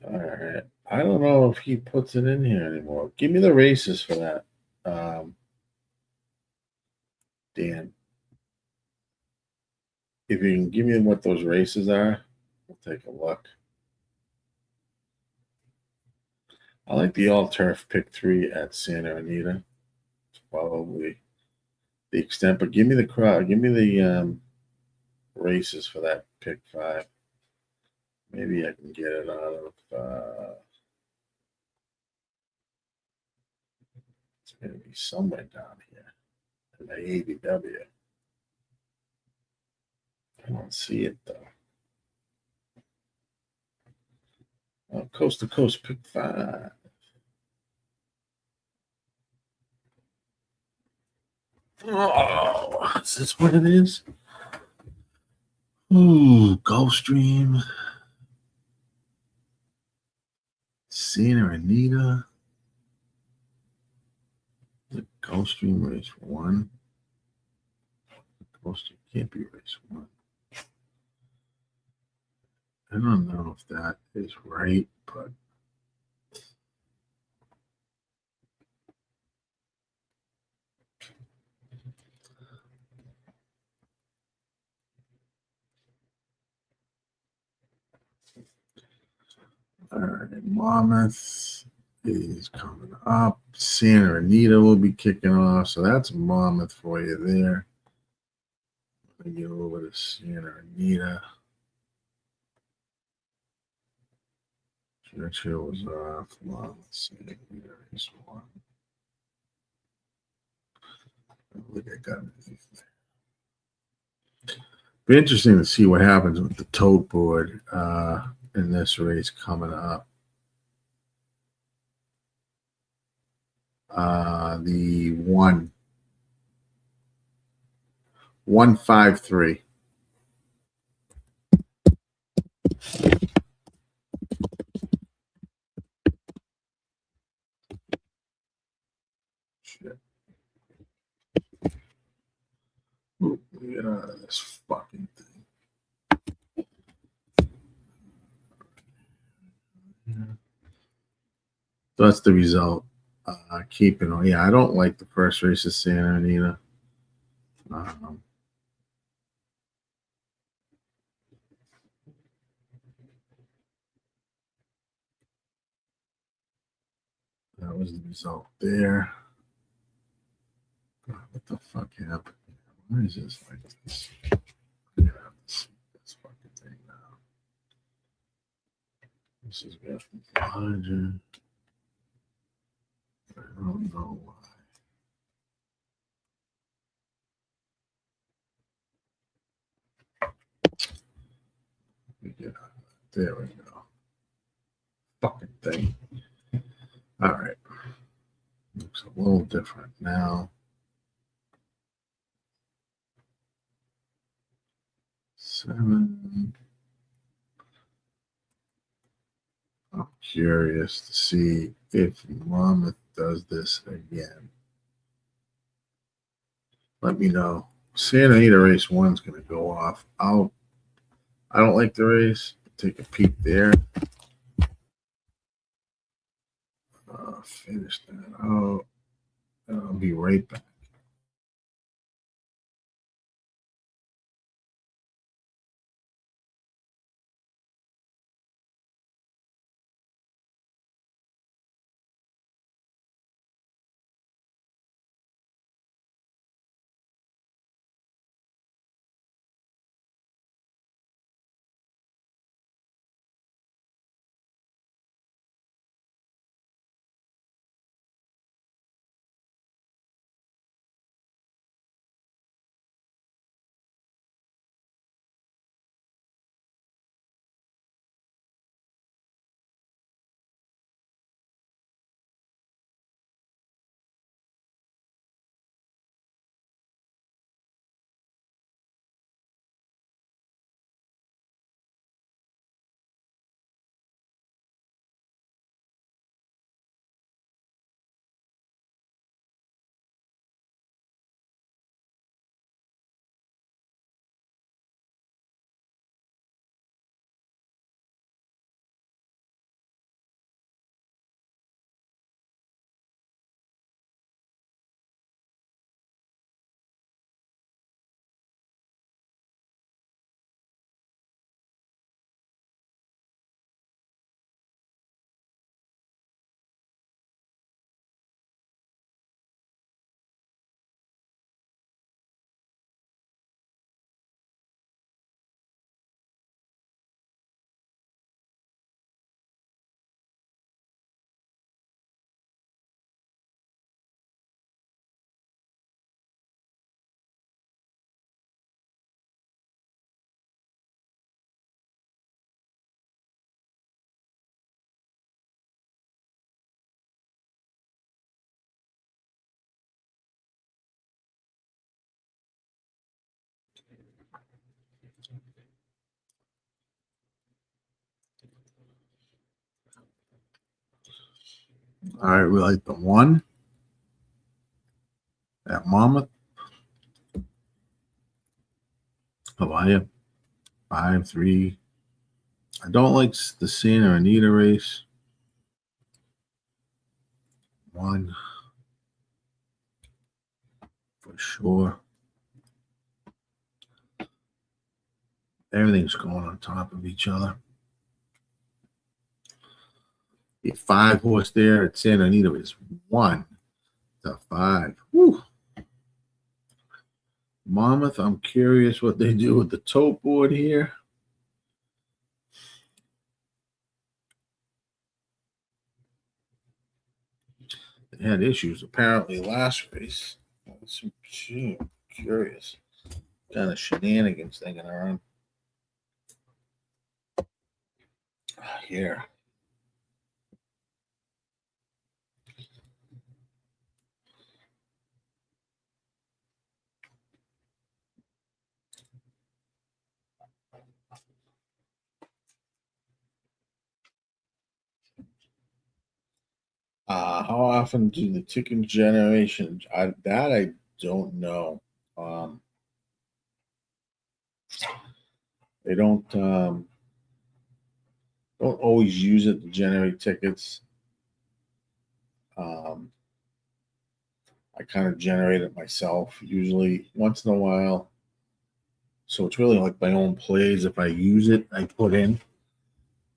All right. I don't know if he puts it in here anymore. Give me the races for that. Dan. If you can give me what those races are, we'll take a look. I like the all turf pick 3 at Santa Anita. It's probably the extent, but give me the crowd. Give me the races for that pick 5. Maybe I can get it out of. It's going to be somewhere down here in the ABW. I don't see it though. Oh, coast to coast pick 5. Oh, is this what it is? Ooh, Gulfstream. Santa Anita. The Gulfstream race 1. Gulfstream can't be race 1. I don't know if that is right, but all right. Monmouth is coming up. Santa Anita will be kicking off. So that's Monmouth for you there. Let me get a little bit of Santa Anita. Churchill was off. Santa Anita is 1. I think I got it. Be interesting to see what happens with the tote board in this race coming up. The 153. Shit. Ooh, get out of this fucking thing. So that's the result. Keeping on. Yeah, I don't like the first race of Santa Anita. That was the result there. What the fuck happened? Why is this like this? I'm gonna have to see this fucking thing now. This is getting larger. I don't know why. There we go. Fucking thing. All right. Looks a little different now. 7. I'm curious to see if Monmouth does this again. Let me know. Santa Anita race 1's going to go off. I don't like the race. Take a peek there. Finish that out. I'll be right back. All right, we like the 1 at Monmouth. How are you? 5-3. I don't like the Santa Anita race. 1 for sure. Everything's going on top of each other. The 5 horse there at Santa Anita is 1 to 5. Woo. Monmouth, I'm curious what they do with the tote board here. They had issues apparently last race. I'm curious. Kind of shenanigans thinking around here. How often do the ticket generation? I don't know. They don't always use it to generate tickets. I kind of generate it myself, usually once in a while. So it's really like my own plays. If I use it, I put in.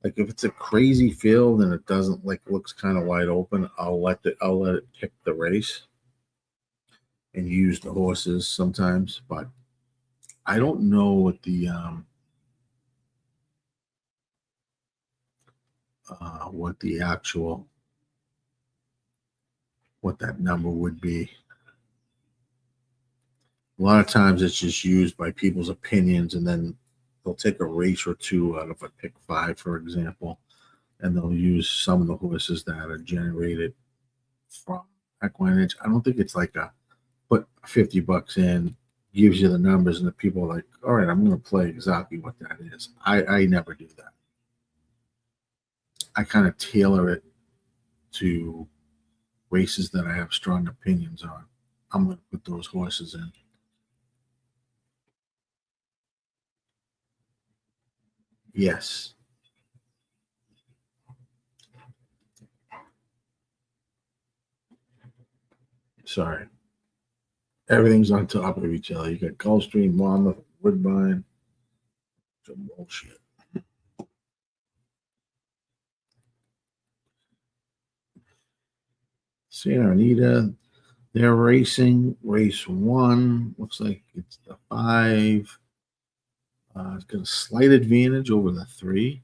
Like if it's a crazy field and it doesn't looks kind of wide open, I'll let it pick the race and use the horses sometimes. But I don't know what the actual what that number would be. A lot of times it's just used by people's opinions, and then they'll take a race or two out of a pick 5, for example, and they'll use some of the horses that are generated from Equinage. I don't think it's like a put $50 in, gives you the numbers, and the people are like, all right, I'm going to play exactly what that is. I never do that. I kind of tailor it to races that I have strong opinions on. I'm going to put those horses in. Yes. Sorry. Everything's on top of each other. You got Gulfstream, Monmouth, Woodbine. Some bullshit. Santa Anita, they're racing race 1. Looks like it's the 5. It's got a slight advantage over the 3.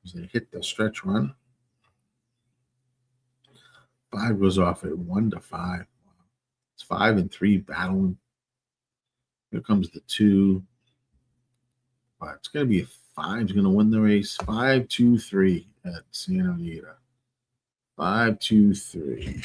As they hit the stretch run. 5 goes off at 1 to 5. It's 5 and 3 battling. Here comes the 2. But it's going to be a 5 is going to win the race. 5-2-3 at Santa Anita. 5-2-3.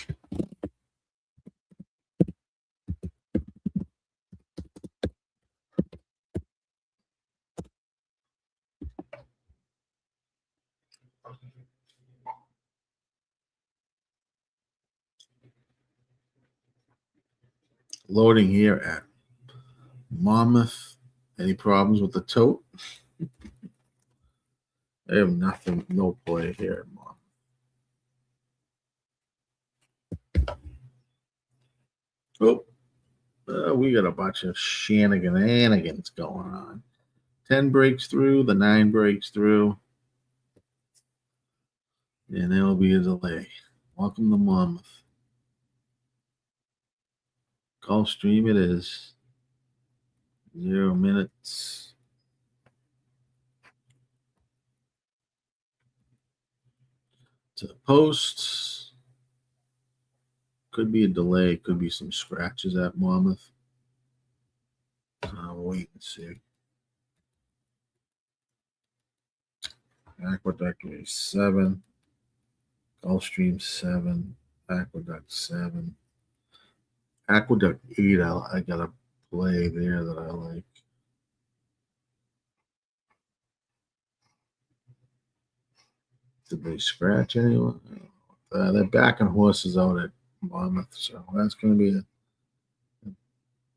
Loading here at Monmouth. Any problems with the tote? I have nothing, no play here at Monmouth. We got a bunch of shenanigans going on. 10 breaks through, the 9 breaks through, and there'll be a delay. Welcome to Monmouth. Gulfstream it is. 0 minutes. To the posts. Could be a delay. Could be some scratches at Monmouth. I'll wait and see. Aqueduct race 7. Gulfstream 7. Aqueduct 7. Aqueduct 8. I got a play there that I like. Did they scratch anyone? they're backing horses out at Monmouth, so that's going to be a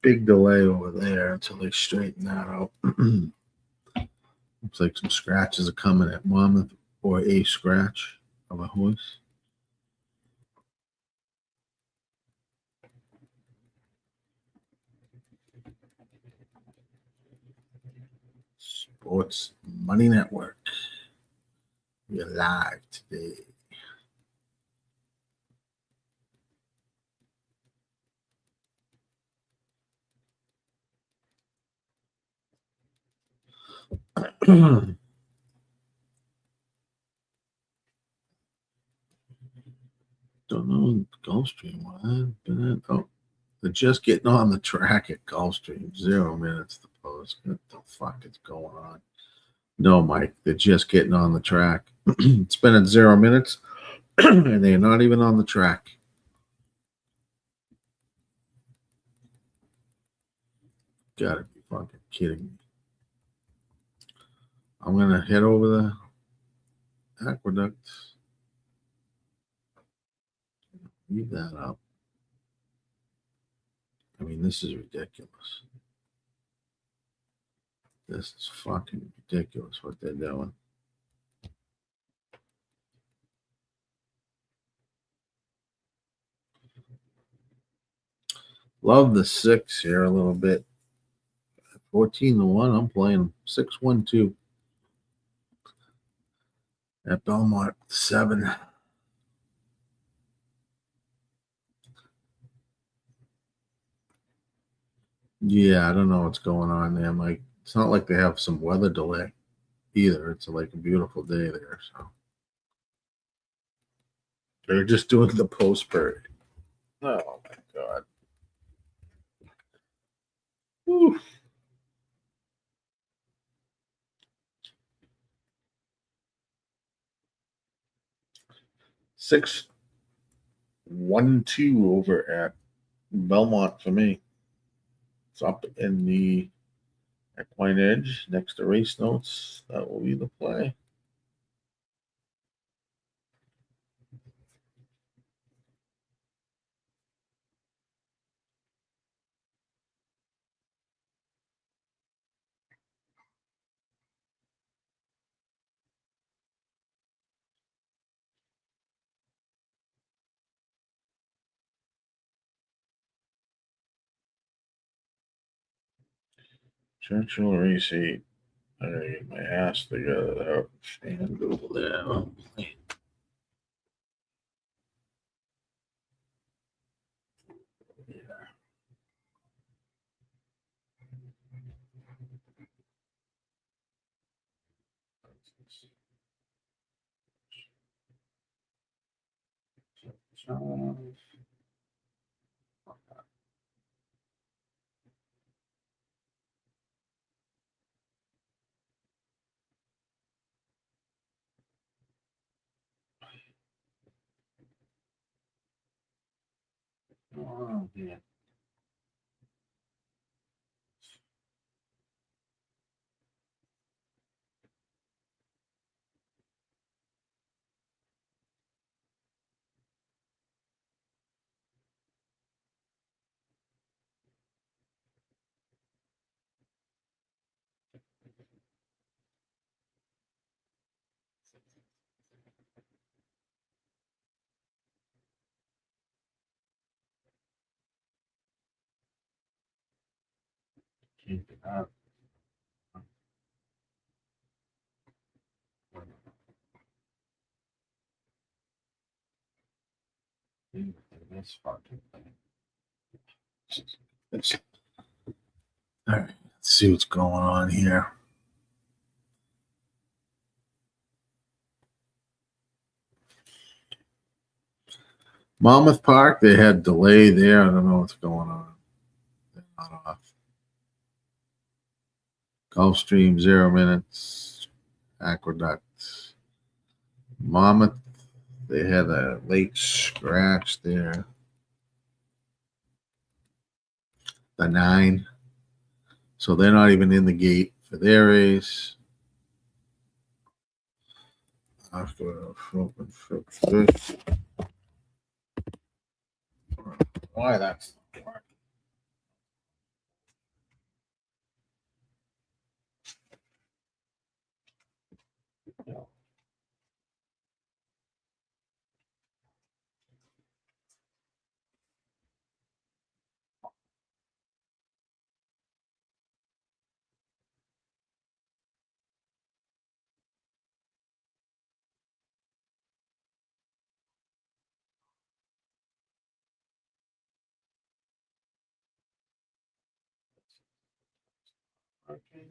big delay over there until they straighten that out. Looks like some scratches are coming at Monmouth, or a scratch of a horse. Sports Money Network. We're live today. Don't know Gulfstream. Oh, they're just getting on the track at Gulfstream. 0 minutes to post. What the fuck is going on? No, Mike, they're just getting on the track. It's been at 0 minutes, and they're not even on the track. Gotta be fucking kidding me. I'm gonna head over the aqueduct. Leave that up. I mean, this is ridiculous. This is fucking ridiculous what they're doing. Love the 6 here a little bit. 14-1. I'm playing 6-1-2 at Belmont 7. Yeah, I don't know what's going on there, Mike. It's not like they have some weather delay either. It's like a beautiful day there, so they're just doing the post bird. Oh my god. Whew. Six 1-2 over at Belmont for me. It's up in the equine edge next to race notes. That will be the play. Churchill race 8. I gotta get my ass together and over there. Oh, yeah. Keep it up. This fucking thing. All right, let's see what's going on here. Monmouth Park, they had delay there. I don't know what's going on. They're not off. Gulfstream 0 minutes. Aqueduct. Monmouth, they had a late scratch there. The 9. So they're not even in the gate for their race. After open fix this. Why that's not working. Okay.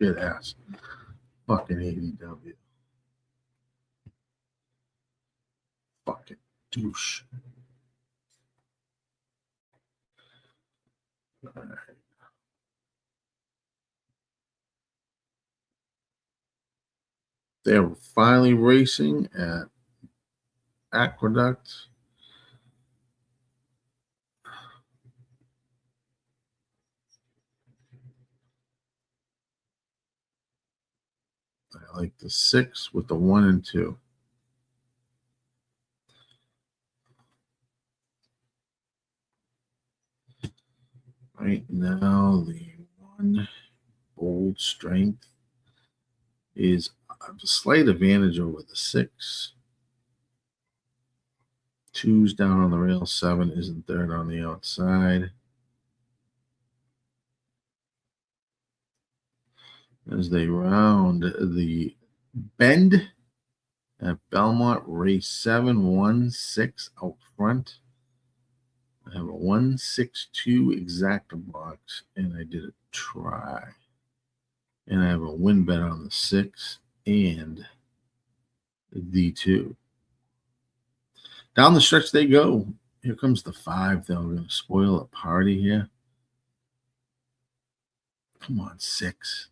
It has fucking ADW. Fucking douche. All right. They're finally racing at Aqueduct. I like the 6 with the 1 and 2. Right now, the 1 bold strength is a slight advantage over the 6. 2's down on the rail, 7 isn't third on the outside. As they round the bend at Belmont, race 7-1-6 out front. I have a 162 exacta box, and I did a try. And I have a win bet on the 6 and the 2. Down the stretch they go. Here comes the 5, though. We're going to spoil a party here. Come on, 6.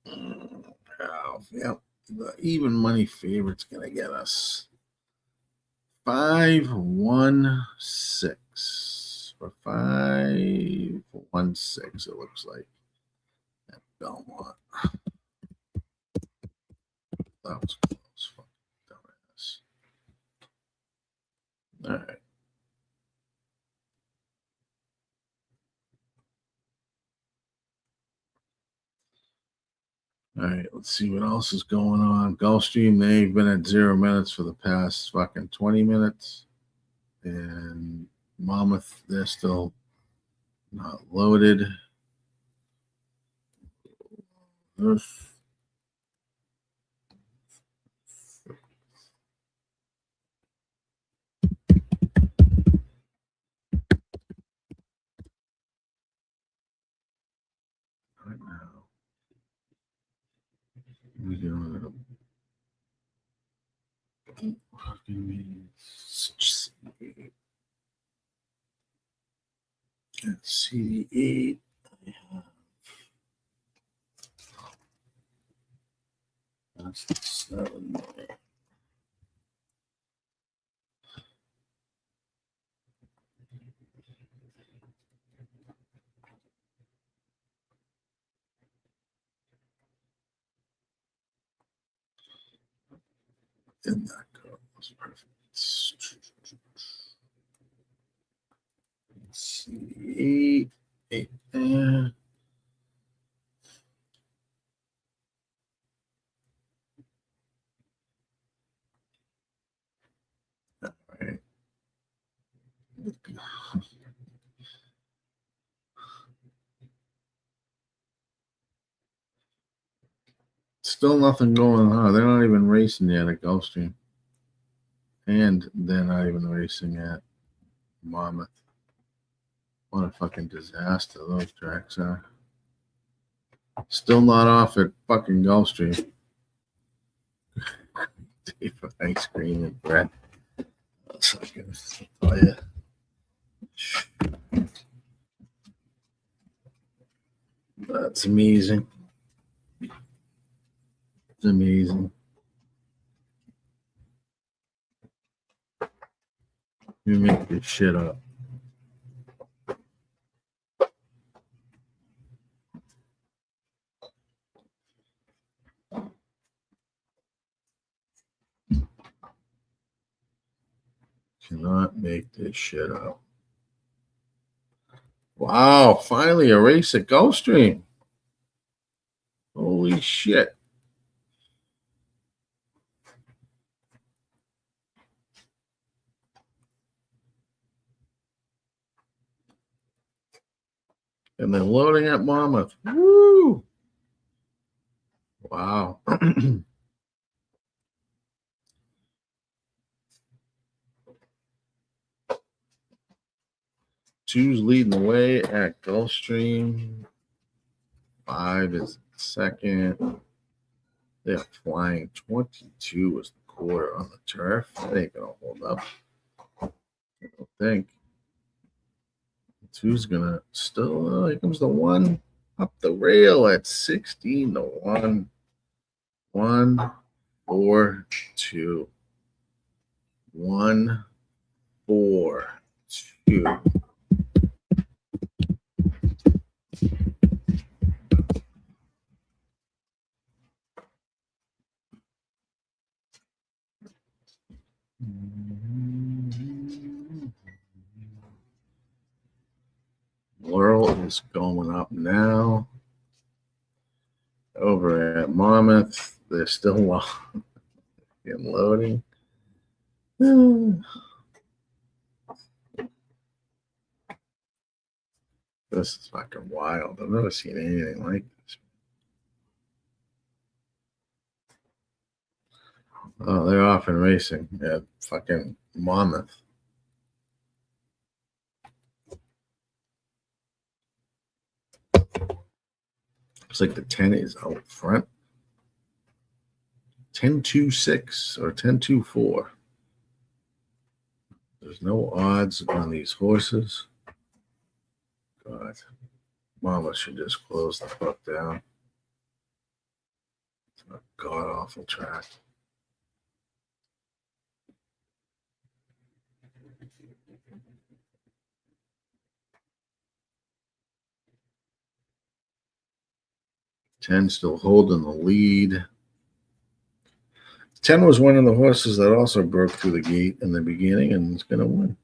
Oh, yep. The even money favorite's going to get us 5-1-6 or 5-1-6. It looks like at Belmont. That was close. Dumbass. All right. All right, let's see what else is going on. Gulfstream, they've been at 0 minutes for the past fucking 20 minutes. And Monmouth, they're still not loaded. Oof. Right now. We're doing CD8. That's the 7. And that goes perfect. CD8. 8 there. All right. Still nothing going on. They're not even racing yet at Gulfstream. And they're not even racing at Monmouth. What a fucking disaster those tracks are. Still not off at fucking Gulfstream. For ice cream and bread. That's not gonna tell you. That's amazing. It's amazing. You make this shit up. Cannot make this shit up. Wow, finally a race at Gulfstream. Holy shit. And then loading at Monmouth. Woo! Wow. Two's leading the way at Gulfstream. 5 is second. They're flying. 22 is the quarter on the turf. That ain't going to hold up. I don't think. 2's going to still. Here comes the 1 up the rail at 16 to 1. 1, 4, 2. 1, 4, 2. Laurel is going up now. Over at Monmouth, they're still loading. This is fucking wild. I've never seen anything like this. Oh, they're off and racing at fucking Monmouth. Looks like the 10 is out front. 10-2-6 or 10-2-4. There's no odds on these horses. God, Mama should just close the fuck down. It's a god awful track. Ten still holding the lead. 10 was one of the horses that also broke through the gate in the beginning and is going to win.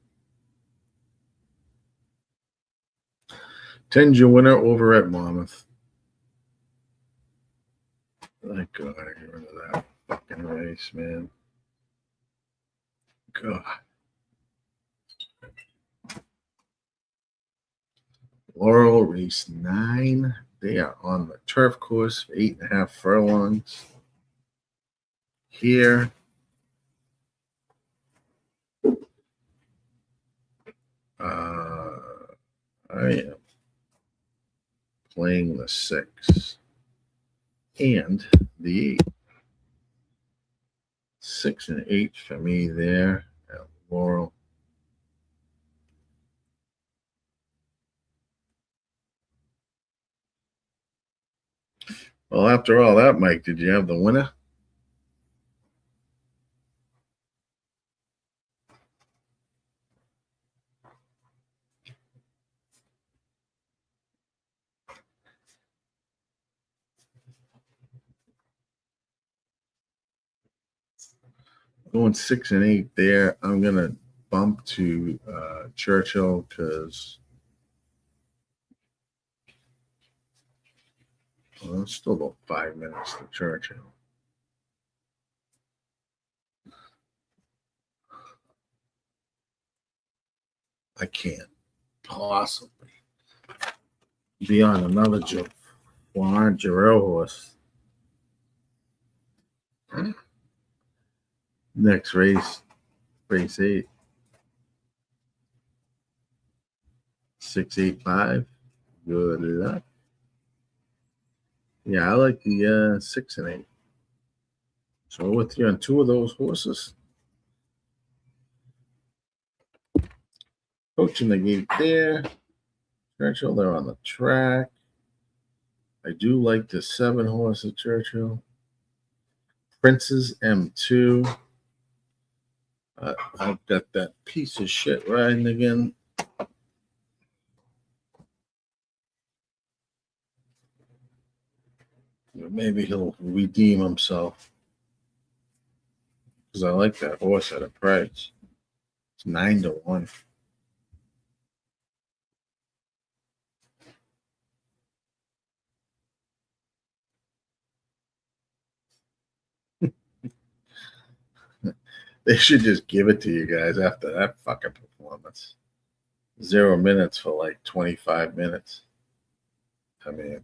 10's your winner over at Monmouth. Thank God I get rid of that fucking race, man. God. Laurel race 9. They are on the turf course for 8.5 furlongs. Here, I am playing the 6 and the 8. 6 and 8 for me there at Laurel. Well, after all that, Mike, did you have the winner? Going 6 and 8 there. I'm going to bump to Churchill because it's still about 5 minutes to Churchill. I can't possibly be on another Juan Jarrell horse. Next race 8. 6-8-5. Good luck. Yeah, I like the 6 and 8. So with you on 2 of those horses. Coaching the gate there. Churchill, they're on the track. I do like the 7 horse at Churchill. Prince's M2. I've got that piece of shit riding again. Maybe he'll redeem himself. Because I like that horse at a price. It's 9-1. They should just give it to you guys after that fucking performance. 0 minutes for like 25 minutes. I mean,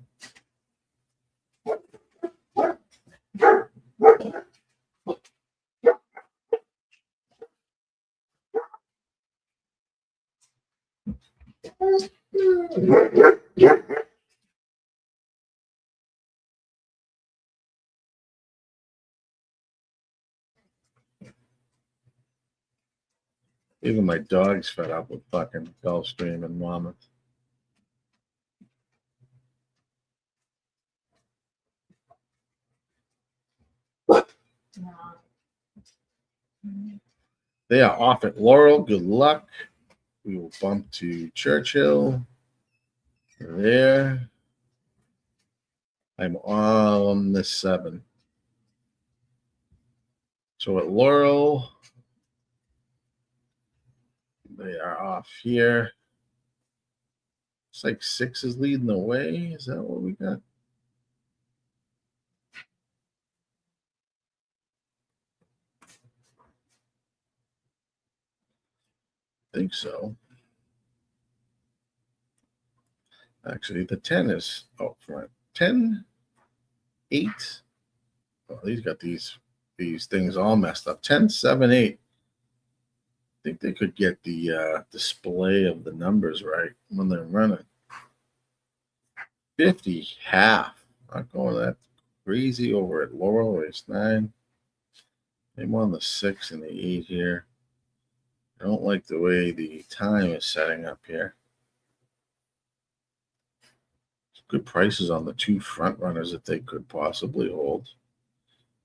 even my dog's fed up with fucking Gulfstream and Mammoth. They are off at Laurel. Good luck. We will bump to Churchill. There. I'm on the 7. So at Laurel, they are off here. It's like 6 is leading the way. Is that what we got? I think so. Actually, the 10 is out front. 10, 8. Oh, he's got these things all messed up. 10, 7, 8. I think they could get the display of the numbers right when they're running. 50, half. Not going that crazy over at Laurel, race 9. I'm on the 6 and the 8 here. I don't like the way the time is setting up here. Good prices on the 2 front runners that they could possibly hold.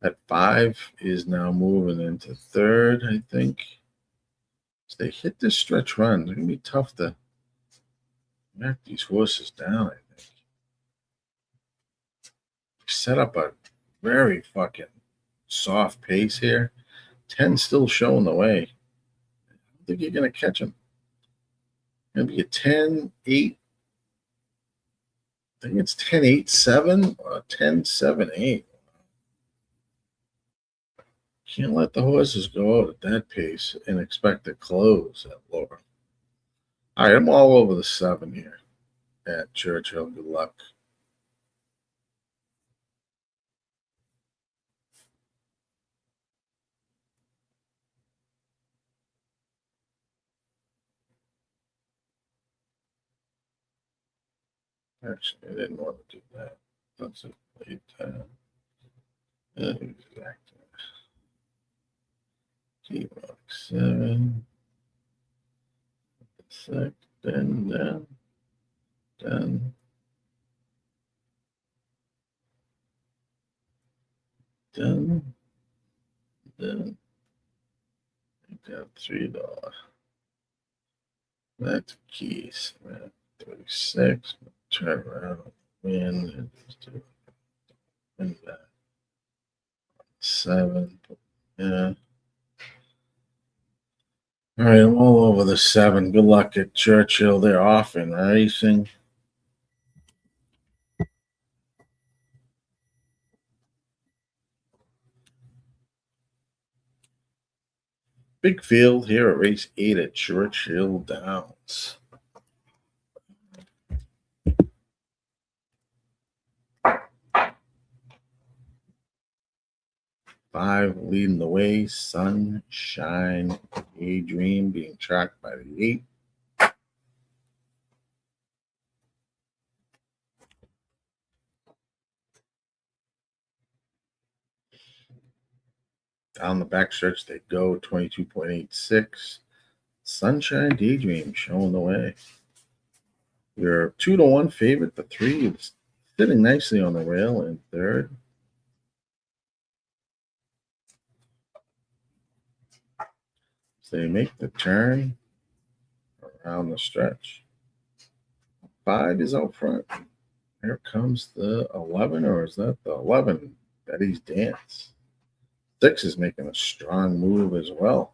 At 5 is now moving into 3rd, I think. As they hit this stretch run, it's going to be tough to knock these horses down, I think. Set up a very fucking soft pace here. 10 still showing the way. I don't think you're going to catch them. Going to be a 10, 8. I think it's 10, 8, 7 or 10, 7, 8. Can't let the horses go out at that pace and expect to close at Laurel. All right, I'm all over the 7 here at Churchill. Good luck. Actually, I didn't want to do that. Let's just play time. Exactly. Keep on 7. 6. Then down. Done. Done. Done. I got $3. That's keys. 36. Turn around. Win. Win that. 7. Yeah. All right, I'm all over the 7. Good luck at Churchill. They're off in racing. Big field here at race 8 at Churchill Downs. Five leading the way. Sunshine Daydream being tracked by the 8. Down the backstretch they go. 22.86. Sunshine Daydream showing the way. Your 2-1 favorite. The 3 is sitting nicely on the rail in 3rd. So they make the turn around the stretch. 5 is out front. Here comes the 11, or is that the 11? Betty's Dance. 6 is making a strong move as well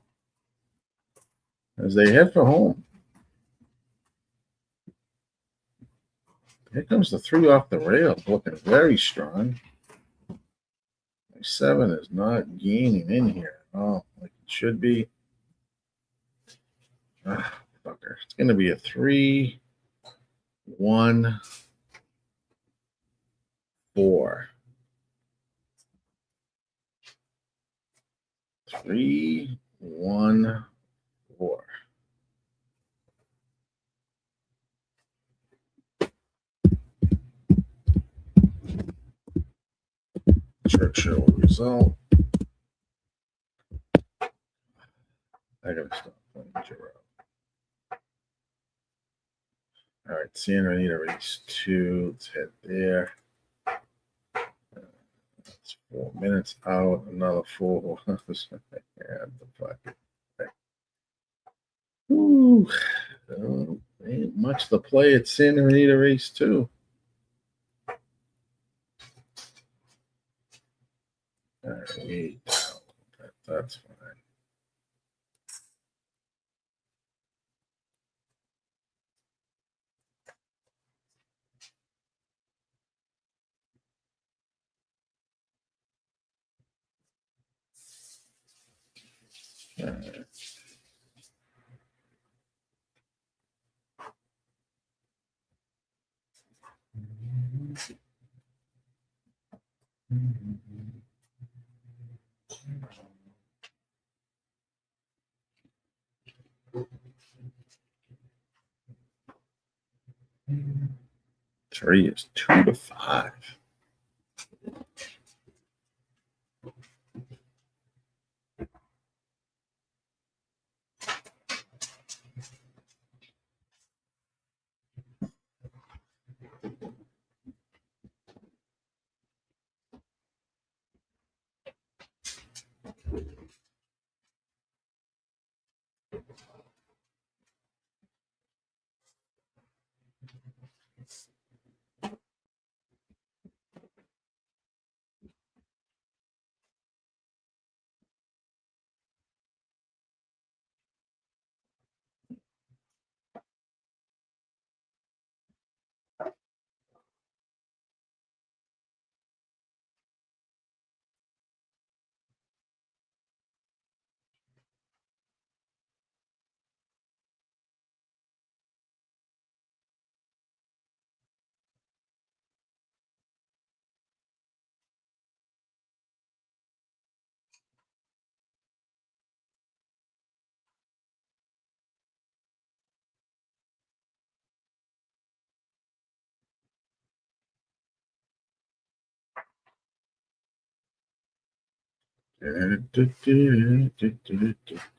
as they head for home. Here comes the 3 off the rail, looking very strong. 7 is not gaining in here. Oh, like it should be. Fucker. It's going to be a 3, 1, 4. 3, 1, 4. Churchill result. I gotta stop playing Giro. All right, San Anita race 2. Let's head there. That's 4 minutes out. Another 4. Yeah, the fuck. Ooh, ain't much to play at San Anita race 2. All right, that's fine. All right. Three is 2 to 5.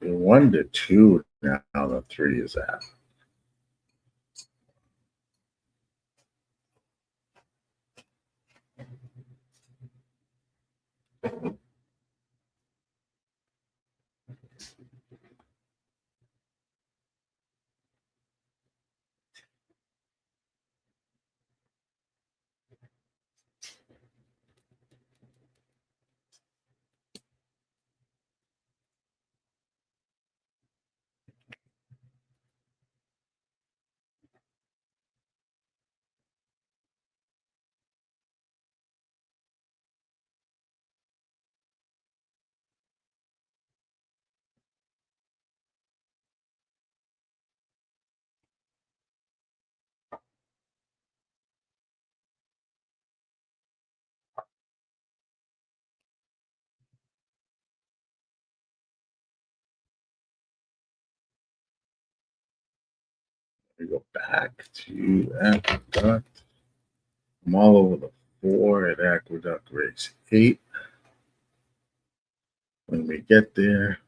One to 2 now. The 3 is at. We go back to Aqueduct. I'm all over the 4 at Aqueduct race 8. When we get there,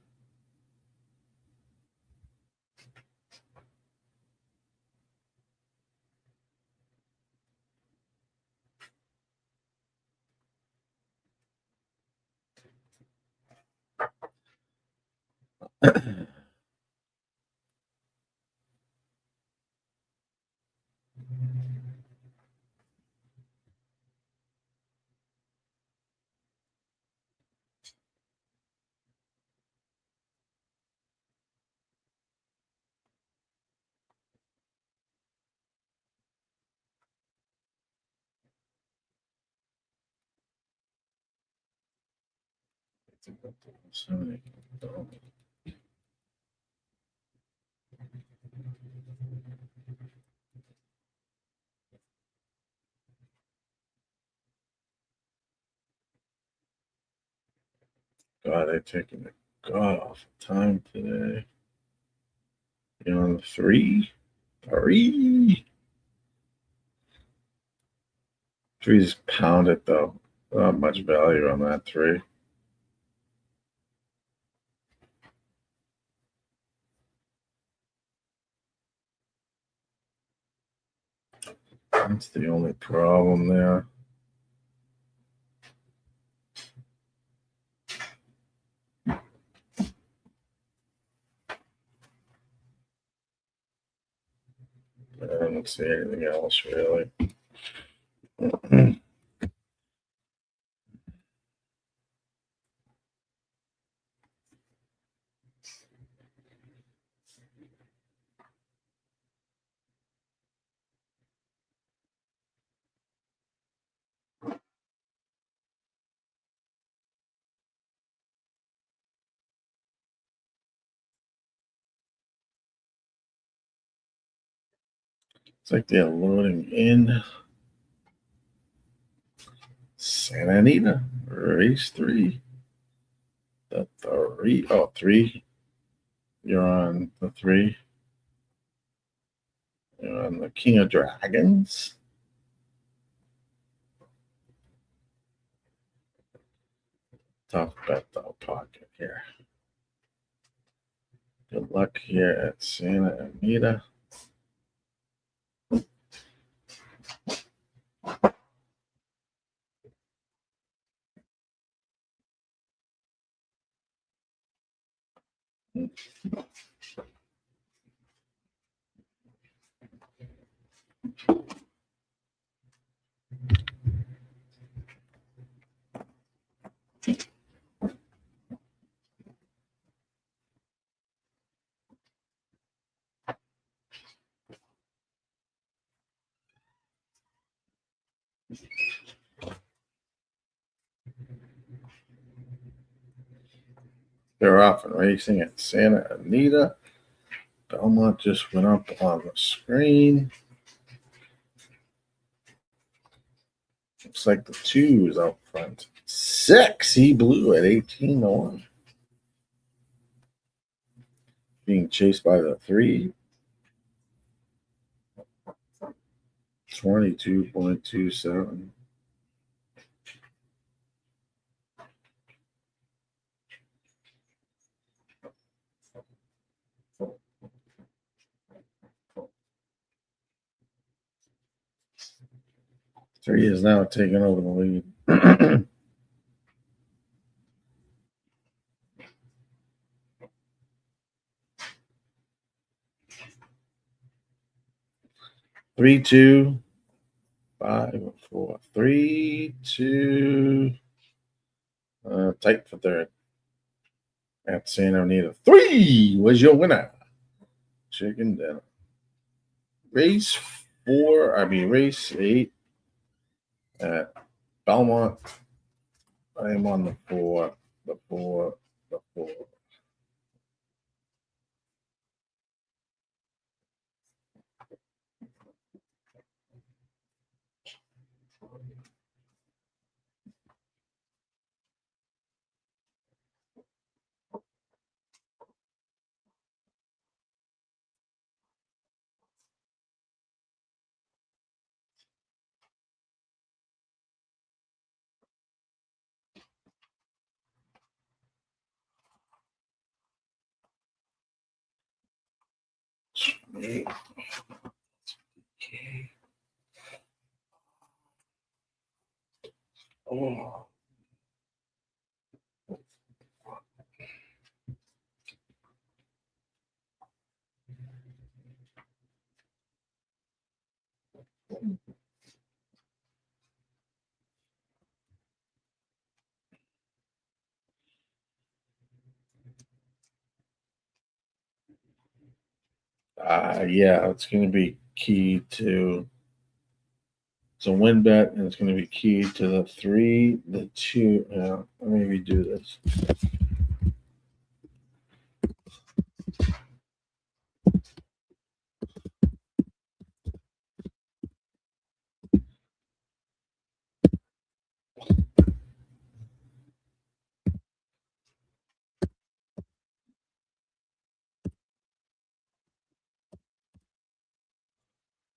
God, they're taking the god off time today. You're on 3. 3. 3's pounded though. Not much value on that 3. That's the only problem there. I don't see anything else really. It's like they're loading in. Santa Anita, race 3. The 3. Oh, 3. You're on the 3. You're on the King of Dragons. Tough bet though, pocket here. Good luck here at Santa Anita. They're off and racing at Santa Anita. Belmont just went up on the screen. Looks like the 2 is out front. 6, he blew at 18-1. Being chased by the 3. 22.27. Three is now taking over the lead. 3, 2, 5, 4, 3, 2. Tight for third. At Santa Anita. 3 was your winner. Chicken dinner. Race 8 at Belmont. I am on the 4. The 4. The 4. Okay. Oh. Yeah, it's going to be key to. It's a win bet, and it's going to be key to the 3, the 2. Let me redo this.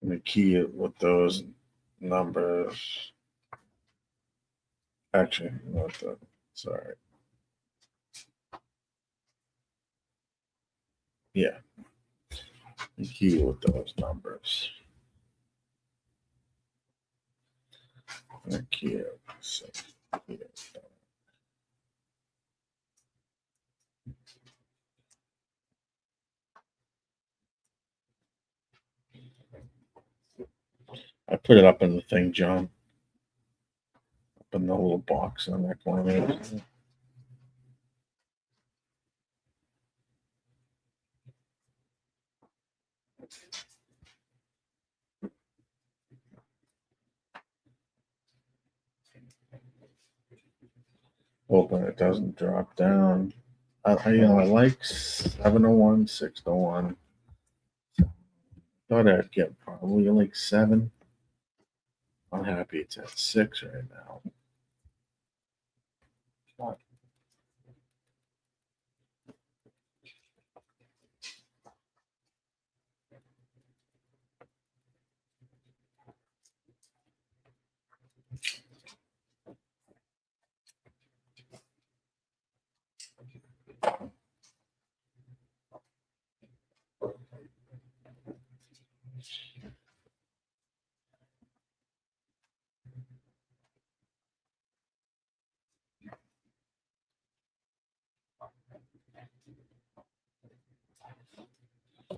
And the key with those numbers. Actually, not the. Sorry. Yeah. The key with those numbers. The key. So, yeah. I put it up in the thing, John. Up in the little box on that corner. Hoping it doesn't drop down. I like 701, 601. Thought I'd get probably like 7. I'm happy it's at 6 right now.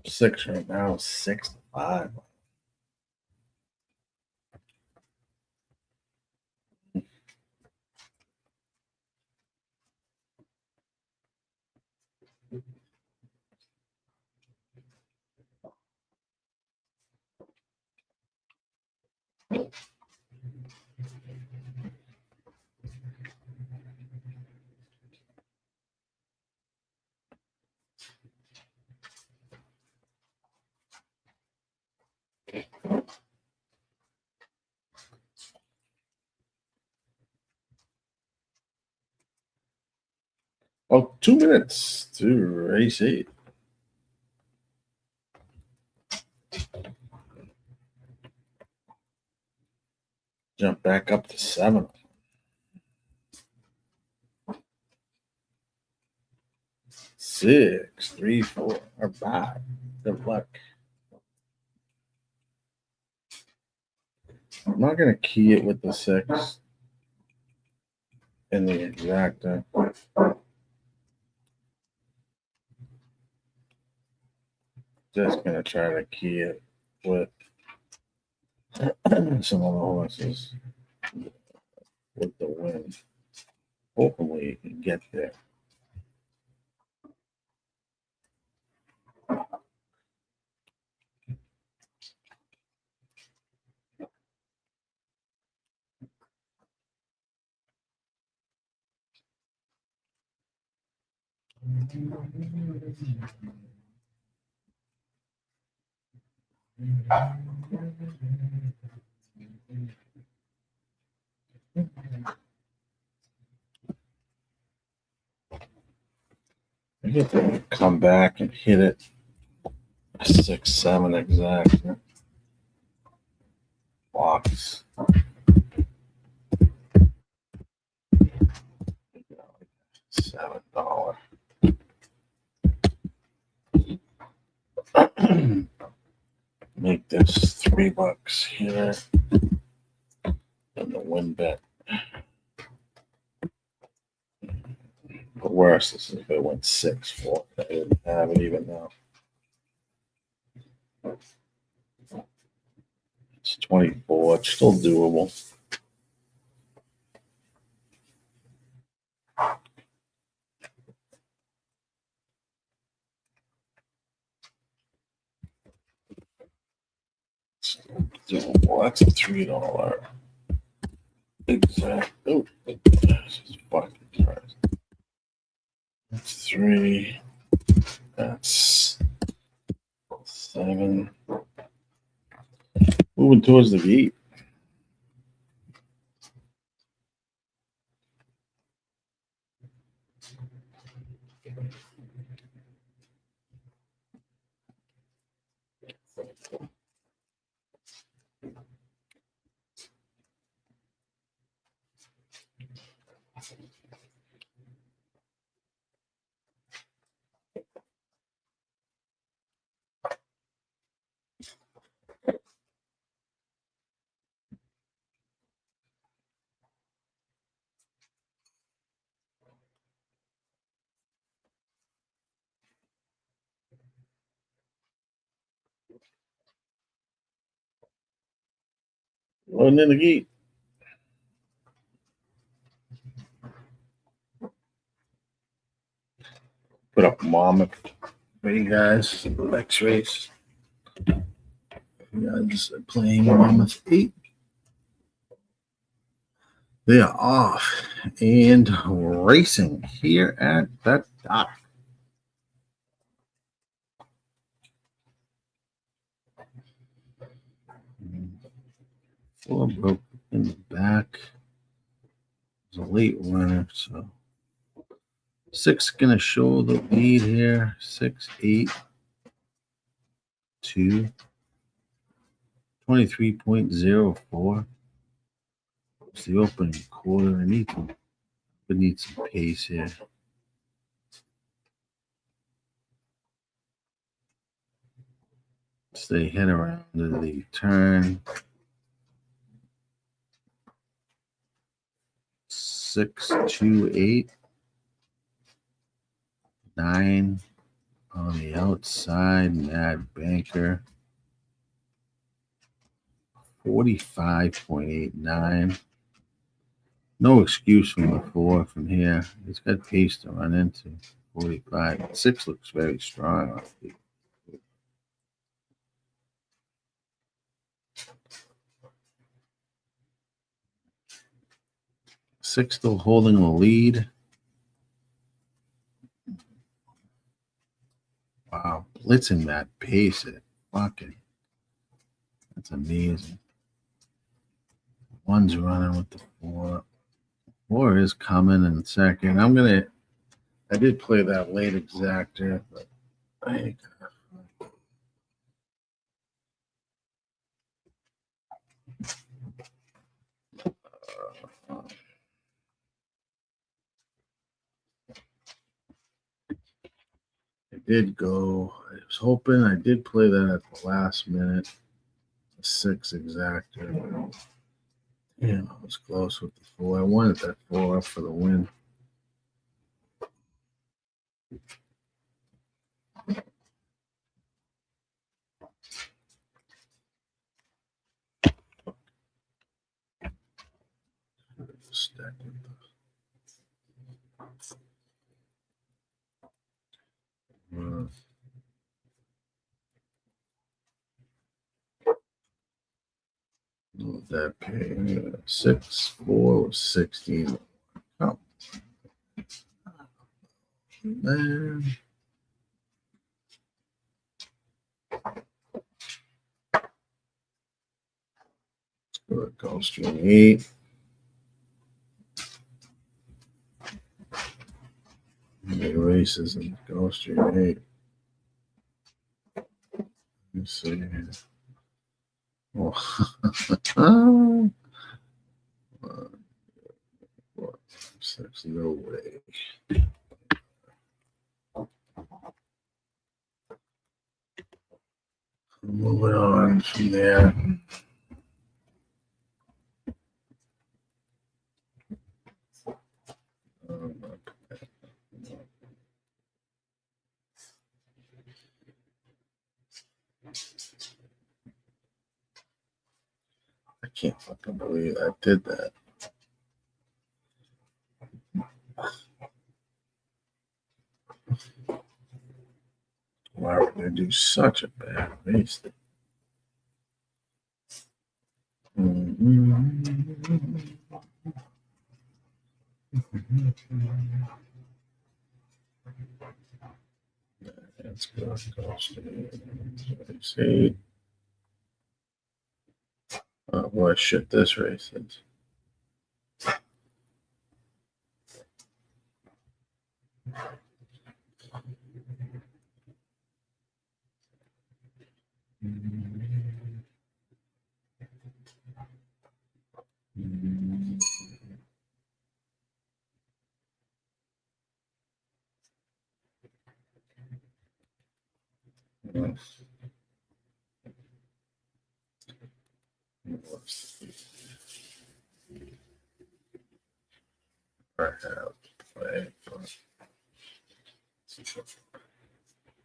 Six right now, 6-5. Oh, 2 minutes to race 8. Jump back up to 7. 6, 3, 4, or 5. Good luck. I'm not going to key it with the 6 in the exacta. Just going to try to key it with some other horses with the wind. Hopefully you can get there. I get to come back and hit it 6, 7 exact. Box. $7. Make this $3 here. And the win bet. The worst is if it went 6-4. I didn't have it even now. It's 24. It's still doable. Doable. That's a $3. Exact. Oh, Jesus fucking Christ. That's 3. That's 7. Moving towards the gate. Running in the gate. Put up Monmouth for you guys. X-rays. You guys are playing Monmouth 8. They are off and racing here at the dock. Four broke in the back. It was a late runner, so 6 gonna show the lead here. 6, 8, 2, 23.04. It's the opening quarter. I need some pace here. Stay head around the turn. 6, 2, 8, 9 on the outside. Mad Banker. 45.89. No excuse from the 4 from here. He's got pace to run into. 45. 6 looks very strong. Six still holding the lead. Wow, blitzing that pace at fucking. That's amazing. One's running with the 4. 4 is coming in second. I did play that late exactor, but I ain't gonna. I did go. I was hoping I did play that at the last minute. 6 exactor. Yeah, I was close with the 4. I wanted that 4 up for the win. Stack with that pay 6, 4 was 16. Oh, man. Let's go to Gulfstream 8. Many races in Gulfstream 8. Let's see here. Oh. 4, 6, no way. Moving on from there. can't fucking believe I did that. Why would they do such a bad race? Let's go. See. Oh boy, shit! This race is.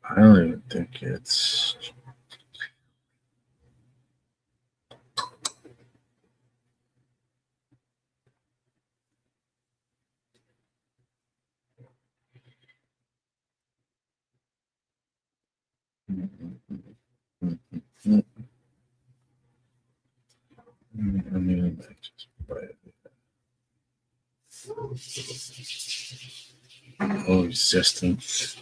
I don't even think it's. I mean, just oh, resistance.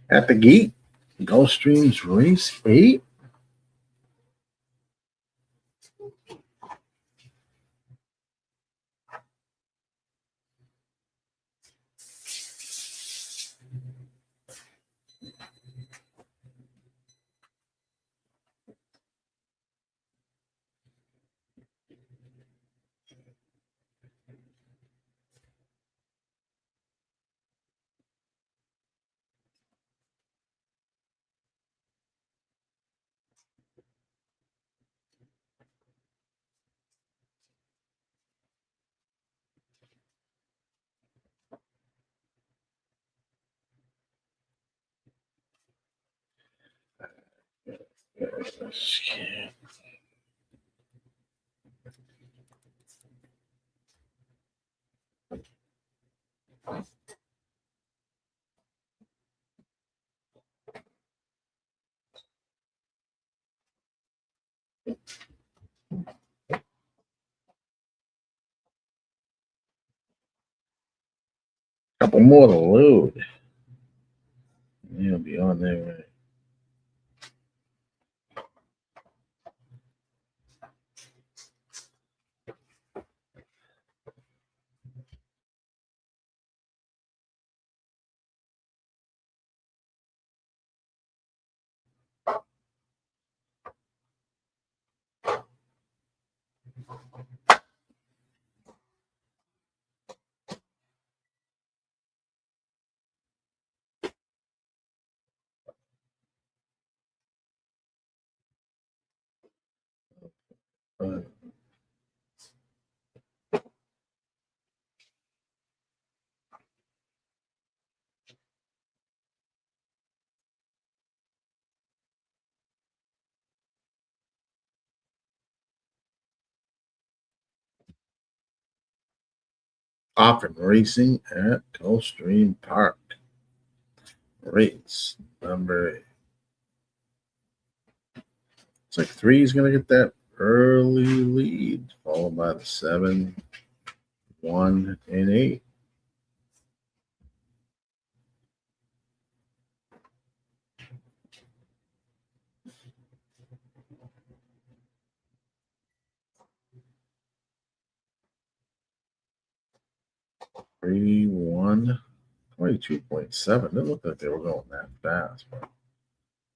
At the gate, Gulfstream's race 8. Couple more to load. He'll be on there, right? Often racing at Gulfstream Park. Race number 8. It's like 3 is going to get that early lead, followed by the 7, 1, and 8. Three, 1, 22.7. It didn't look like they were going that fast. But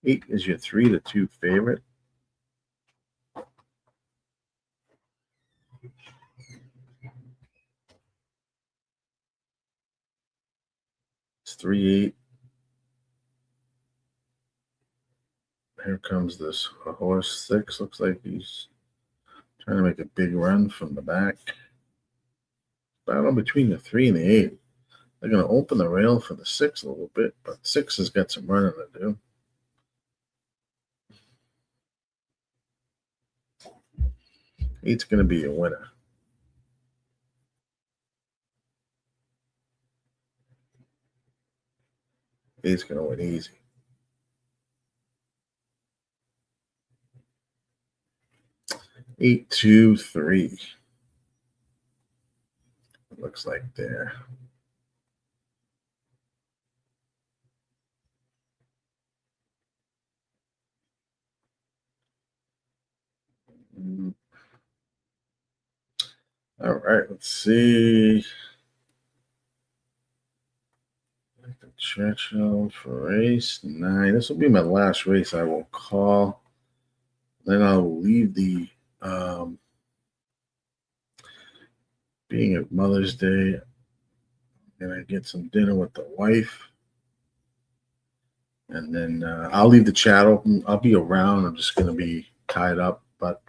8 is your 3 to 2 favorite. It's 3, 8, Here comes this horse 6. Looks like he's trying to make a big run from the back. Battle between the 3 and the 8. They're going to open the rail for the 6 a little bit, but 6 has got some running to do. 8's going to be a winner. 8's going to win easy. Eight, 2, 3. Looks like there. All right, let's see. Churchill for race 9. This will be my last race I will call. Then I'll leave the being at Mother's Day. I'm going to get some dinner with the wife. And then I'll leave the chat open. I'll be around. I'm just going to be tied up, but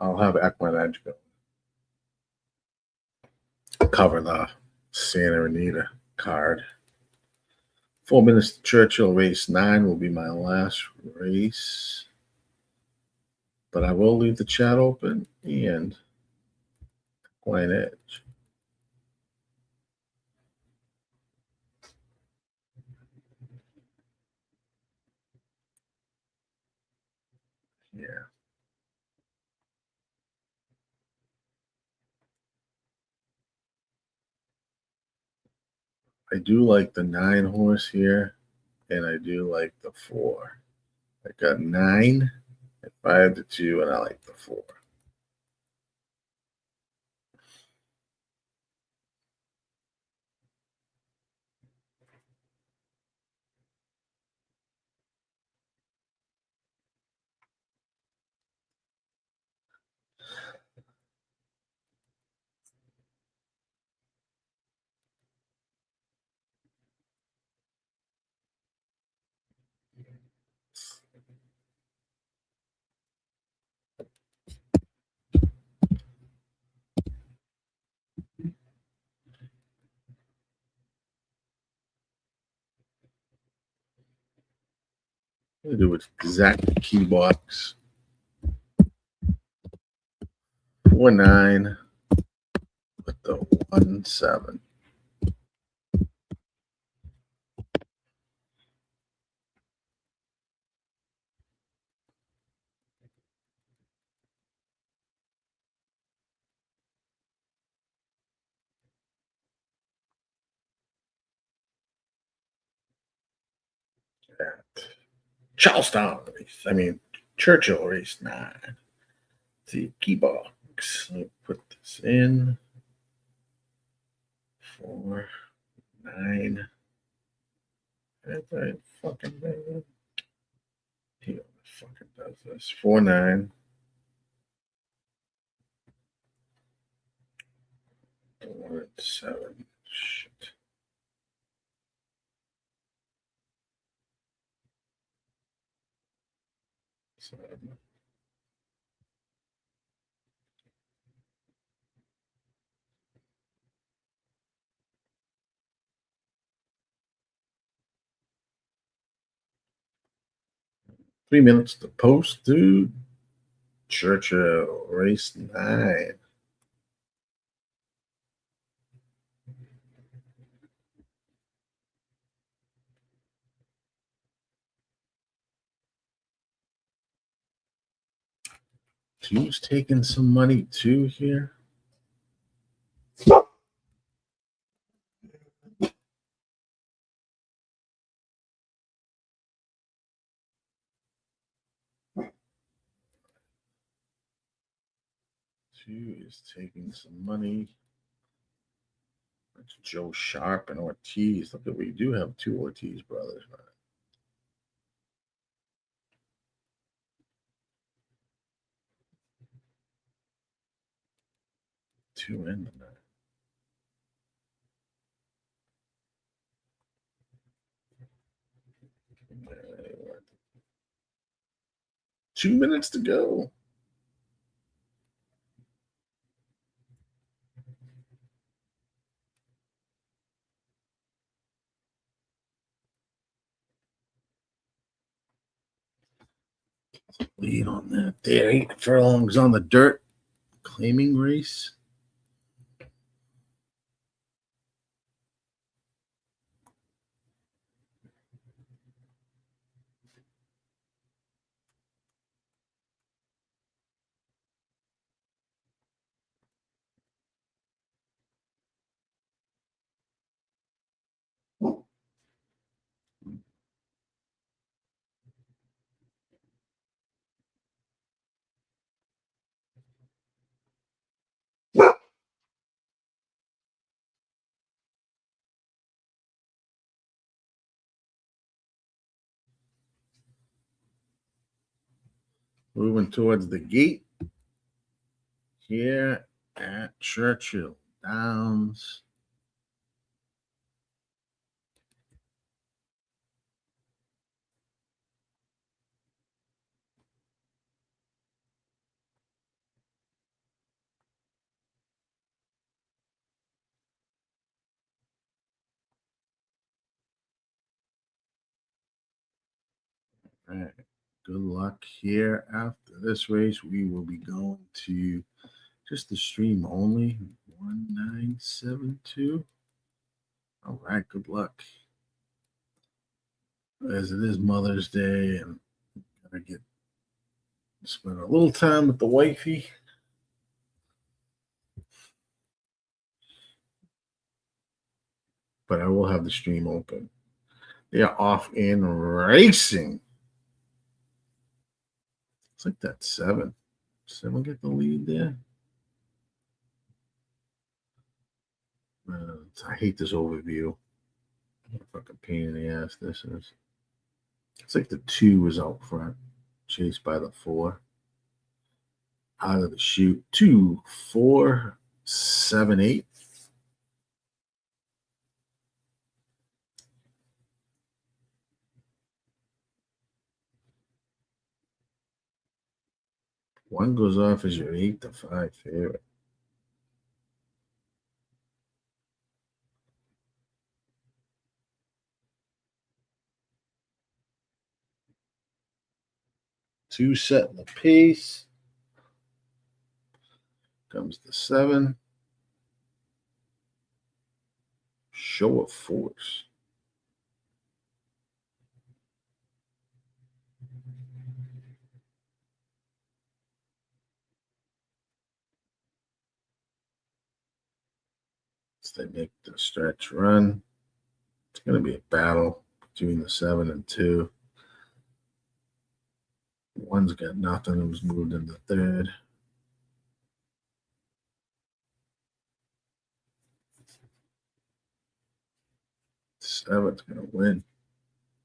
I'll have Equine go cover the Santa Anita card. 4 minutes to Churchill. Race 9 will be my last race. But I will leave the chat open and Equine Edge. Yeah. I do like the 9 horse here, and I do like the 4. I got 9 at 5-2, and I like the 4. I'm going to do exact key box. 4-9 with the 1-7. Charlestown race. I mean, Churchill race 9. See, key box. Let me put this in. 4, 9. That's a fucking thing. He fucking does this. 4-9. 1-7. Shit. So, 3 minutes to post, dude. Churchill race 9. Two's taking some money too here. Two is taking some money. That's Joe Sharp and Ortiz. Look at, we do have 2 Ortiz brothers, right? 2 in the 9. 2 minutes to go. Lead on that there. 8 furlongs on the dirt. Claiming race. Moving towards the gate here at Churchill Downs. All right. Good luck here. After this race, we will be going to just the stream only. 1972. All right. Good luck. As it is Mother's Day, and I get to spend a little time with the wifey. But I will have the stream open. They are off and racing. It's like that 7. 7 get the lead there. I hate this overview. What a fucking pain in the ass this is. It's like the 2 is out front, chased by the 4. Out of the chute, 2, 4, 7, 8. One goes off as your 8-5 favorite. Two setting the pace. Comes the 7. Show of force. So they make the stretch run. It's going to be a battle between the 7 and 2. One's got nothing. It was moved in the 3rd. Seven's going to win.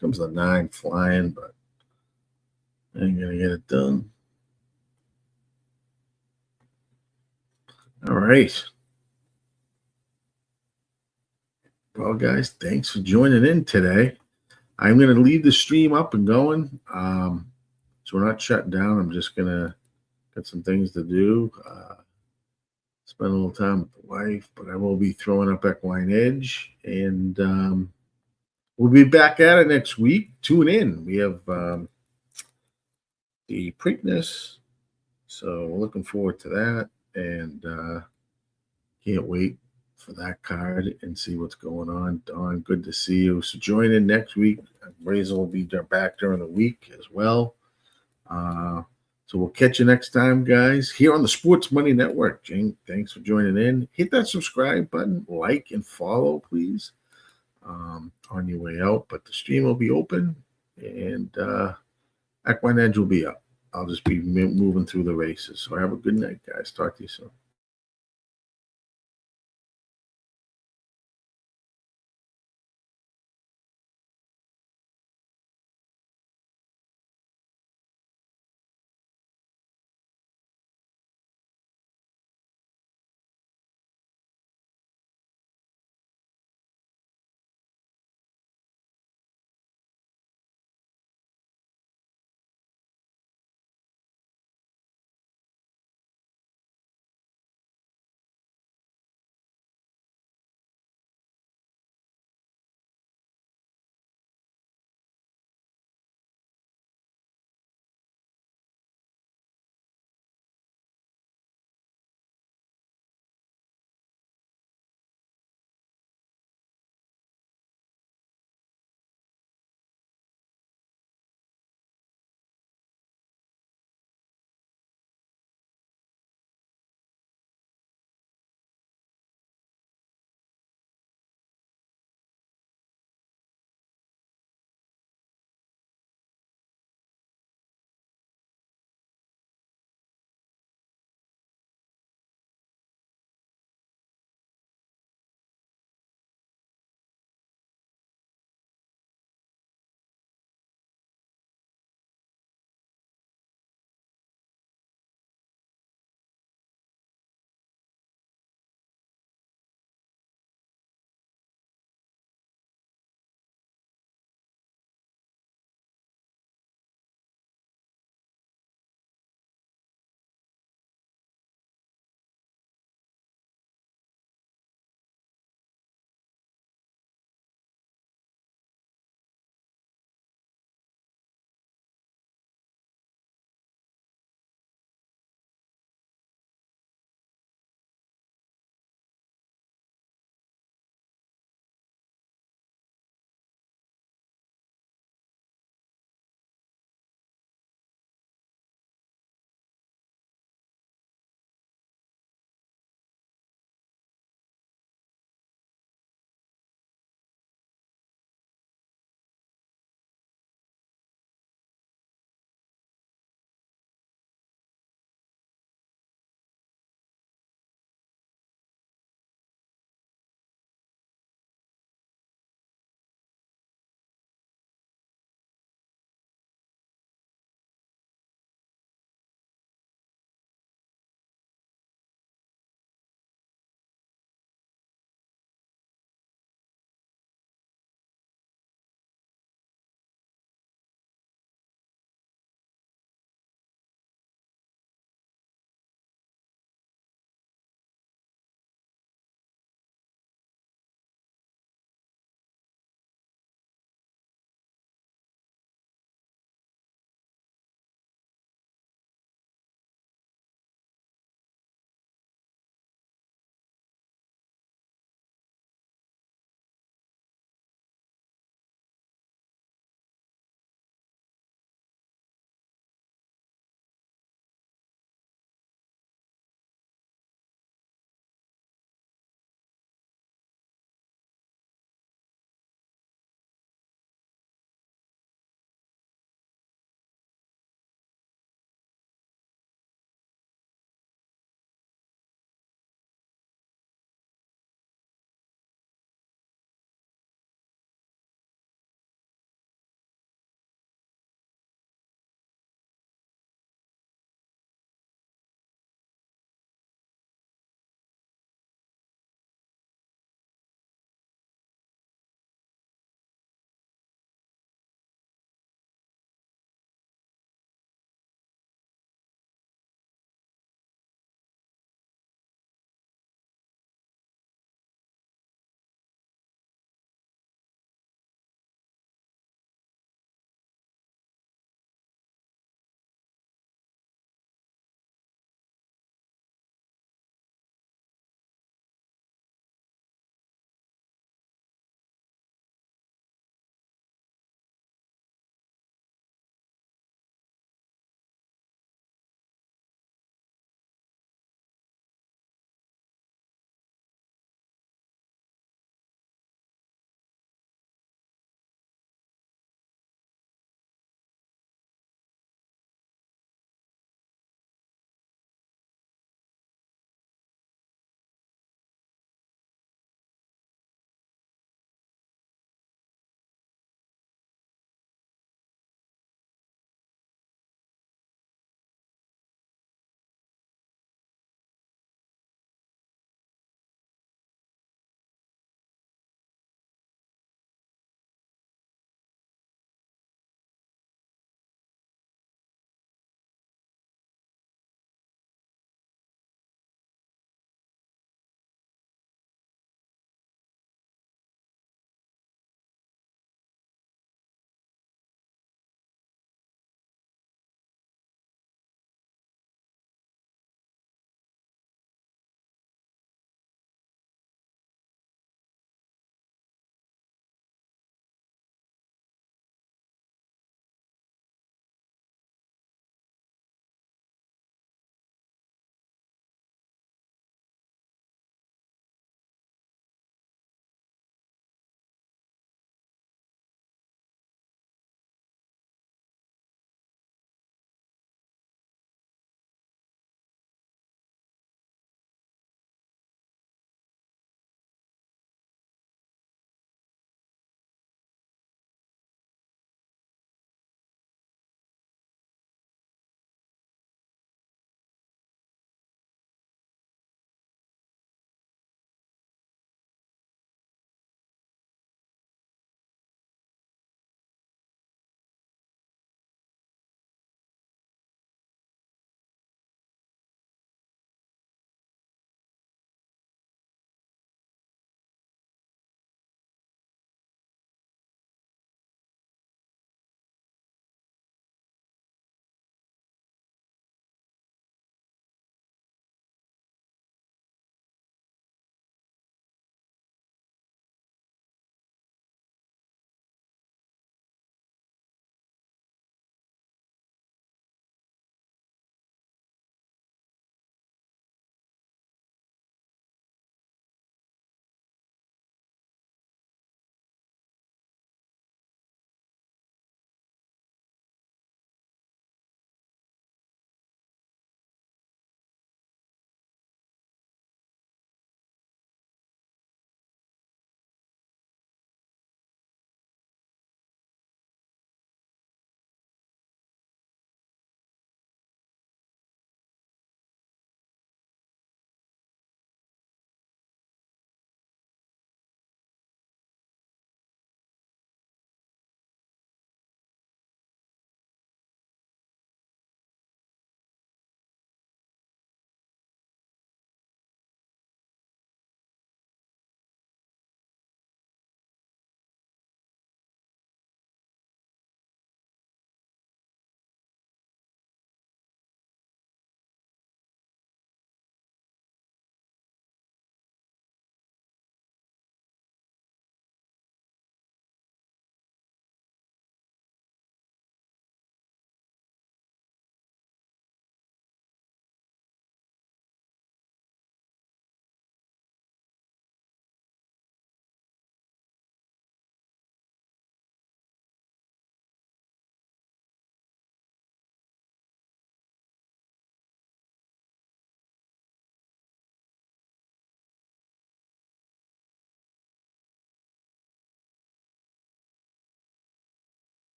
Comes the 9 flying, but ain't going to get it done. All right. Well, guys, thanks for joining in today. I'm going to leave the stream up and going. So we're not shutting down. I'm just going to get some things to do. Spend a little time with the wife, but I will be throwing up Equine Edge. And we'll be back at it next week. Tune in. We have the Preakness. So we're looking forward to that. And can't wait for that card and see what's going on. Don, good to see you. So join in next week. Razor will be back during the week as well. So we'll catch you next time, guys, here on the Sports Money Network. Jane, thanks for joining in. Hit that subscribe button, like, and follow, please, on your way out. But the stream will be open, and Equine Edge will be up. I'll just be moving through the races. So have a good night, guys. Talk to you soon.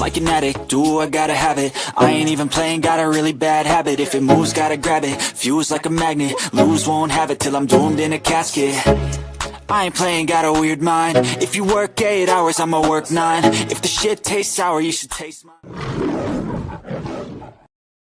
like an addict, do I gotta have it. I ain't even playing, got a really bad habit. If it moves, gotta grab it, fuse like a magnet. Lose, won't have it till I'm doomed in a casket. I ain't playing, got a weird mind. If you work 8 hours, I'ma work 9. If the shit tastes sour, you should taste mine.